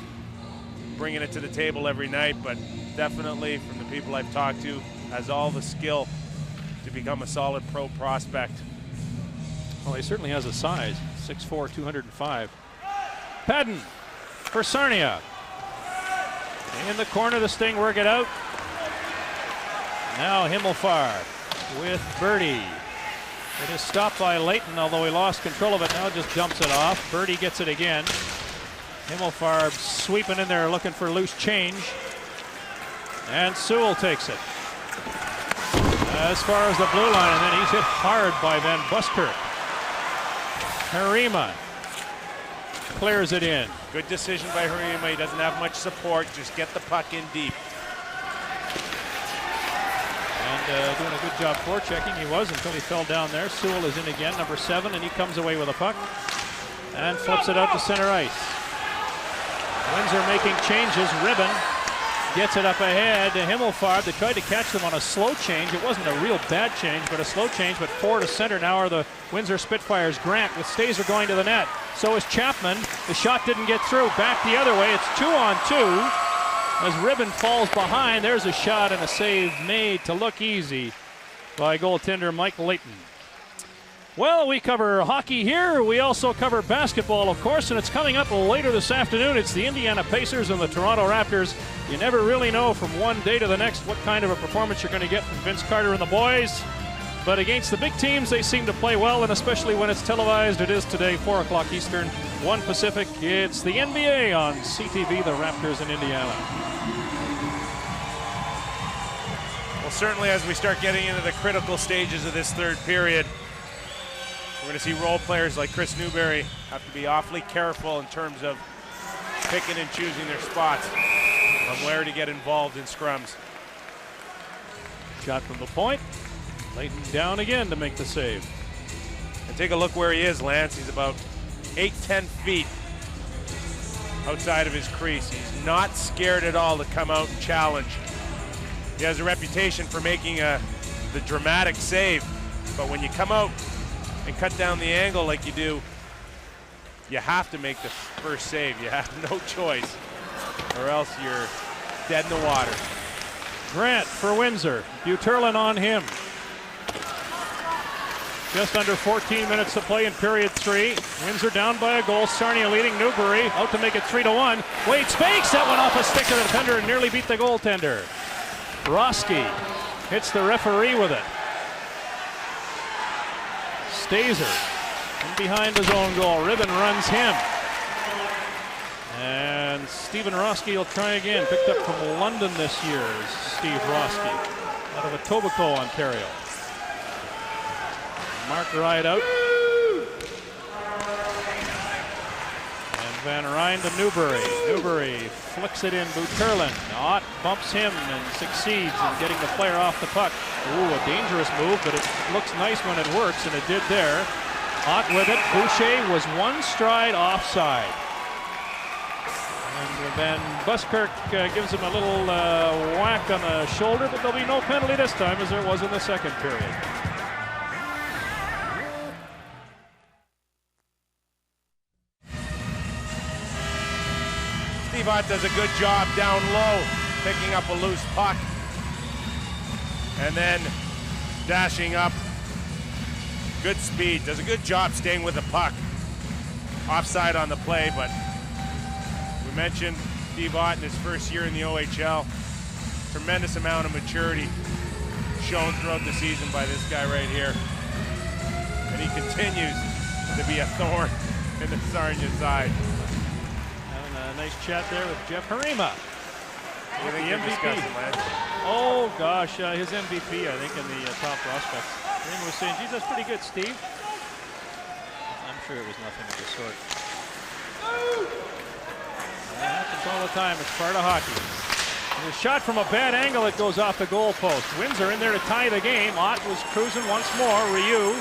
bringing it to the table every night, but definitely from the people I've talked to, has all the skill to become a solid pro prospect. Well, he certainly has a size, 6'4", 205. Padden for Sarnia. In the corner, the Sting work it out. Now Himmelfarb with Birdie. It is stopped by Leighton, although he lost control of it. Now just dumps it off. Birdie gets it again. Himmelfarb sweeping in there looking for loose change. And Sewell takes it as far as the blue line, and then he's hit hard by Van Buskirk. Harima clears it in. Good decision by Harima. He doesn't have much support. Just get the puck in deep. And doing a good job forechecking. He was until he fell down there. Sewell is in again, number 7, and he comes away with a puck and flips it out to center ice. Windsor making changes. Ribbon gets it up ahead to Himmelfarb. They tried to catch them on a slow change. It wasn't a real bad change, but a slow change. But 4 to center now are the Windsor Spitfires. Grant with Stazer going to the net. So is Chapman. The shot didn't get through. Back the other way. It's 2-on-2. As Ribbon falls behind, there's a shot and a save made to look easy by goaltender Mike Leighton. Well, we cover hockey here. We also cover basketball, of course, and it's coming up later this afternoon. It's the Indiana Pacers and the Toronto Raptors. You never really know from one day to the next what kind of a performance you're going to get from Vince Carter and the boys. But against the big teams, they seem to play well, and especially when it's televised. It is today, 4 o'clock Eastern, 1 Pacific. It's the NBA on CTV, the Raptors in Indiana. Well, certainly as we start getting into the critical stages of this third period, we're going to see role players like Chris Newberry have to be awfully careful in terms of picking and choosing their spots on where to get involved in scrums. Shot from the point. Leighton down again to make the save. And take a look where he is, Lance. He's about 8-10 feet outside of his crease. He's not scared at all to come out and challenge. He has a reputation for making the dramatic save, but when you come out and cut down the angle like you do, you have to make the first save. You have no choice, or else you're dead in the water. Grant for Windsor. Guterlin on him. Just under 14 minutes to play in period 3. Windsor down by a goal. Sarnia leading Newbury. Out to make it 3-1. Wade Spakes. That went off a stick of the defender and nearly beat the goaltender. Roski hits the referee with it. Stazer in behind his own goal. Ribbon runs him. And Stephen Roski will try again. Picked up from London this year, Steve Roski, out of Etobicoke, Ontario. Mark Ride out. And Van Ryn to Newbury. Newbury flicks it in. Guterlin. Ott bumps him and succeeds in getting the player off the puck. Ooh, a dangerous move, but it looks nice when it works, and it did there. Ott with it. Boucher was 1 stride offside. And Van Buskirk gives him a little whack on the shoulder, but there'll be no penalty this time as there was in the second period. Steve Ott does a good job down low, picking up a loose puck, and then dashing up. Good speed, does a good job staying with the puck. Offside on the play, but we mentioned Steve Ott in his first year in the OHL. Tremendous amount of maturity shown throughout the season by this guy right here. And he continues to be a thorn in the Sarnia side. Nice chat there with Jeff Harima. What do you think the MVP. Oh gosh, his MVP, I think, in the top prospects. Harima was saying, geez, that's pretty good, Steve. I'm sure it was nothing of the sort. That happens all the time. It's part of hockey. And a shot from a bad angle that goes off the goal post. Windsor in there to tie the game. Ott was cruising once more. Ryu.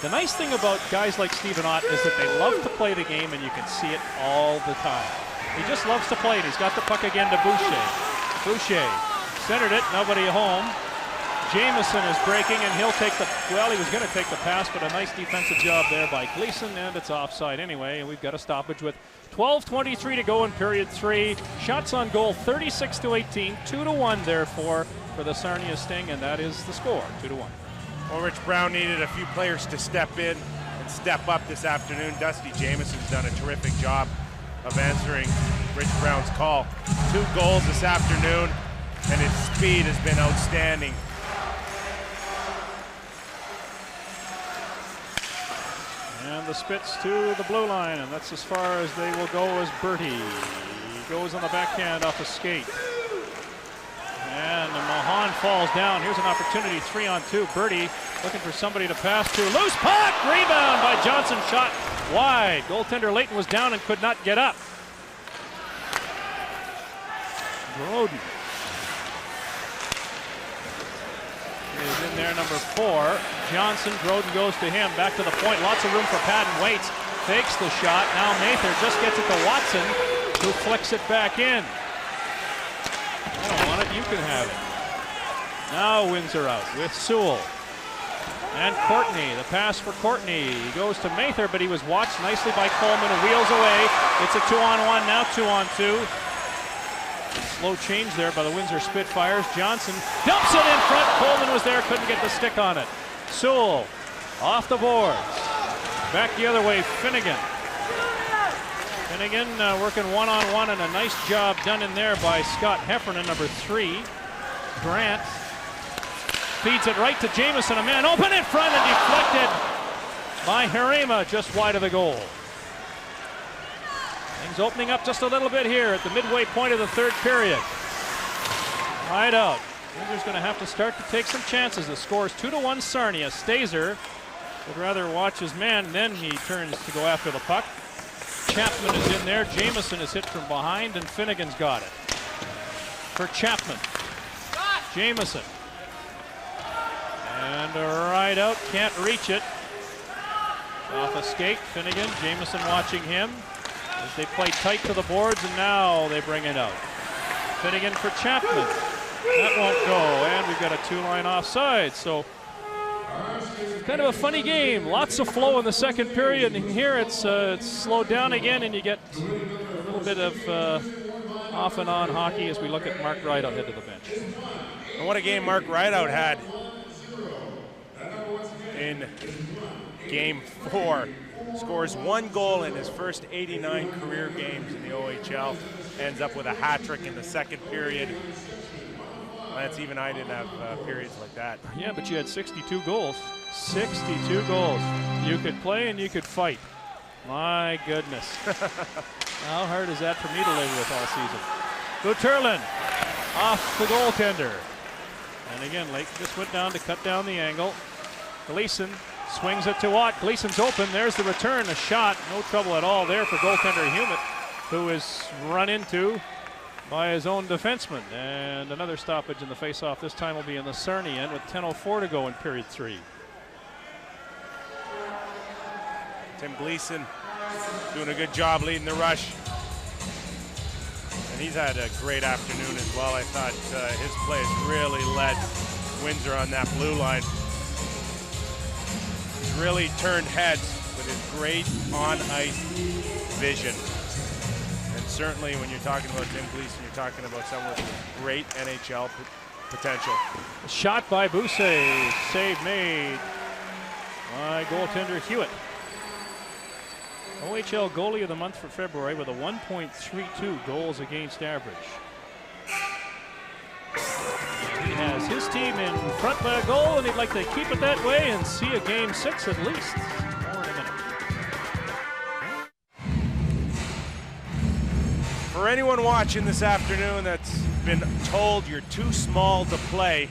The nice thing about guys like Stephen Ott is that they love to play the game, and you can see it all the time. He just loves to play it. He's got the puck again to Boucher. Boucher centered it, nobody home. Jamieson is breaking, and he'll take the, well, he was going to take the pass, but a nice defensive job there by Gleason, and it's offside anyway, and we've got a stoppage with 12:23 to go in period 3. Shots on goal 36-18, 2-1 therefore for the Sarnia Sting, and that is the score, 2-1. Well, Rich Brown needed a few players to step in and step up this afternoon. Dusty Jamieson's done a terrific job of answering Rich Brown's call. 2 goals this afternoon, and his speed has been outstanding. And the Spits to the blue line, and that's as far as they will go as Bertie. He goes on the backhand off a skate. And Mahan falls down. Here's an opportunity, 3-on-2. Bertie looking for somebody to pass to. Loose puck! Rebound by Johnson, shot wide. Goaltender Layton was down and could not get up. Broden is in there, number 4. Johnson, Broden goes to him, back to the point, lots of room for Patton, waits, fakes the shot, now Mather just gets it to Watson, who flicks it back in. I don't want it, you can have it. Now Windsor out with Sewell. And Courtney, the pass for Courtney. He goes to Mather, but he was watched nicely by Coleman, who wheels away. It's a 2-on-1, now 2-on-2. Slow change there by the Windsor Spitfires. Johnson dumps it in front. Coleman was there, couldn't get the stick on it. Sewell off the boards. Back the other way, Finnegan. Finnegan working one-on-one, and a nice job done in there by Scott Heffernan, number 3. Grant feeds it right to Jamieson, a man open in front and deflected by Harima just wide of the goal. Things opening up just a little bit here at the midway point of the 3rd period. Right out. Windsor's going to have to start to take some chances. The score is 2-1 Sarnia. Stazer would rather watch his man, then he turns to go after the puck. Chapman is in there. Jamieson is hit from behind, and Finnegan's got it. For Chapman. Jamieson. And right out, can't reach it. Off a skate, Finnegan. Jamieson watching him as they play tight to the boards, and now they bring it out. Finnegan for Chapman. That won't go, and we've got a 2-line offside. So kind of a funny game. Lots of flow in the 2nd period, and here it's slowed down again, and you get a little bit of off and on hockey as we look at Mark Rideout head to the bench. And what a game Mark Rideout had in Game 4. Scores 1 goal in his first 89 career games in the OHL. Ends up with a hat trick in the 2nd period. Lance, even I didn't have periods like that. Yeah, but you had 62 goals. 62 goals. You could play and you could fight. My goodness. How hard is that for me to live with all season? Guterlin off the goaltender. And again, Lake just went down to cut down the angle. Gleason swings it to Watt. Gleason's open. There's the return. A shot. No trouble at all there for goaltender Hewitt, who is run into by his own defenseman. And another stoppage in the face-off. This time will be in the Sarnia end with 10:04 to go in period 3. Tim Gleason doing a good job leading the rush. And he's had a great afternoon as well. I thought his play has really led Windsor on that blue line. He's really turned heads with his great on-ice vision. And certainly when you're talking about Tim Gleason, you're talking about someone with great NHL potential. Shot by Boucher. Save made by goaltender Hewitt. OHL goalie of the month for February with a 1.32 goals against average. He has his team in front by a goal, and he'd like to keep it that way and see a game 6 at least. More in a minute. For anyone watching this afternoon that's been told you're too small to play,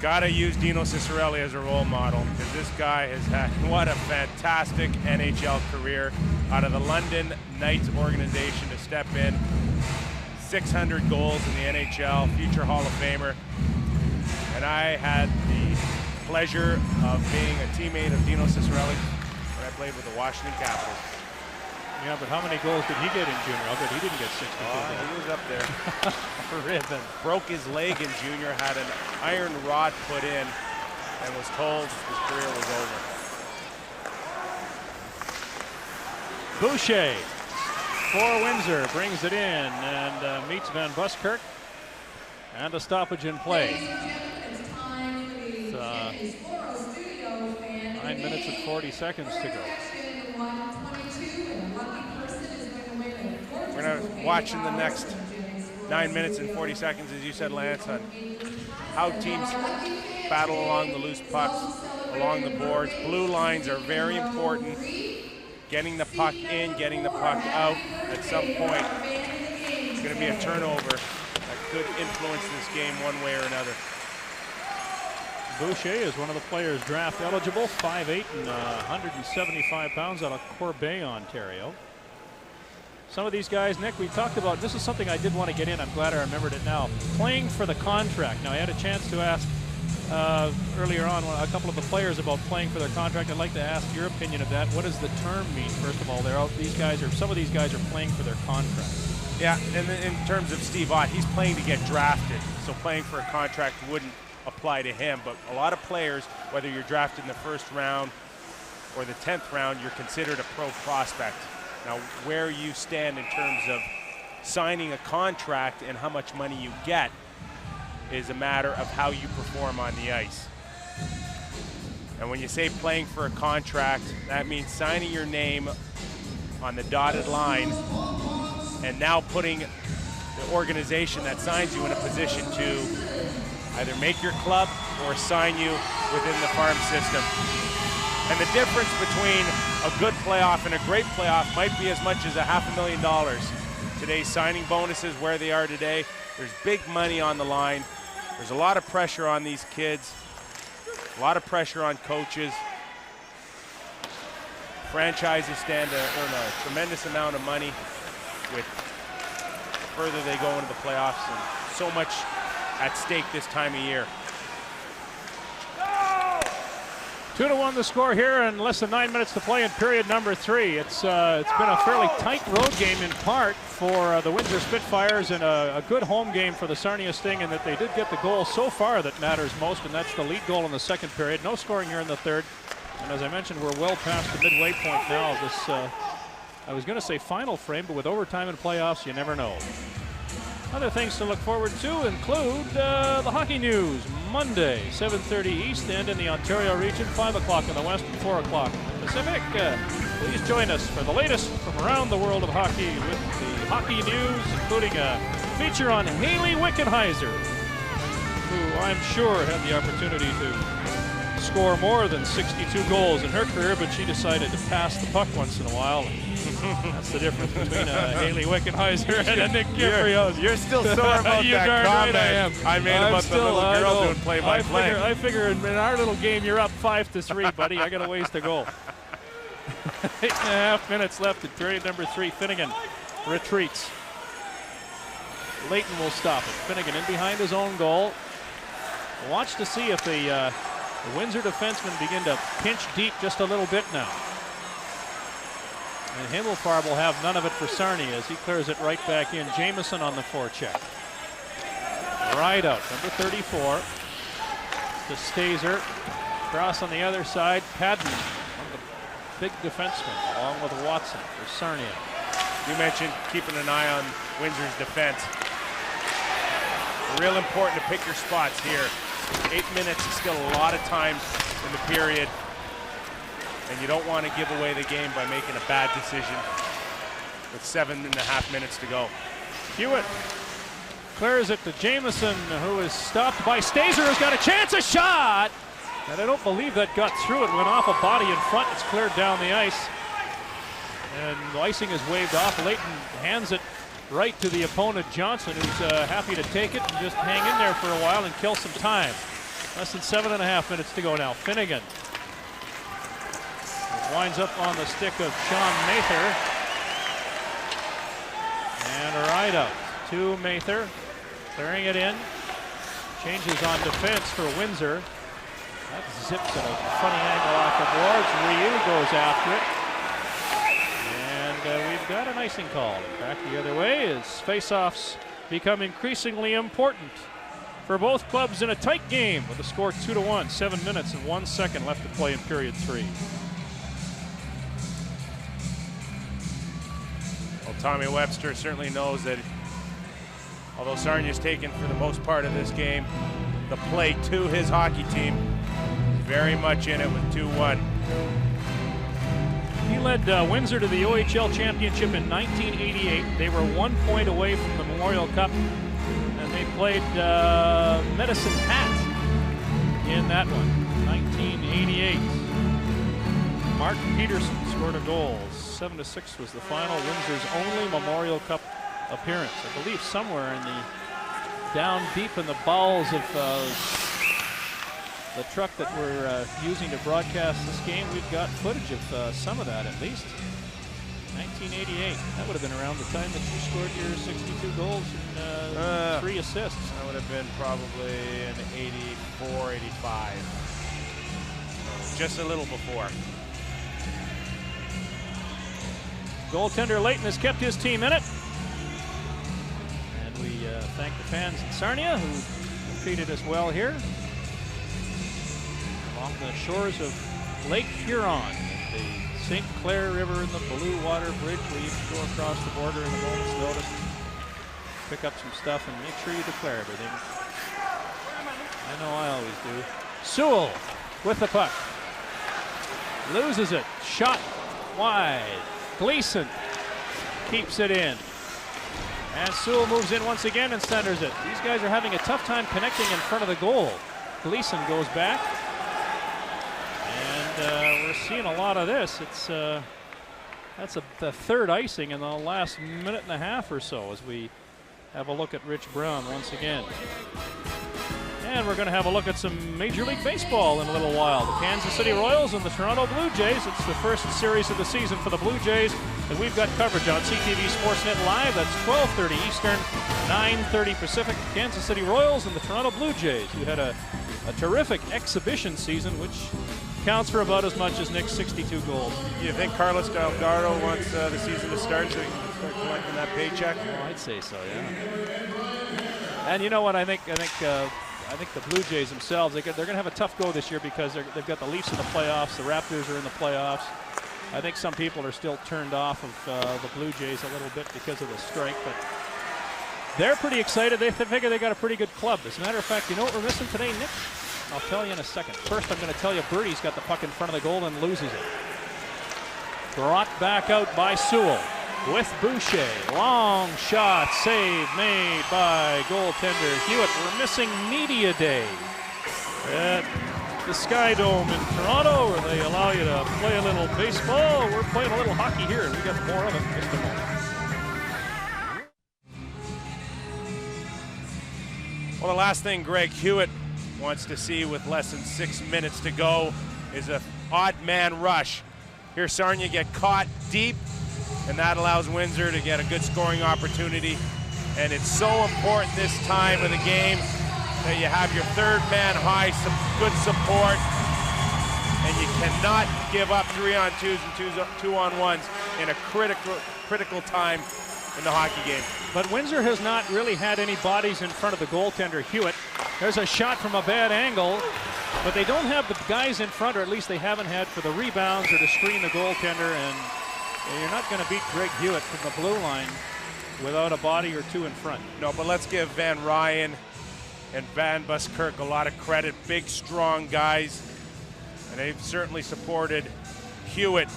gotta use Dino Ciccarelli as a role model, because this guy has had what a fantastic NHL career out of the London Knights organization to step in. 600 goals in the NHL, future Hall of Famer. And I had the pleasure of being a teammate of Dino Ciccarelli when I played with the Washington Capitals. Yeah, but how many goals did he get in junior? I bet he didn't get 62 goals. He was up there. Ribbon. Broke his leg in junior, had an iron rod put in, and was told his career was over. Boucher for Windsor brings it in and meets Van Buskirk. And a stoppage in play. 9 minutes and 40 seconds to go. We're going to watch in the next 9 minutes and 40 seconds, as you said, Lance, on how teams battle along the loose pucks, along the boards. Blue lines are very important. Getting the puck in, getting the puck out. At some point, it's going to be a turnover that could influence this game one way or another. Boucher is one of the players draft eligible, 5'8" and 175 pounds out of Corbeil, Ontario. Some of these guys, Nick, we talked about, this is something I did want to get in, I'm glad I remembered it now. Playing for the contract. Now, I had a chance to ask earlier on a couple of the players about playing for their contract. I'd like to ask your opinion of that. What does the term mean? First of all, some of these guys are playing for their contract. Yeah, and in terms of Steve Ott, he's playing to get drafted, so playing for a contract wouldn't apply to him. But a lot of players, whether you're drafted in the first round or the 10th round, you're considered a pro prospect. Now, where you stand in terms of signing a contract and how much money you get is a matter of how you perform on the ice. And when you say playing for a contract, that means signing your name on the dotted line and now putting the organization that signs you in a position to either make your club or sign you within the farm system. And the difference between a good playoff and a great playoff might be as much as $500,000. Today's signing bonuses, where they are today, there's big money on the line. There's a lot of pressure on these kids, a lot of pressure on coaches. Franchises stand to earn a tremendous amount of money with the further they go into the playoffs, and so much at stake this time of year. 2-1 the score here, and less than 9 minutes to play in period number 3. It's been a fairly tight road game in part for the Windsor Spitfires, and a good home game for the Sarnia Sting, in that they did get the goal so far that matters most, and that's the lead goal in the second period. No scoring here in the third, and as I mentioned, we're well past the midway point now of this, I was going to say final frame, but with overtime and playoffs, you never know. Other things to look forward to include the hockey news. Monday, 7:30 East End in the Ontario region, 5 o'clock in the West and 4 o'clock in the Pacific. Please join us for the latest from around the world of hockey with the hockey news, including a feature on Haley Wickenheiser, who I'm sure had the opportunity to score more than 62 goals in her career, but she decided to pass the puck once in a while. That's the difference between Haley Wickenheiser and a Nick Kypreos. You're still sore about that comment I made about the little girl doing play-by-play. I figure in our little game, you're up 5-3, buddy. I got a ways to go. 8.5 minutes left in period number 3. Finnegan retreats. Leighton will stop it. Finnegan in behind his own goal. Watch to see if the Windsor defensemen begin to pinch deep just a little bit now. And Himmelfarb will have none of it for Sarnia as he clears it right back in. Jamieson on the forecheck. Right out, number 34. To Stazer. Cross on the other side. Padden, one of the big defensemen, along with Watson for Sarnia. You mentioned keeping an eye on Windsor's defense. Real important to pick your spots here. 8 minutes is still a lot of time in the period, and you don't want to give away the game by making a bad decision with 7.5 minutes to go. Hewitt clears it to Jamieson, who is stopped by Stazer, who's got a chance, a shot! And I don't believe that got through. It went off a body in front. It's cleared down the ice. And the icing is waved off. Leighton hands it right to the opponent, Johnson, who's happy to take it and just hang in there for a while and kill some time. Less than 7.5 minutes to go now. Finnegan. It winds up on the stick of Sean Mather. And a ride out to Mather. Clearing it in. Changes on defense for Windsor. That zips at a funny angle off the boards. Ryu goes after it. And we've got an icing call. In fact, the other way is face-offs become increasingly important for both clubs in a tight game with the score 2-1, 7 minutes and 1 second left to play in period 3. Well, Tommy Webster certainly knows that although Sarnia's taken for the most part of this game, the play to his hockey team very much in it with 2-1. He led Windsor to the OHL championship in 1988. They were 1 point away from the Memorial Cup, and they played Medicine Hat in that one, 1988. Mark Peterson scored a goal. 7-6 was the final. Windsor's only Memorial Cup appearance. I believe somewhere in the down deep in the bowels of the truck that we're using to broadcast this game, we've got footage of some of that at least. 1988. That would have been around the time that you scored your 62 goals and 3 assists. That would have been probably in 84, 85. So just a little before. Goaltender Leighton has kept his team in it. And we thank the fans in Sarnia who treated us well here. Along the shores of Lake Huron, the St. Clair River and the Blue Water Bridge, where you can go across the border in a moment's notice, pick up some stuff and make sure you declare everything. I know I always do. Sewell with the puck. Loses it. Shot wide. Gleason keeps it in. And Sewell moves in once again and centers it. These guys are having a tough time connecting in front of the goal. Gleason goes back. And we're seeing a lot of this. It's that's the third icing in the last minute and a half or so as we have a look at Rich Brown once again. And we're going to have a look at some Major League Baseball in a little while. The Kansas City Royals and the Toronto Blue Jays. It's the first series of the season for the Blue Jays, and we've got coverage on CTV Sportsnet Live. That's 12:30 Eastern, 9:30 Pacific. Kansas City Royals and the Toronto Blue Jays, who had a terrific exhibition season, which counts for about as much as Nick's 62 goals. Do you think Carlos Delgado wants the season to start so he can start collecting that paycheck? Oh, I'd say so, yeah. And you know what? I think the Blue Jays themselves, they're going to have a tough go this year because they've got the Leafs in the playoffs, the Raptors are in the playoffs. I think some people are still turned off of the Blue Jays a little bit because of the strike, but they're pretty excited. They figure they got a pretty good club. As a matter of fact, you know what we're missing today, Nick? I'll tell you in a second. First, I'm going to tell you Birdie's got the puck in front of the goal and loses it. Brought back out by Sewell with Boucher. Long shot, save made by goaltender Hewitt. We're missing media day at the Sky Dome in Toronto, where they allow you to play a little baseball. We're playing a little hockey here, and we got more of it in just a moment. Well, the last thing Greg Hewitt wants to see with less than 6 minutes to go is an odd man rush. Here Sarnia get caught deep, and that allows Windsor to get a good scoring opportunity. And it's so important this time of the game that you have your third man high, some good support, and you cannot give up 3-on-2s and 2-on-1s in a critical time in the hockey game. But Windsor has not really had any bodies in front of the goaltender, Hewitt. There's a shot from a bad angle, but they don't have the guys in front, or at least they haven't had for the rebounds or to screen the goaltender, and you're not going to beat Greg Hewitt from the blue line without a body or two in front. No, but let's give Van Ryan and Van Buskirk a lot of credit. Big, strong guys, and they've certainly supported Hewitt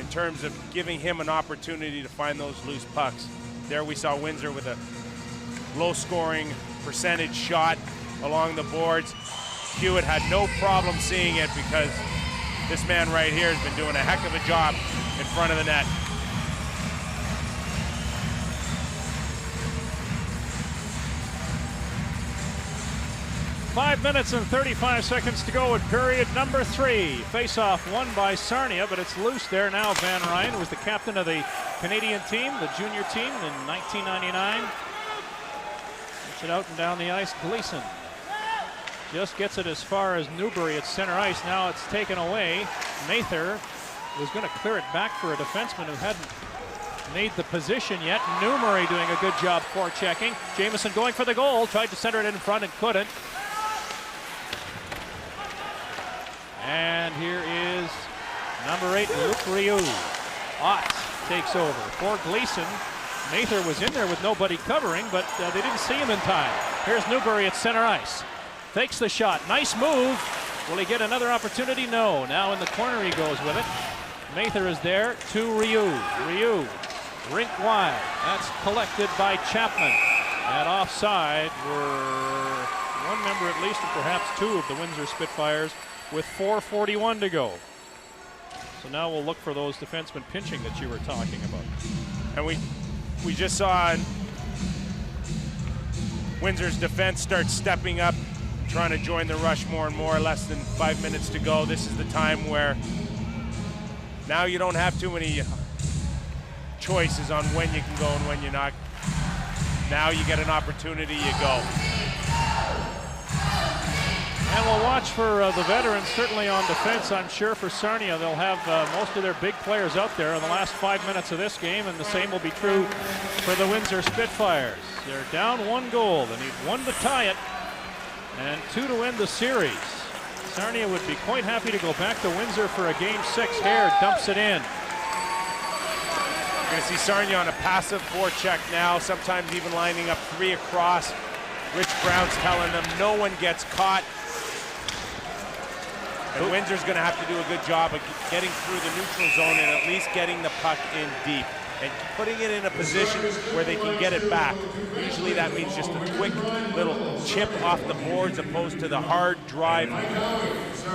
in terms of giving him an opportunity to find those loose pucks. There we saw Windsor with a low-scoring percentage shot along the boards. Hewitt had no problem seeing it because this man right here has been doing a heck of a job in front of the net. Five minutes and 35 seconds to go in period number 3. Face-off won by Sarnia, but it's loose there now. Van Ryan was the captain of the Canadian team, the junior team in 1999. Puts it out and down the ice. Gleason Just gets it as far as Newbury at center ice. Now it's taken away. Mather was going to clear it back for a defenseman who hadn't made the position yet. Newbury doing a good job forechecking. Jamieson going for the goal. Tried to center it in front and couldn't. And here is number 8, Luke Ryu. Ott takes over for Gleason. Mather was in there with nobody covering, but they didn't see him in time. Here's Newbury at center ice. Takes the shot. Nice move. Will he get another opportunity? No. Now in the corner he goes with it. Mather is there to Ryu. Ryu, rink wide. That's collected by Chapman. And offside were one member at least, or perhaps two of the Windsor Spitfires, with 4:41 to go. So now we'll look for those defensemen pinching that you were talking about. And we just saw Windsor's defense start stepping up, trying to join the rush more and more. Less than 5 minutes to go. This is the time where now you don't have too many choices on when you can go and when you're not. Now you get an opportunity, you go. And we'll watch for the veterans, certainly on defense. I'm sure for Sarnia, they'll have most of their big players out there in the last 5 minutes of this game, and the same will be true for the Windsor Spitfires. They're down 1 goal. They need 1 to tie it and 2 to end the series. Sarnia would be quite happy to go back to Windsor for a Game 6. Hare dumps it in. You're going to see Sarnia on a passive forecheck now, sometimes even lining up 3 across. Rich Brown's telling them no one gets caught. And Windsor's going to have to do a good job of getting through the neutral zone and at least getting the puck in deep and putting it in a position where they can get it back. Usually that means just a quick little chip off the boards opposed to the hard drive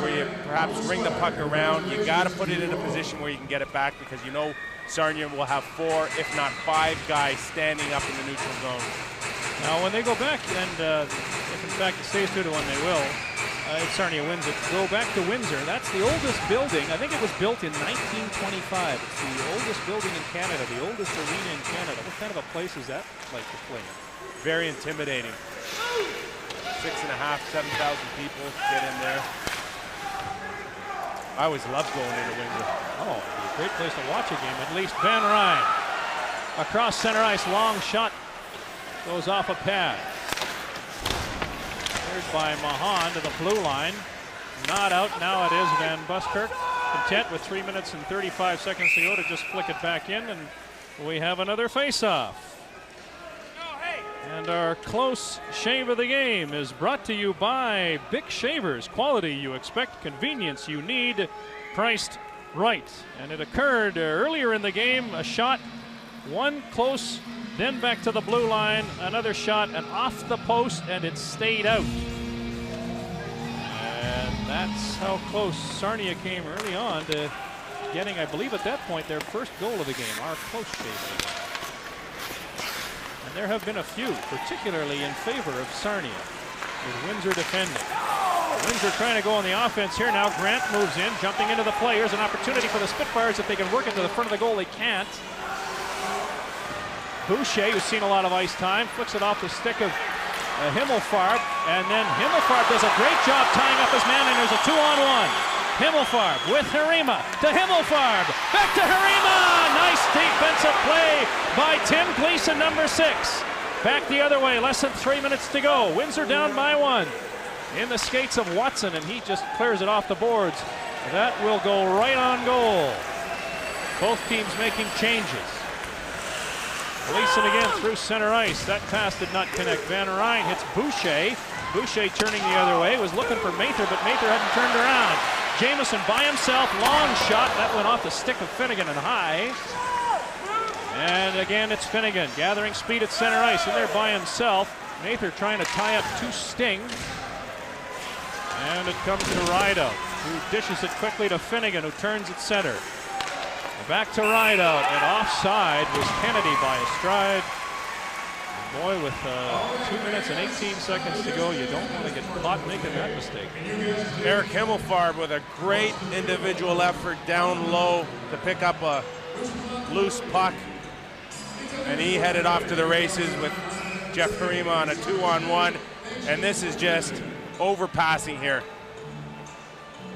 where you perhaps bring the puck around. You got to put it in a position where you can get it back, because you know Sarnia will have 4, if not 5 guys standing up in the neutral zone. Now when they go back, and if in fact it stays 2-1, they will. If Sarnia wins it, go back to Windsor. That's the oldest building. I think it was built in 1925. It's the oldest building in Canada, the oldest arena in Canada. What kind of a place is that like to play in? Very intimidating. 6,500, 7,000 people get in there. I always loved going into Windsor. Oh, it'd be a great place to watch a game. At least Van Ryn across center ice, long shot goes off a pad. By Mahan to the blue line. Not out. Now it is Van Buskirk. Content with 3 minutes and 35 seconds to go to just flick it back in, and we have another face-off. And our close shave of the game is brought to you by Bic Shavers. Quality you expect, convenience you need, priced right. And it occurred earlier in the game. A shot, 1 close, then back to the blue line, another shot, and off the post, and it stayed out. And that's how close Sarnia came early on to getting, I believe at that point, their first goal of the game, our close shave. And there have been a few, particularly in favor of Sarnia, with Windsor defending. Windsor trying to go on the offense here now. Grant moves in, jumping into the play. Here's an opportunity for the Spitfires. If they can work it to the front of the goal, they can't. Boucher, who's seen a lot of ice time, flicks it off the stick of Himmelfarb, and then Himmelfarb does a great job tying up his man, and there's a 2-on-1. Himmelfarb with Harima to Himmelfarb, back to Harima! Nice defensive play by Tim Gleason, number 6. Back the other way, less than 3 minutes to go. Windsor down by 1. In the skates of Watson, and he just clears it off the boards. That will go right on goal. Both teams making changes. Gleason again through center ice. That pass did not connect. Van Ryn hits Boucher. Boucher turning the other way. Was looking for Mather, but Mather hadn't turned around. Jamieson by himself. Long shot. That went off the stick of Finnegan and high. And again, it's Finnegan gathering speed at center ice. And there by himself. Mather trying to tie up 2 Sting. And it comes to Rideout, who dishes it quickly to Finnegan, who turns at center. Back to Rideout, and offside was Kennedy by a stride. And boy, with 2 minutes and 18 seconds to go, you don't want to get caught making that mistake. Eric Himmelfarb with a great individual effort down low to pick up a loose puck. And he headed off to the races with Jeff Harima on a 2-on-1. And this is just overpassing here.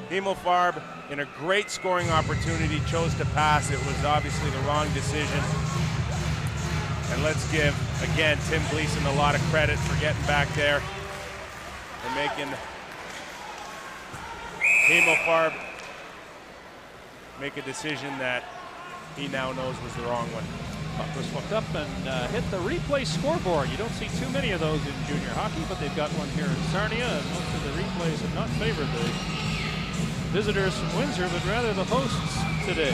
Himmelfarb, in a great scoring opportunity, chose to pass. It was obviously the wrong decision. And let's give, again, Tim Gleason a lot of credit for getting back there and making Himmelfarb make a decision that he now knows was the wrong one. Puck was hooked up and hit the replay scoreboard. You don't see too many of those in junior hockey, but they've got one here in Sarnia, and most of the replays have not favored the visitors from Windsor, but rather the hosts today.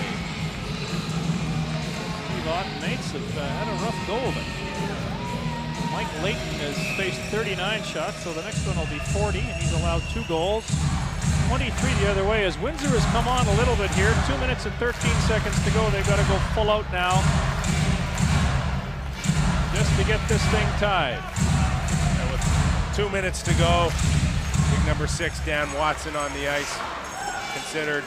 Steve Ott and mates have had a rough go of it. Mike Layton has faced 39 shots, so the next one will be 40, and he's allowed 2 goals. 23 the other way as Windsor has come on a little bit here. 2 minutes and 13 seconds to go. They've got to go full out now just to get this thing tied. And with 2 minutes to go, big number 6, Dan Watson, on the ice, considered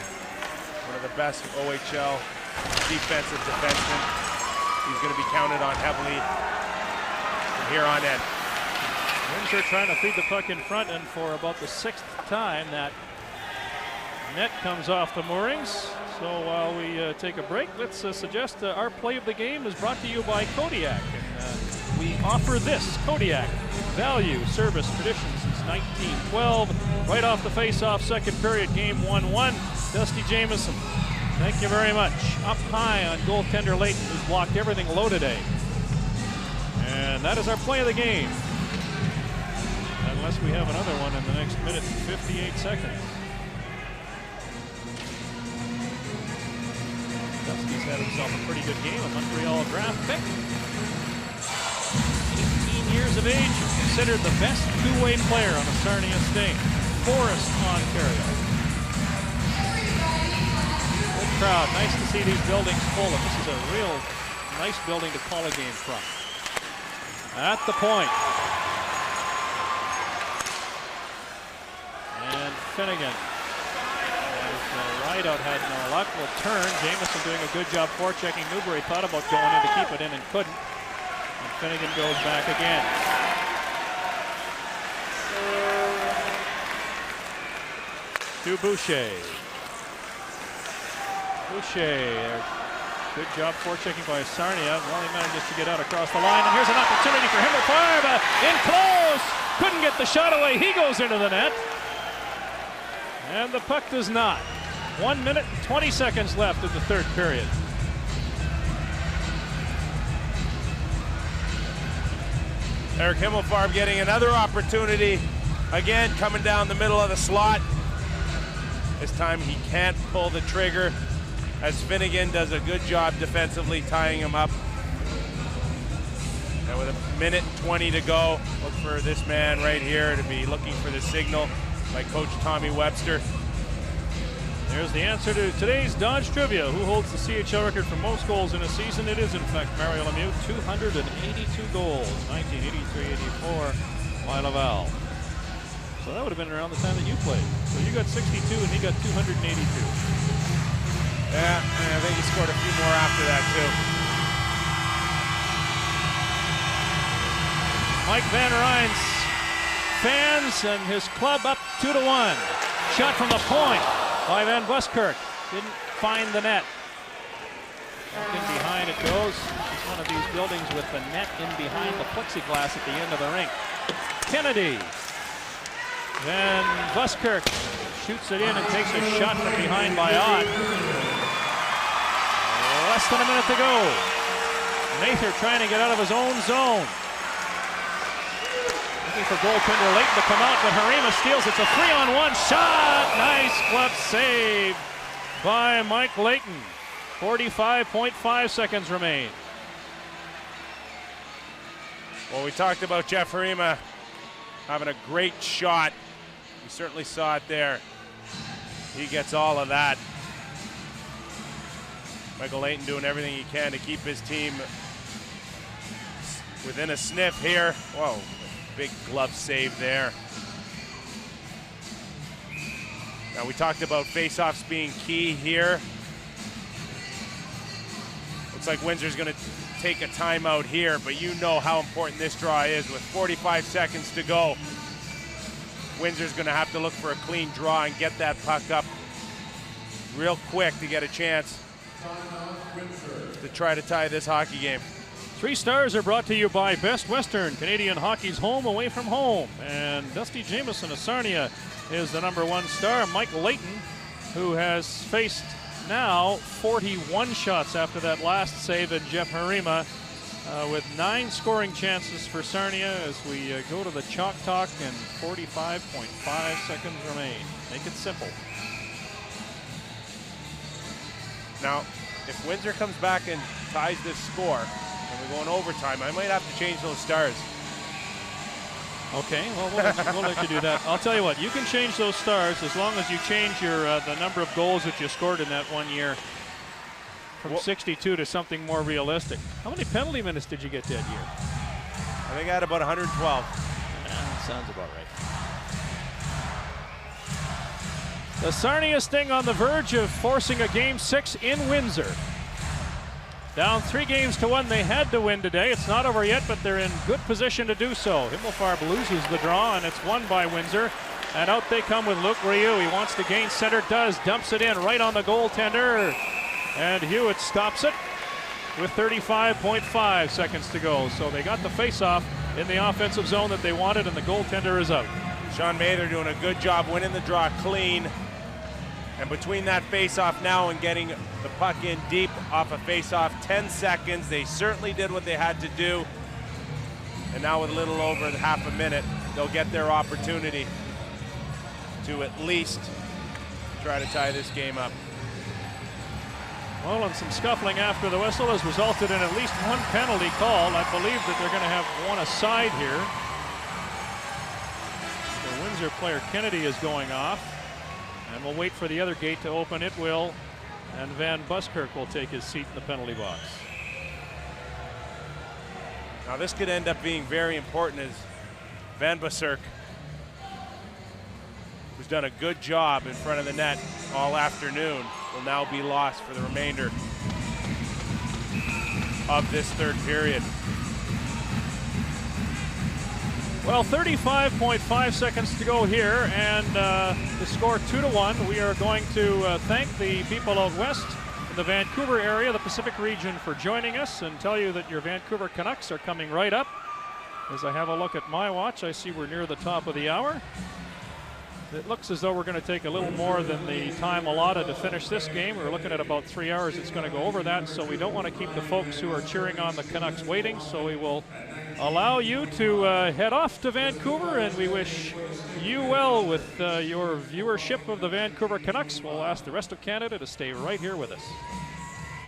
one of the best OHL defensive defensemen. He's going to be counted on heavily from here on in. Windsor trying to feed the puck in front, and for about the 6th time that net comes off the moorings. So while we take a break, let's suggest our play of the game is brought to you by Kodiak. And we offer this Kodiak value, service, tradition since 1912. Right off the face-off, second period, game 1-1. Dusty Jamieson, thank you very much. Up high on goaltender Layton, who's blocked everything low today. And that is our play of the game. Unless we have another one in the next minute and 58 seconds. Dusty's had himself a pretty good game, a Montreal draft pick. 18 years of age, considered the best two-way player on the Sarnia Sting. Forest, Ontario. Good crowd. Nice to see these buildings full, and this is a real nice building to call a game from. At the point. And Finnegan. Rideout had no luck. Will turn. Jamieson doing a good job forechecking. Newbury thought about going in to keep it in and couldn't. And Finnegan goes back again. To Boucher. Boucher. Good job forechecking by Sarnia. Well, he manages to get out across the line. And here's an opportunity for Himmelfarb. In close. Couldn't get the shot away. He goes into the net. And the puck does not. 1 minute and 20 seconds left in the third period. Eric Himmelfarb getting another opportunity. Again, coming down the middle of the slot. This time he can't pull the trigger as Finnegan does a good job defensively tying him up. And with a minute and 20 to go, look for this man right here to be looking for the signal by Coach Tommy Webster. There's the answer to today's Dodge Trivia. Who holds the CHL record for most goals in a season? It is, in fact, Mario Lemieux, 282 goals, 1983-84 by Laval. So that would have been around the time that you played. So you got 62 and he got 282. Yeah, I think he scored a few more after that, too. Mike Van Ryn's fans and his club up 2-1. Shot from the point by Van Buskirk. Didn't find the net. Back in behind it goes. It's one of these buildings with the net in behind the plexiglass at the end of the rink. Kennedy. Van Buskirk shoots it in and takes a shot from behind by Ott. Less than a minute to go. Mather trying to get out of his own zone. Looking for goaltender Layton to come out, but Harima steals. It's a 3-on-1 shot. Nice glove save by Mike Layton. 45.5 seconds remain. Well, we talked about Jeff Harima having a great shot. You certainly saw it there. He gets all of that. Michael Layton doing everything he can to keep his team within a sniff here. Whoa, big glove save there. Now, we talked about faceoffs being key here. Looks like Windsor's going to take a timeout here, but you know how important this draw is with 45 seconds to go. Windsor's going to have to look for a clean draw and get that puck up real quick to get a chance to try to tie this hockey game. 3 stars are brought to you by Best Western, Canadian hockey's home away from home. And Dusty Jamieson of Sarnia is the #1 star. Mike Layton, who has faced now 41 shots after that last save, and Jeff Harima with 9 scoring chances for Sarnia as we go to the chalk talk, and 45.5 seconds remain. Make it simple. Now, if Windsor comes back and ties this score, and we go in overtime, I might have to change those stars. Okay, well, we'll let you do that. I'll tell you what, you can change those stars as long as you change your the number of goals that you scored in that one year from 62 to something more realistic. How many penalty minutes did you get that year? I think I had about 112. That sounds about right. The Sarnia Sting on the verge of forcing a Game 6 in Windsor. Down 3-1. They had to win today. It's not over yet, but they're in good position to do so. Himmelfarb loses the draw, and it's won by Windsor. And out they come with Luke Ryu. He wants to gain center, does, dumps it in right on the goaltender. And Hewitt stops it with 35.5 seconds to go. So they got the face-off in the offensive zone that they wanted, and the goaltender is out. Sean Mather doing a good job winning the draw clean. And between that face-off now and getting the puck in deep off a face-off, 10 seconds. They certainly did what they had to do. And now with a little over half a minute, they'll get their opportunity to at least try to tie this game up. Well, and some scuffling after the whistle has resulted in at least 1 penalty called. I believe that they're going to have 1 aside here. The Windsor player Kennedy is going off. And we'll wait for the other gate to open. It will. And Van Buskirk will take his seat in the penalty box. Now this could end up being very important, as Van Buskirk, who's done a good job in front of the net all afternoon, will now be lost for the remainder of this third period. Well, 35.5 seconds to go here, and the score 2-1. We are going to thank the people out west in the Vancouver area, the Pacific region, for joining us, and tell you that your Vancouver Canucks are coming right up. As I have a look at my watch, I see we're near the top of the hour. It looks as though we're going to take a little more than the time allotted to finish this game. We're looking at about 3 hours. It's going to go over that, so we don't want to keep the folks who are cheering on the Canucks waiting, so we will allow you to head off to Vancouver, and we wish you well with your viewership of the Vancouver Canucks. We'll ask the rest of Canada to stay right here with us.